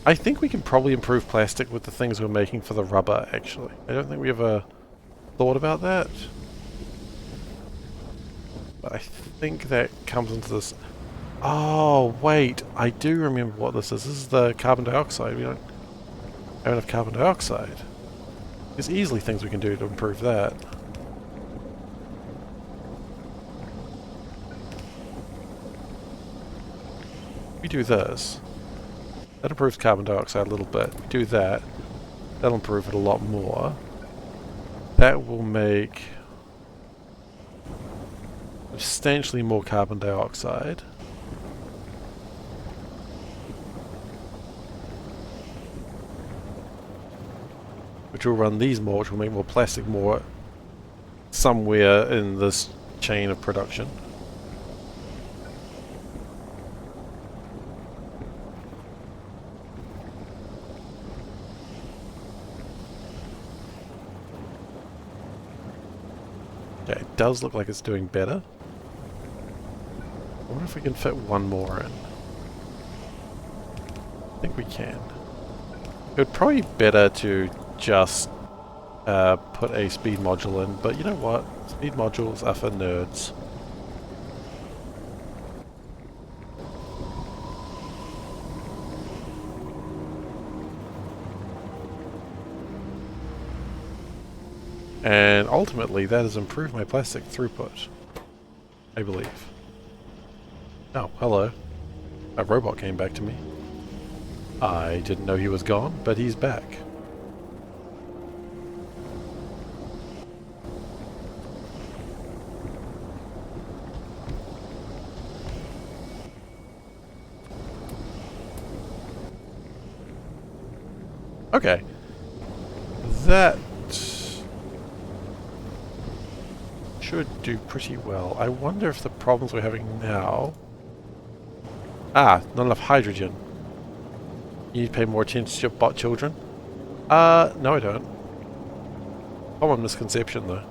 [SPEAKER 1] I think we can probably improve plastic with the things we're making for the rubber, actually. I don't think we ever thought about that. But I think that comes into this. Oh, wait. I do remember what this is. This is the carbon dioxide. We don't have enough carbon dioxide. There's easily things we can do to improve that. We do this. That improves carbon dioxide a little bit. We do that. That'll improve it a lot more. That will make substantially more carbon dioxide. Which will run these more, which will make more plastic more somewhere in this chain of production. Okay, it does look like it's doing better. I wonder if we can fit one more in. I think we can. It would probably be better to just put a speed module in, but you know what? Speed modules are for nerds. And ultimately that has improved my plastic throughput, I believe. Oh, hello. A robot came back to me. I didn't know he was gone, but he's back. Okay. That should do pretty well. I wonder if the problems we're having now... Ah, not enough hydrogen. You need to pay more attention to your bot children? No I don't. Common misconception though.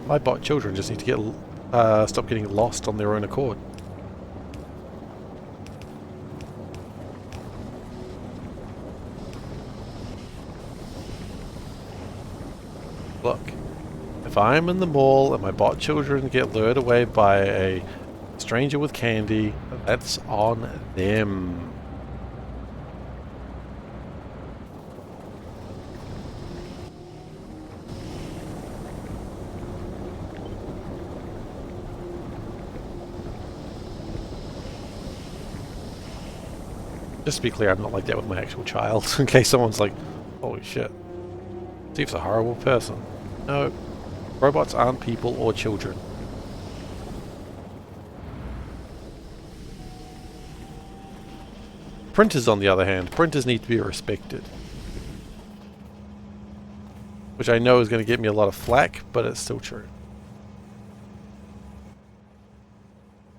[SPEAKER 1] My bot children just need to get stop getting lost on their own accord. Look, if I'm in the mall and my bot children get lured away by a stranger with candy, that's on them. Just to be clear, I'm not like that with my actual child, in case someone's like, holy shit, Steve's a horrible person. No, robots aren't people or children. Printers, on the other hand, printers need to be respected. Which I know is going to get me a lot of flack, but it's still true.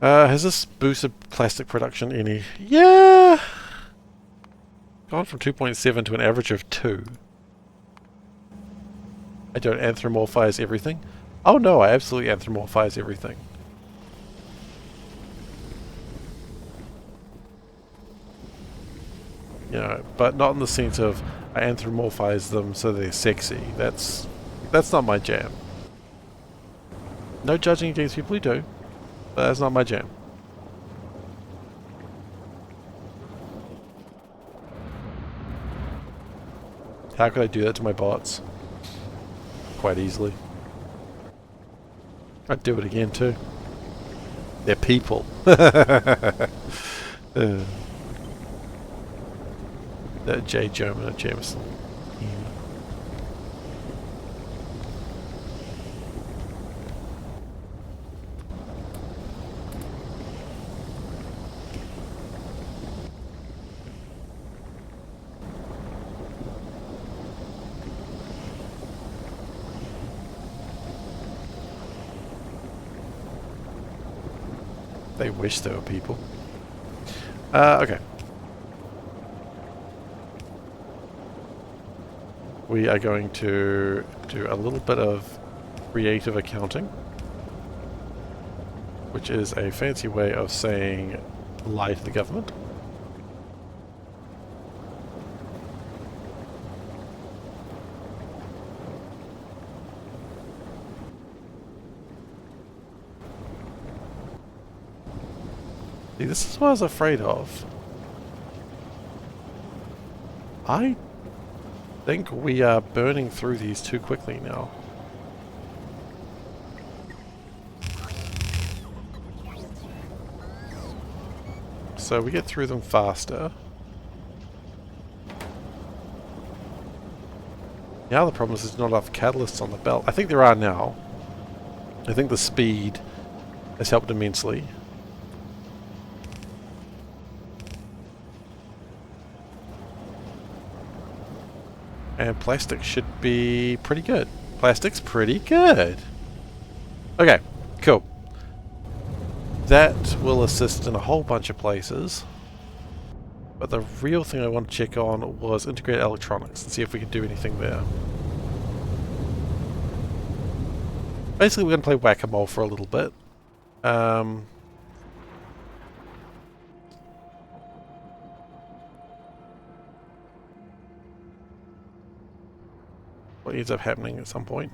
[SPEAKER 1] Has this boosted plastic production any? Yeah! Gone from 2.7 to an average of 2. I don't anthropomorphize everything. Oh no, I absolutely anthropomorphize everything. You know, but not in the sense of I anthropomorphize them so they're sexy. That's not my jam. No judging against people who do, but that's not my jam. How could I do that to my bots? Quite easily. I'd do it again too. They're people. J. German or Jameson. They wish there were people. Okay. We are going to do a little bit of creative accounting, which is a fancy way of saying lie to the government. See, this is what I was afraid of. I think we are burning through these too quickly now. So we get through them faster. Now the problem is there's not enough catalysts on the belt. I think there are now. I think the speed has helped immensely. And plastic should be pretty good. Plastic's pretty good. Okay, cool. That will assist in a whole bunch of places. But the real thing I want to check on was integrated electronics and see if we can do anything there. Basically, we're going to play whack-a-mole for a little bit. What ends up happening at some point.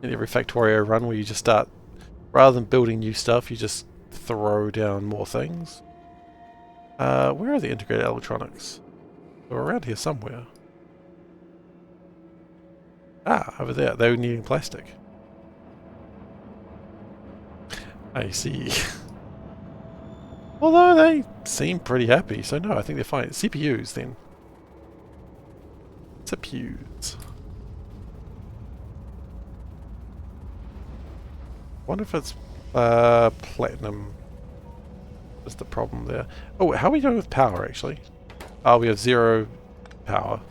[SPEAKER 1] In every Factorio run where you just start, rather than building new stuff, you just throw down more things. Where are the integrated electronics? They're around here somewhere. Ah, over there. They were needing plastic. I see. Although they seem pretty happy, so no, I think they're fine. CPUs then. CPUs. Wonder if it's platinum is the problem there. Oh, how are we doing with power actually? Oh, we have 0 power.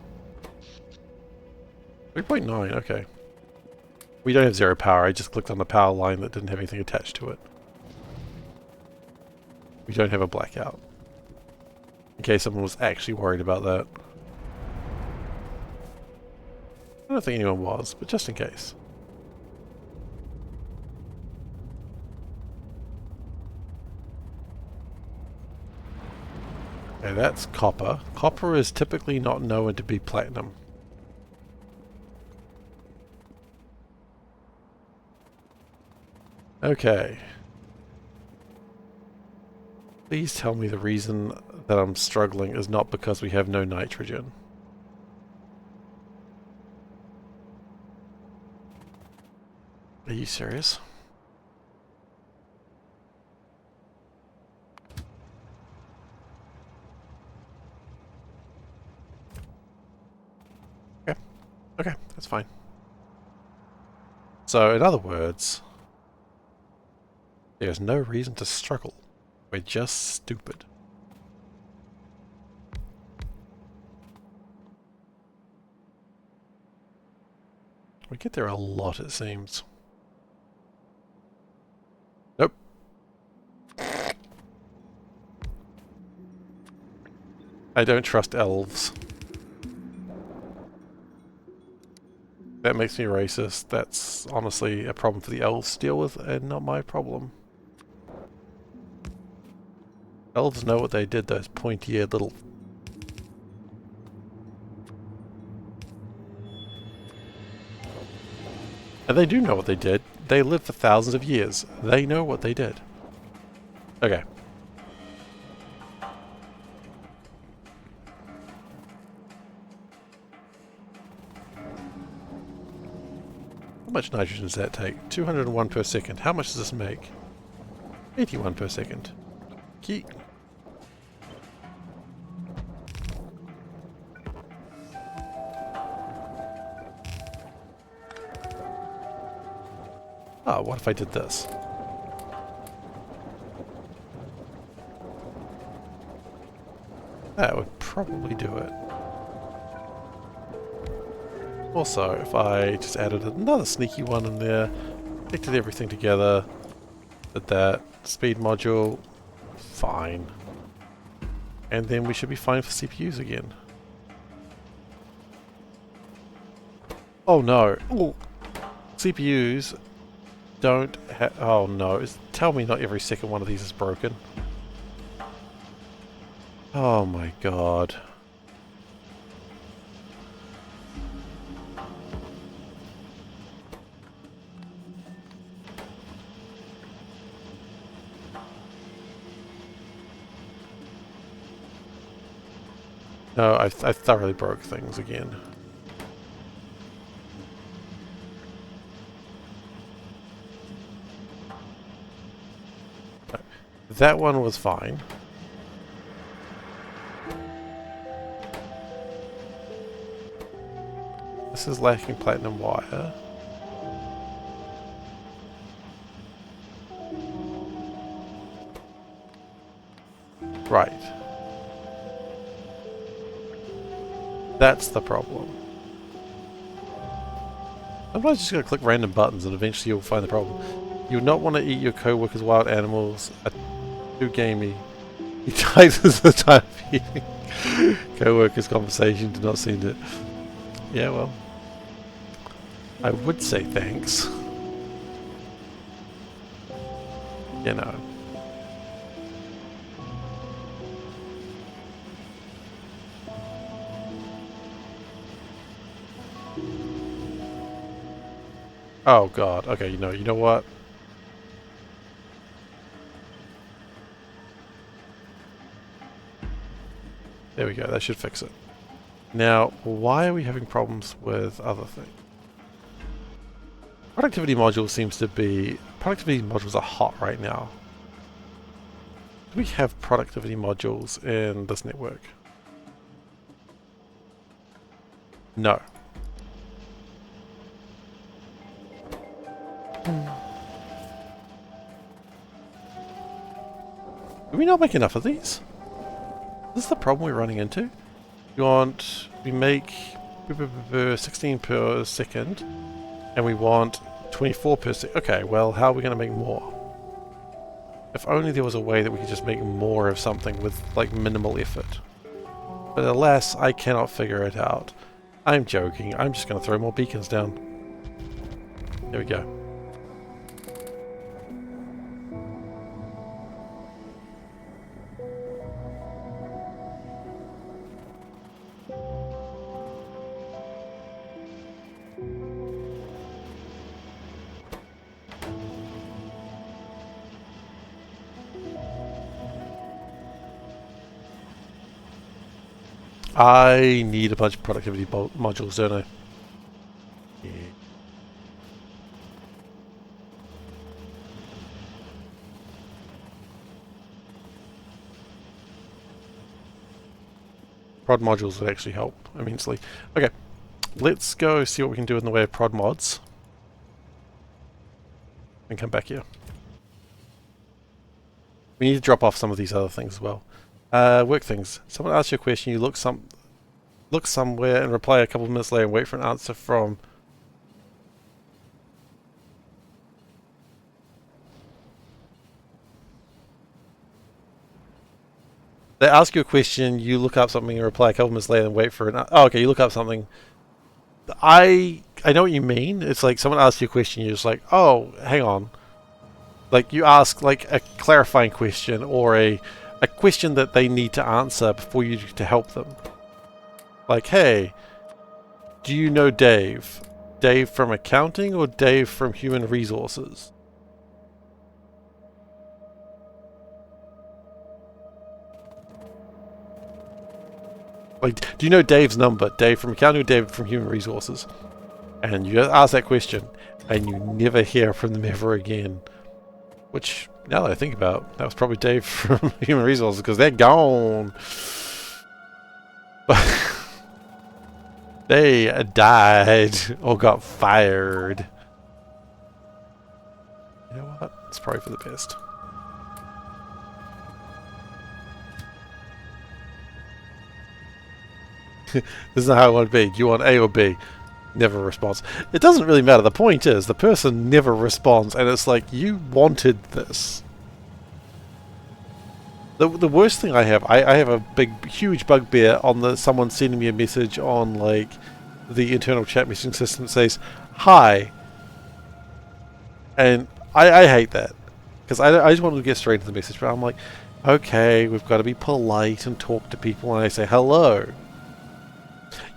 [SPEAKER 1] 3.9, okay. We don't have 0 power, I just clicked on the power line that didn't have anything attached to it. We don't have a blackout. In case someone was actually worried about that. I don't think anyone was, but just in case. Okay, that's copper. Copper is typically not known to be platinum. Okay. Please tell me the reason that I'm struggling is not because we have no nitrogen. Are you serious? Okay. Okay, that's fine. So, in other words, there's no reason to struggle. We're just stupid. We get there a lot, it seems. Nope. I don't trust elves. That makes me racist. That's honestly a problem for the elves to deal with and not my problem. Elves know what they did, those pointy-eared little... And they do know what they did. They lived for thousands of years. They know what they did. Okay. How much nitrogen does that take? 201 per second. How much does this make? 81 per second. Key. Oh, what if I did this? That would probably do it. Also, if I just added another sneaky one in there, connected everything together, Did that. Speed module. Fine. And then we should be fine for CPUs again. Oh no. Ooh. CPUs don't have... Oh no. Tell me not every second one of these is broken. Oh my god. No, I thoroughly broke things again. That one was fine. This is lacking platinum wire. Right. That's the problem. Sometimes you just gotta click random buttons and eventually you'll find the problem. You would not want to eat your co-workers' wild animals. Too gamey. He types the time of eating. Co-workers' conversation did not seem to... Yeah, well. I would say thanks. You know. Oh god. Okay, you know what? There we go, that should fix it. Now, why are we having problems with other things? Productivity module seems to be... Productivity modules are hot right now. Do we have productivity modules in this network? No. Do we not make enough of these? This is the problem we're running into. We make 16 per second, and we want 24 per second. Okay, well, how are we going to make more? If only there was a way that we could just make more of something with, like, minimal effort. But alas, I cannot figure it out. I'm joking. I'm just going to throw more beacons down. There we go. I need a bunch of productivity modules, don't I? Yeah. Prod modules would actually help immensely. Okay, let's go see what we can do in the way of prod mods. And come back here. We need to drop off some of these other things as well. Work things. Someone asks you a question, you look somewhere and reply a couple of minutes later and wait for an answer from... They ask you a question, you look up something and reply a couple of minutes later and wait for an... Oh, okay, you look up something. I know what you mean. It's like someone asks you a question, you're just like, oh, hang on. Like, you ask like a clarifying question or a question that they need to answer before you to help them. Like, hey, do you know Dave? Dave from accounting or Dave from human resources? Like, do you know Dave's number? Dave from accounting or Dave from human resources? And you ask that question and you never hear from them ever again. Which, now that I think about, that was probably Dave from Human Resources, because they're gone. They died or got fired. You know what? It's probably for the best. This is not how I want to be. Do you want A or B? never responds. It doesn't really matter. The point is, the person never responds, and it's like, you wanted this. The worst thing I have, I have a huge bugbear on someone sending me a message on, like, the internal chat messaging system that says, hi. And I hate that. Because I just want to get straight to the message, but I'm like, okay, we've got to be polite and talk to people, and I say hello.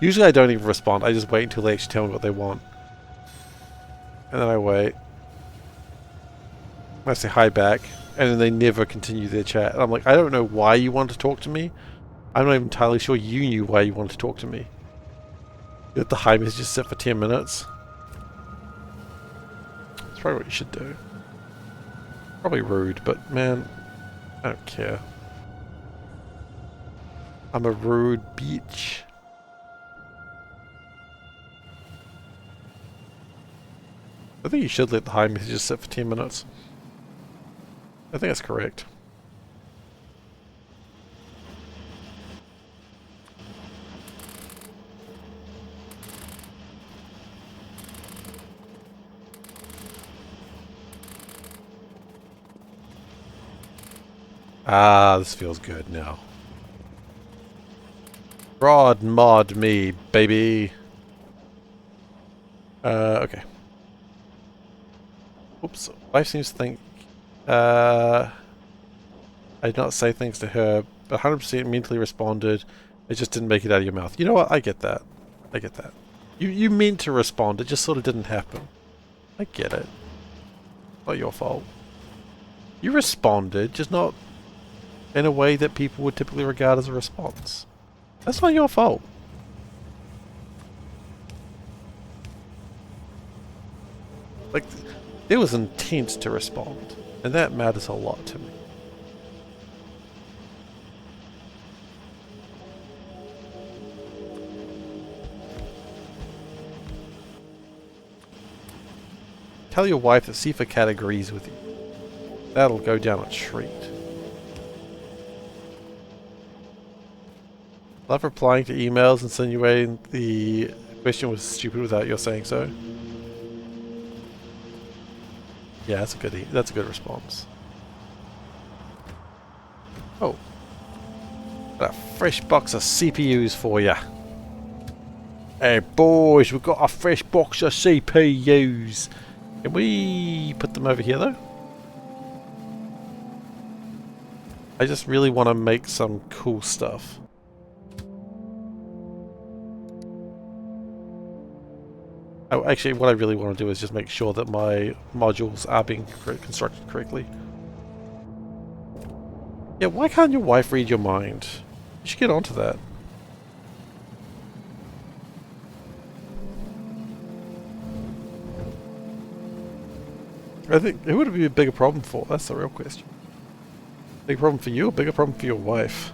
[SPEAKER 1] Usually I don't even respond, I just wait until they actually tell me what they want. And then I wait. I say hi back, and then they never continue their chat. And I'm like, I don't know why you want to talk to me. I'm not even entirely sure you knew why you wanted to talk to me. You let the hi messages sit for 10 minutes. That's probably what you should do. Probably rude, but man, I don't care. I'm a rude bitch. I think you should let the hi messages sit for 10 minutes. I think that's correct. Ah, this feels good now. Broad mod me, baby. Okay. Oops. Wife seems to think I did not say things to her, but 100% mentally responded. It just didn't make it out of your mouth. You know what? I get that. I get that. You meant to respond. It just sort of didn't happen. I get it. Not your fault. You responded, just not in a way that people would typically regard as a response. That's not your fault. Like, there was intent to respond, and that matters a lot to me. Tell your wife that SeiferKatt agrees with you. That'll go down a treat. Love replying to emails insinuating the question was stupid without your saying so. Yeah, that's a good response. Oh. Got a fresh box of CPUs for ya. Hey boys, we've got a fresh box of CPUs. Can we put them over here though? I just really want to make some cool stuff. Oh, actually, what I really want to do is just make sure that my modules are being constructed correctly. Yeah, why can't your wife read your mind? You should get onto that. I think, who would it be a bigger problem for? That's the real question. Bigger problem for you or bigger problem for your wife?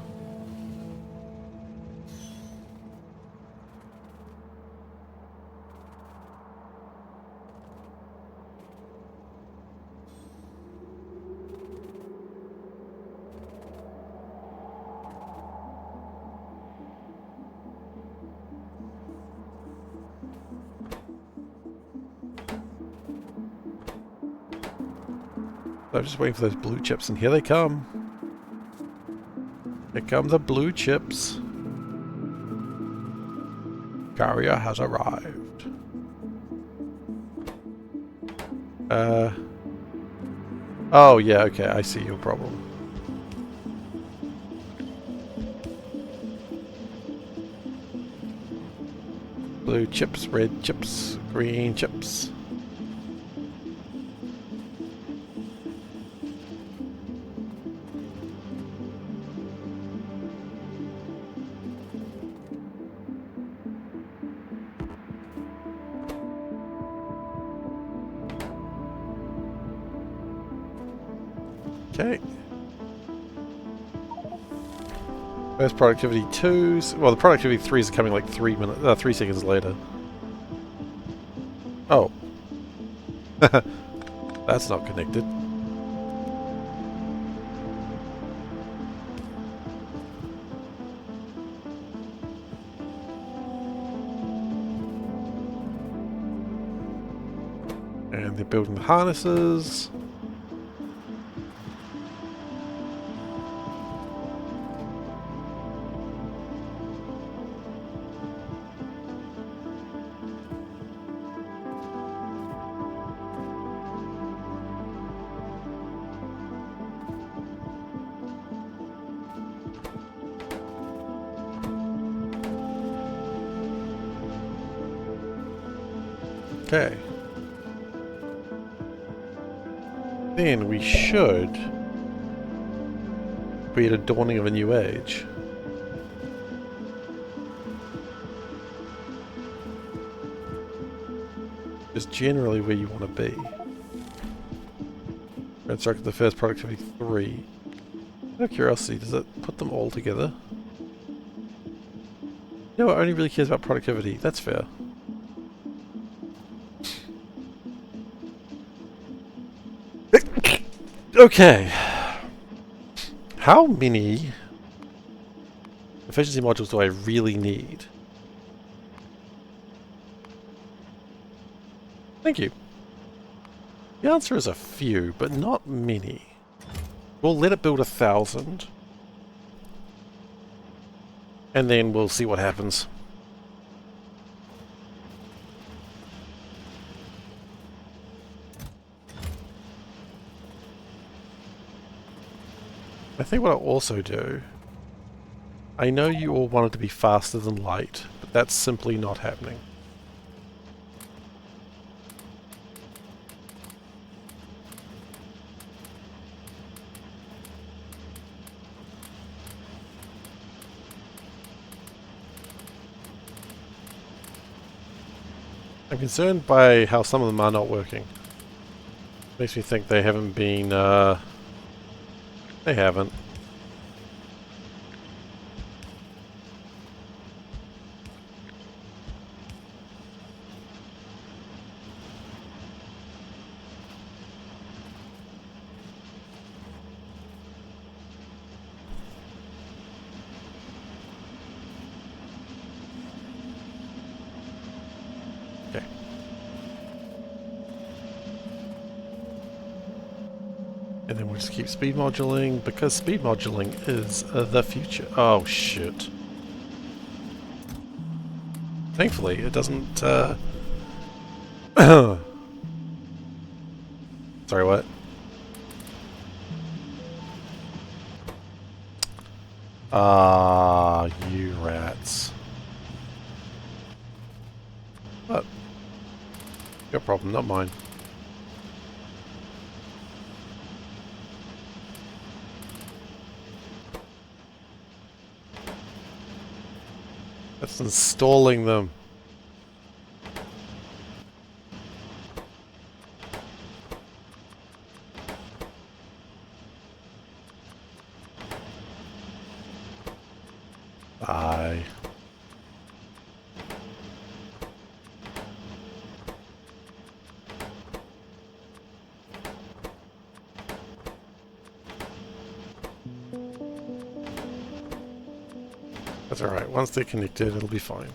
[SPEAKER 1] I'm just waiting for those blue chips, and here they come. Here come the blue chips. Carrier has arrived. Oh yeah, okay, I see your problem. Blue chips, red chips, green chips. Okay. Where's productivity 2s? Well, the productivity 3s are coming like 3 seconds later. Oh. That's not connected. And they're building the harnesses. Okay. Then we should be at a dawning of a new age. Is generally where you want to be. Construct the first productivity 3. Out of curiosity, does it put them all together? No, it only really cares about productivity. That's fair. Okay. How many efficiency modules do I really need? Thank you. The answer is a few, but not many. We'll let it build 1,000. And then we'll see what happens. I think what I'll also do... I know you all wanted to be faster than light, but that's simply not happening. I'm concerned by how some of them are not working. Makes me think they haven't been, they haven't. Okay. And then we'll just keep speed modulating, because speed modulating is the future. Oh, shit. Thankfully, it doesn't, Sorry, what? Ah, you rats. What? Your problem, not mine. That's installing them. Bye. That's alright. Once they're connected, it'll be fine.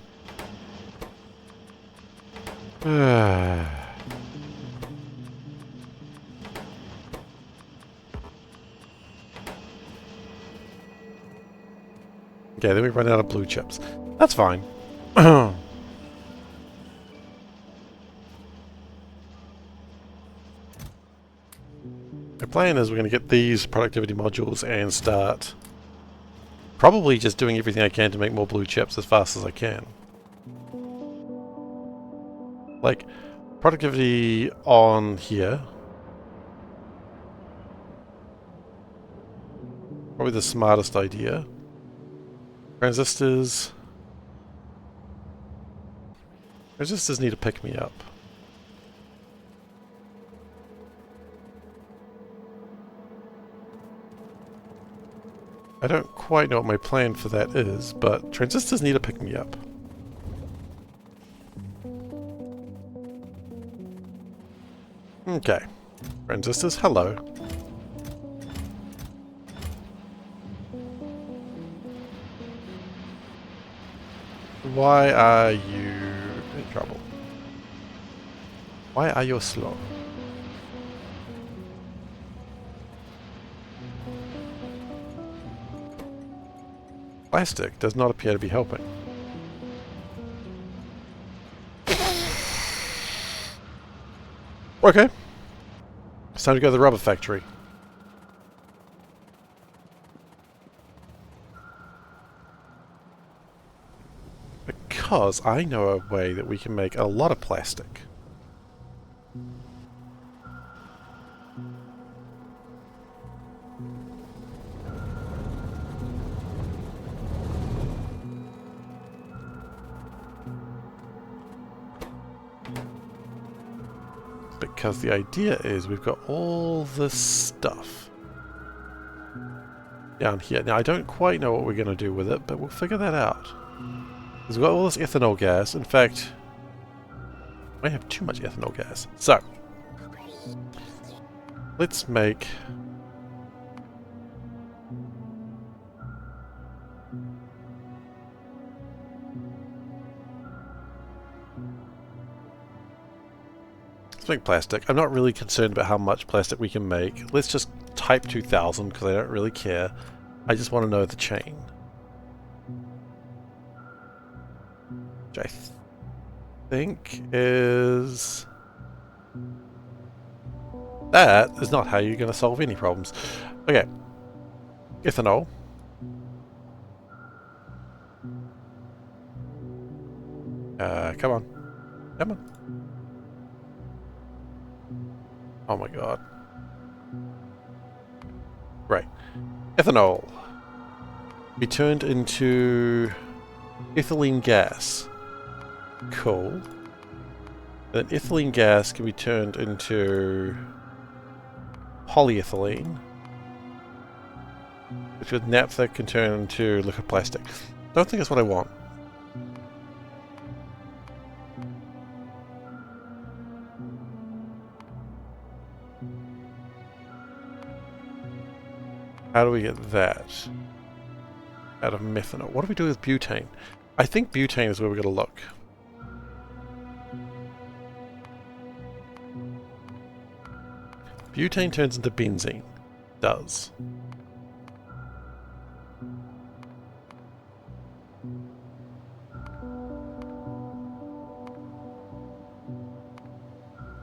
[SPEAKER 1] Okay, then we run out of blue chips. That's fine. The plan is we're going to get these productivity modules and start probably just doing everything I can to make more blue chips as fast as I can. Like, productivity on here. Probably the smartest idea. Transistors. Transistors need to pick me up. I don't quite know what my plan for that is, but transistors need to pick me up. Okay. Transistors, hello. Why are you in trouble? Why are you slow? Plastic does not appear to be helping. Okay. It's time to go to the rubber factory. Because I know a way that we can make a lot of plastic. Because the idea is we've got all this stuff down here. Now I don't quite know what we're going to do with it, but we'll figure that out. Because we've got all this ethanol gas. In fact, we have too much ethanol gas. So, let's make... Let's make plastic. I'm not really concerned about how much plastic we can make. Let's just type 2000 because I don't really care. I just want to know the chain. Which I think is... That is not how you're going to solve any problems. Okay. Ethanol. Come on. Come on. Oh my god. Right. Ethanol. Be turned into ethylene gas. Cool. Then ethylene gas can be turned into polyethylene, which with naphtha can turn into liquid plastic. Don't think that's what I want. How do we get that out of methanol? What do we do with butane? I think butane is where we're going to look. Butane turns into benzene. Does.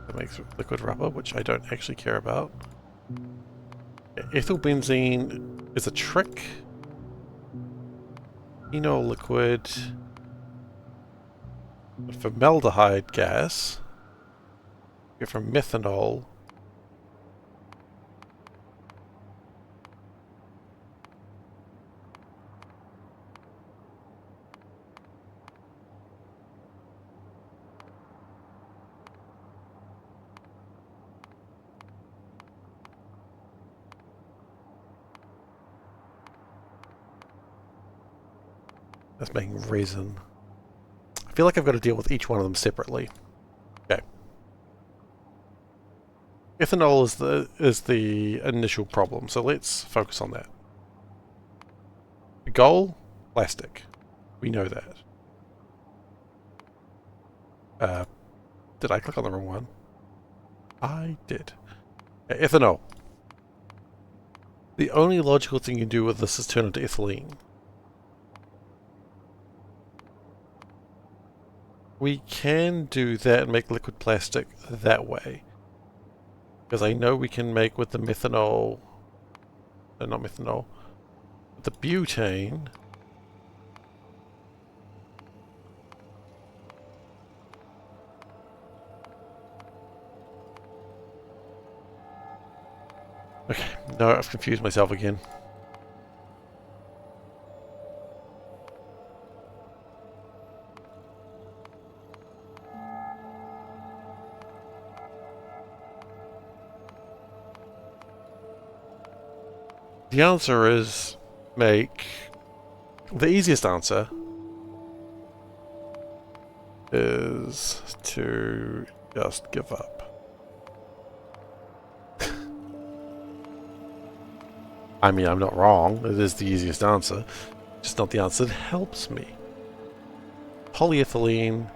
[SPEAKER 1] That makes liquid rubber, which I don't actually care about. Ethyl benzene is a trick. Phenol liquid. But formaldehyde gas. Get from methanol. That's making resin. I feel like I've got to deal with each one of them separately. Okay. Ethanol is the initial problem, so let's focus on that. The goal? Plastic. We know that. Did I click on the wrong one? I did. Okay, ethanol. The only logical thing you can do with this is turn it into ethylene. We can do that and make liquid plastic that way. Because I know we can make with the methanol... No, not methanol. With the butane... Okay, no, I've confused myself again. The answer is make... The easiest answer is to just give up. I mean, I'm not wrong. It is the easiest answer. Just not the answer that helps me. Polyethylene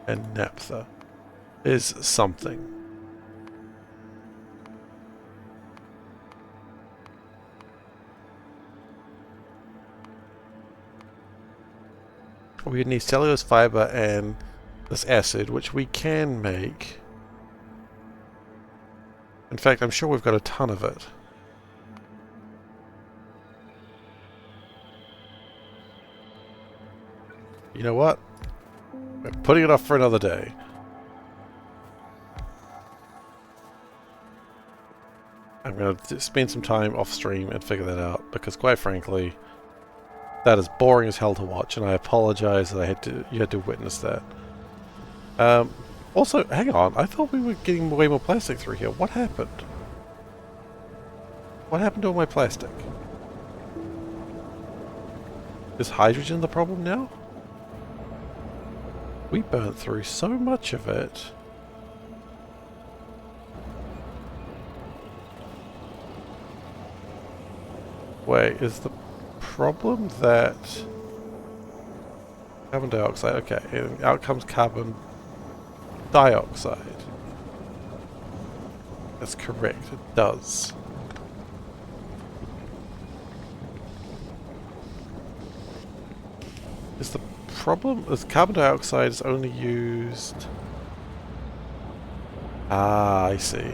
[SPEAKER 1] and naphtha. is something. We need cellulose fiber and this acid, which we can make. In fact, I'm sure we've got a ton of it. You know what? We're putting it off for another day. I'm going to spend some time off stream and figure that out, because quite frankly, that is boring as hell to watch, and I apologize that you had to witness that. Also, hang on, I thought we were getting way more plastic through here. What happened? What happened to all my plastic? Is hydrogen the problem now? We burnt through so much of it. Wait, is the problem that carbon dioxide, okay, and out comes carbon dioxide. That's correct, it does. Is the problem is carbon dioxide is only used... Ah, I see.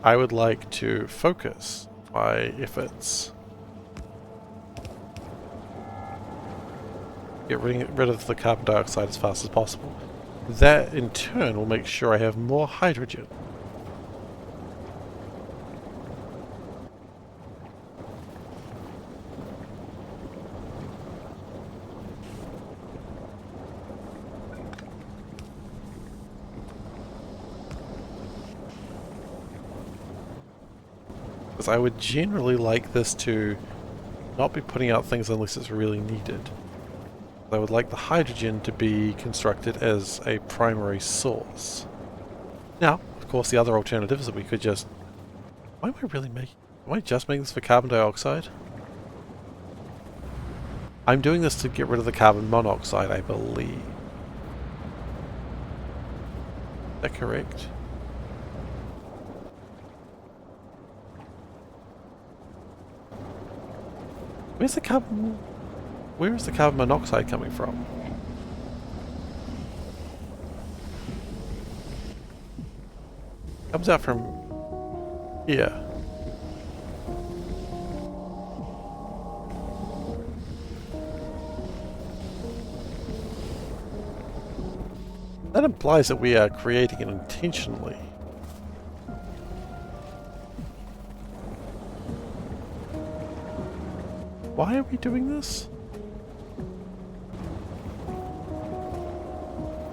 [SPEAKER 1] I would like to focus my efforts. Get rid of the carbon dioxide as fast as possible. That in turn will make sure I have more hydrogen. Because I would generally like this to not be putting out things unless it's really needed. I would like the hydrogen to be constructed as a primary source. Now, of course, the other alternative is that we could just... Why am I really making... Am I just making this for carbon dioxide? I'm doing this to get rid of the carbon monoxide, I believe. Is that correct? Where's the carbon... Where is the carbon monoxide coming from? Comes out from here. That implies that we are creating it intentionally. Why are we doing this?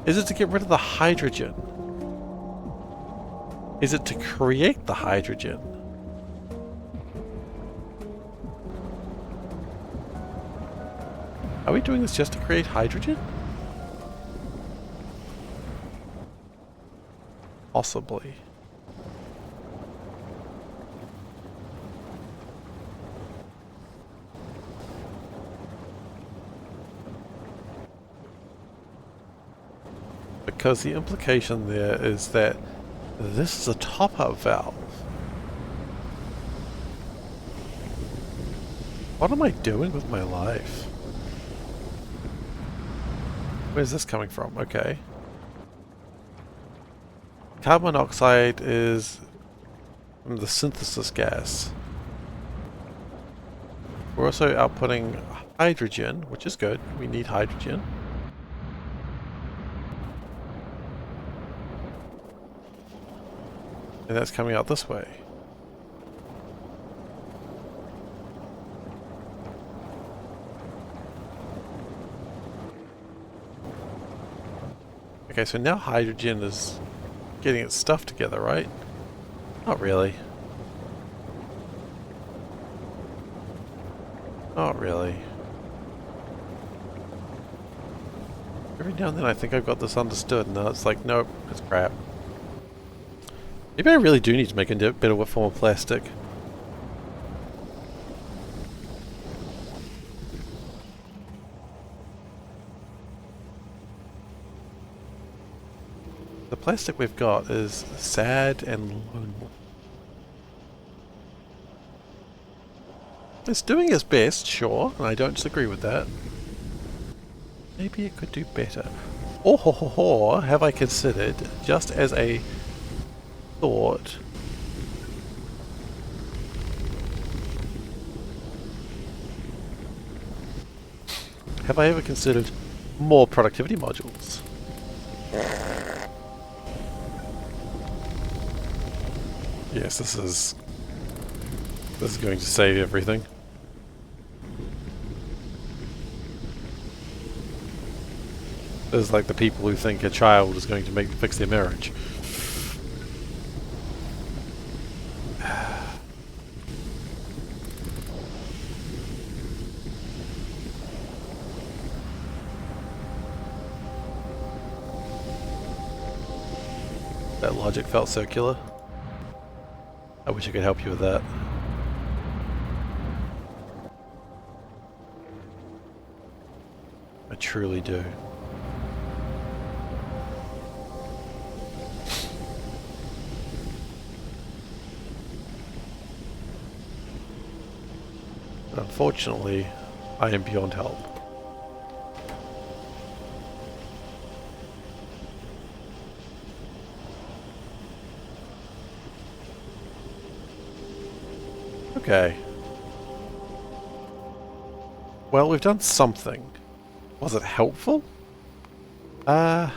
[SPEAKER 1] Is it to get rid of the hydrogen? Is it to create the hydrogen? Are we doing this just to create hydrogen? Possibly. Because the implication there is that this is a top-up valve. What am I doing with my life? Where's this coming from? Okay. Carbon monoxide is from the synthesis gas. We're also outputting hydrogen, which is good. We need hydrogen. And that's coming out this way. Okay, so now hydrogen is getting its stuff together, right? Not really. Not really. Every now and then I think I've got this understood, and now it's like, nope, it's crap. Maybe I really do need to make a better form of plastic. The plastic we've got is sad and lonely. It's doing its best, sure, and I don't disagree with that. Maybe it could do better. Or have I considered, just as a thought, have I ever considered more productivity modules? Yes, this is going to save everything. This is like the people who think a child is going to fix their marriage. That logic felt circular. I wish I could help you with that. I truly do. But unfortunately, I am beyond help. Okay. Well, we've done something. Was it helpful? I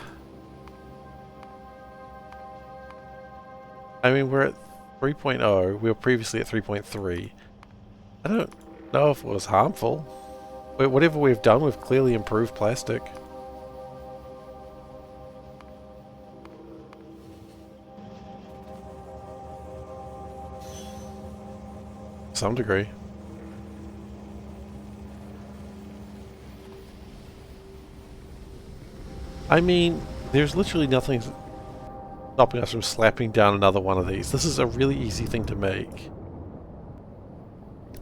[SPEAKER 1] mean, we're at 3.0. We were previously at 3.3. I don't know if it was harmful. But whatever we've done, we've clearly improved plastic. To some degree. I mean, there's literally nothing stopping us from slapping down another one of these. This is a really easy thing to make.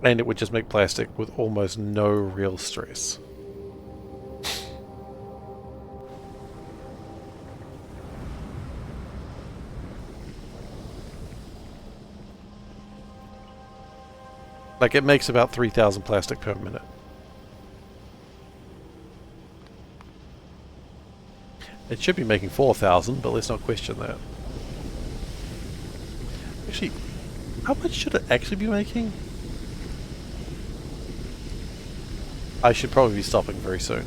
[SPEAKER 1] And it would just make plastic with almost no real stress. Like, it makes about 3,000 plastic per minute. It should be making 4,000, but let's not question that. Actually, how much should it actually be making? I should probably be stopping very soon.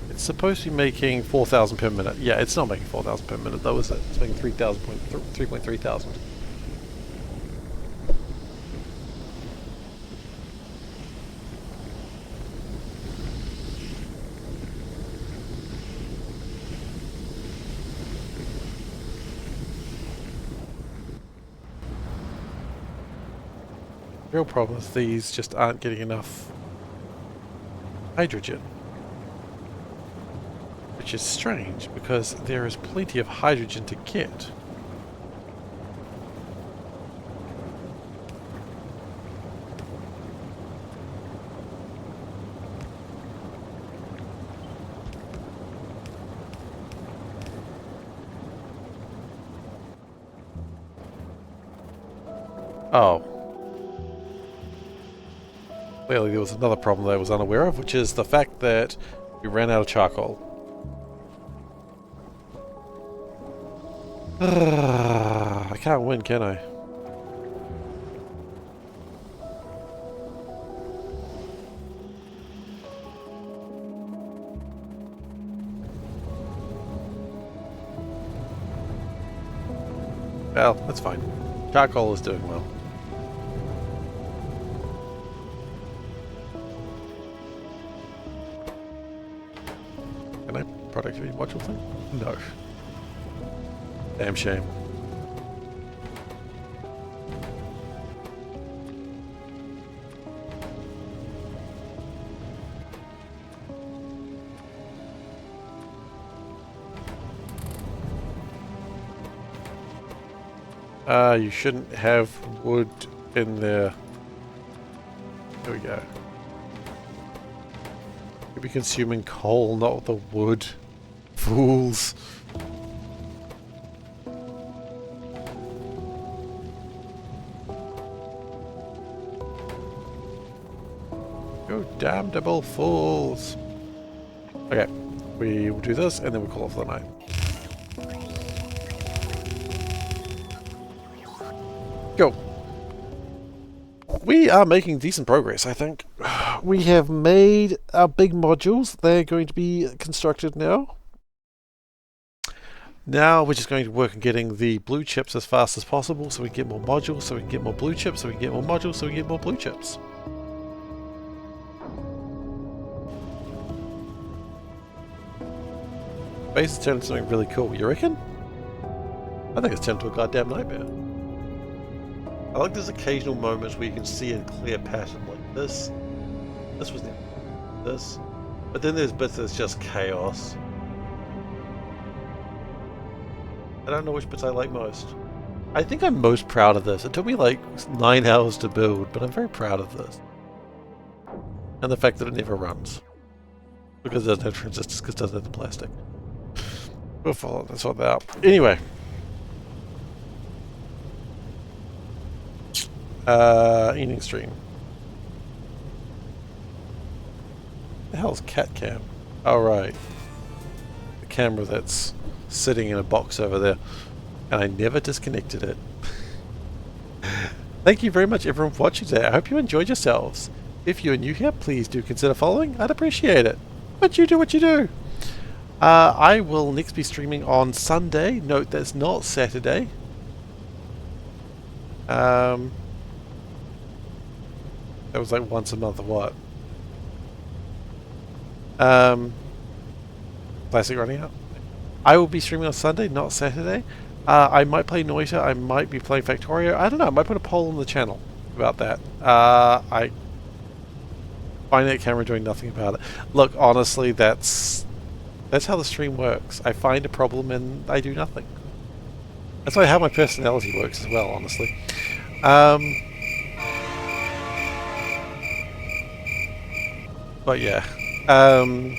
[SPEAKER 1] It's supposed to be making 4,000 per minute. Yeah, it's not making 4,000 per minute though, is it? It's making 3.3 thousand. Real problem is these just aren't getting enough hydrogen. Which is strange, because there is plenty of hydrogen to get. Oh. Clearly there was another problem that I was unaware of, which is the fact that we ran out of charcoal. I can't win, can I? Well, that's fine. Charcoal is doing well. Can I productivity module thing? No. Damn shame. You shouldn't have wood in there. There we go. You'll be consuming coal, not the wood. Fools. You damnable fools. Okay, we will do this and then we'll call off the night. Go. We are making decent progress, I think. We have made our big modules. They're going to be constructed now. Now we're just going to work on getting the blue chips as fast as possible so we can get more modules, so we can get more blue chips, so we can get more modules, so we can get more blue chips. Base has turned into something really cool, you reckon? I think it's turned into a goddamn nightmare. I like those occasional moments where you can see a clear pattern like this. This was this. But then there's bits that's just chaos. I don't know which bits I like most. I think I'm most proud of this. It took me like 9 hours to build, but I'm very proud of this. And the fact that it never runs. Because there's no transistors, because it doesn't have the plastic. We'll follow this one out. Anyway. Evening stream. The hell's cat cam? Oh right. The camera that's sitting in a box over there. And I never disconnected it. Thank you very much everyone for watching today. I hope you enjoyed yourselves. If you are new here, please do consider following. I'd appreciate it. But you do what you do. I will next be streaming on Sunday. Note that's not Saturday. That was like once a month or what? Classic running out. I will be streaming on Sunday, not Saturday. I might play Noita. I might be playing Factorio. I don't know. I might put a poll on the channel about that. I find that camera doing nothing about it. Look, honestly, that's how the stream works. I find a problem and I do nothing. That's how my personality works as well, honestly. But yeah. Don't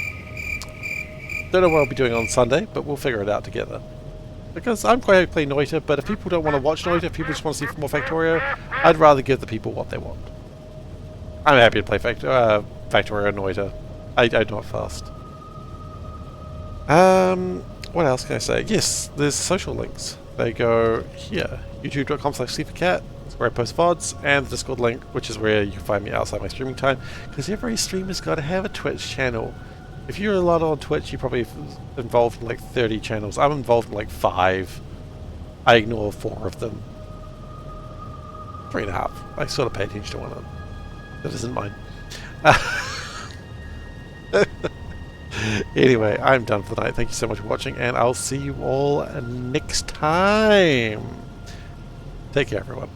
[SPEAKER 1] know what I'll be doing on Sunday, but we'll figure it out together. Because I'm quite happy to play Noita, but if people don't want to watch Noita, if people just want to see more Factorio, I'd rather give the people what they want. I'm happy to play Factorio and Noita. I'm not fast. What else can I say? Yes, there's social links. They go here. youtube.com/SeiferKatt. That's where I post VODs, and the Discord link, which is where you can find me outside my streaming time. Because every streamer's got to have a Twitch channel. If you're a lot on Twitch, you're probably involved in like 30 channels. I'm involved in like 5. I ignore 4 of them. 3.5. I sort of pay attention to one of them. That isn't mine. Anyway, I'm done for the night. Thank you so much for watching, and I'll see you all next time. Take care, everyone.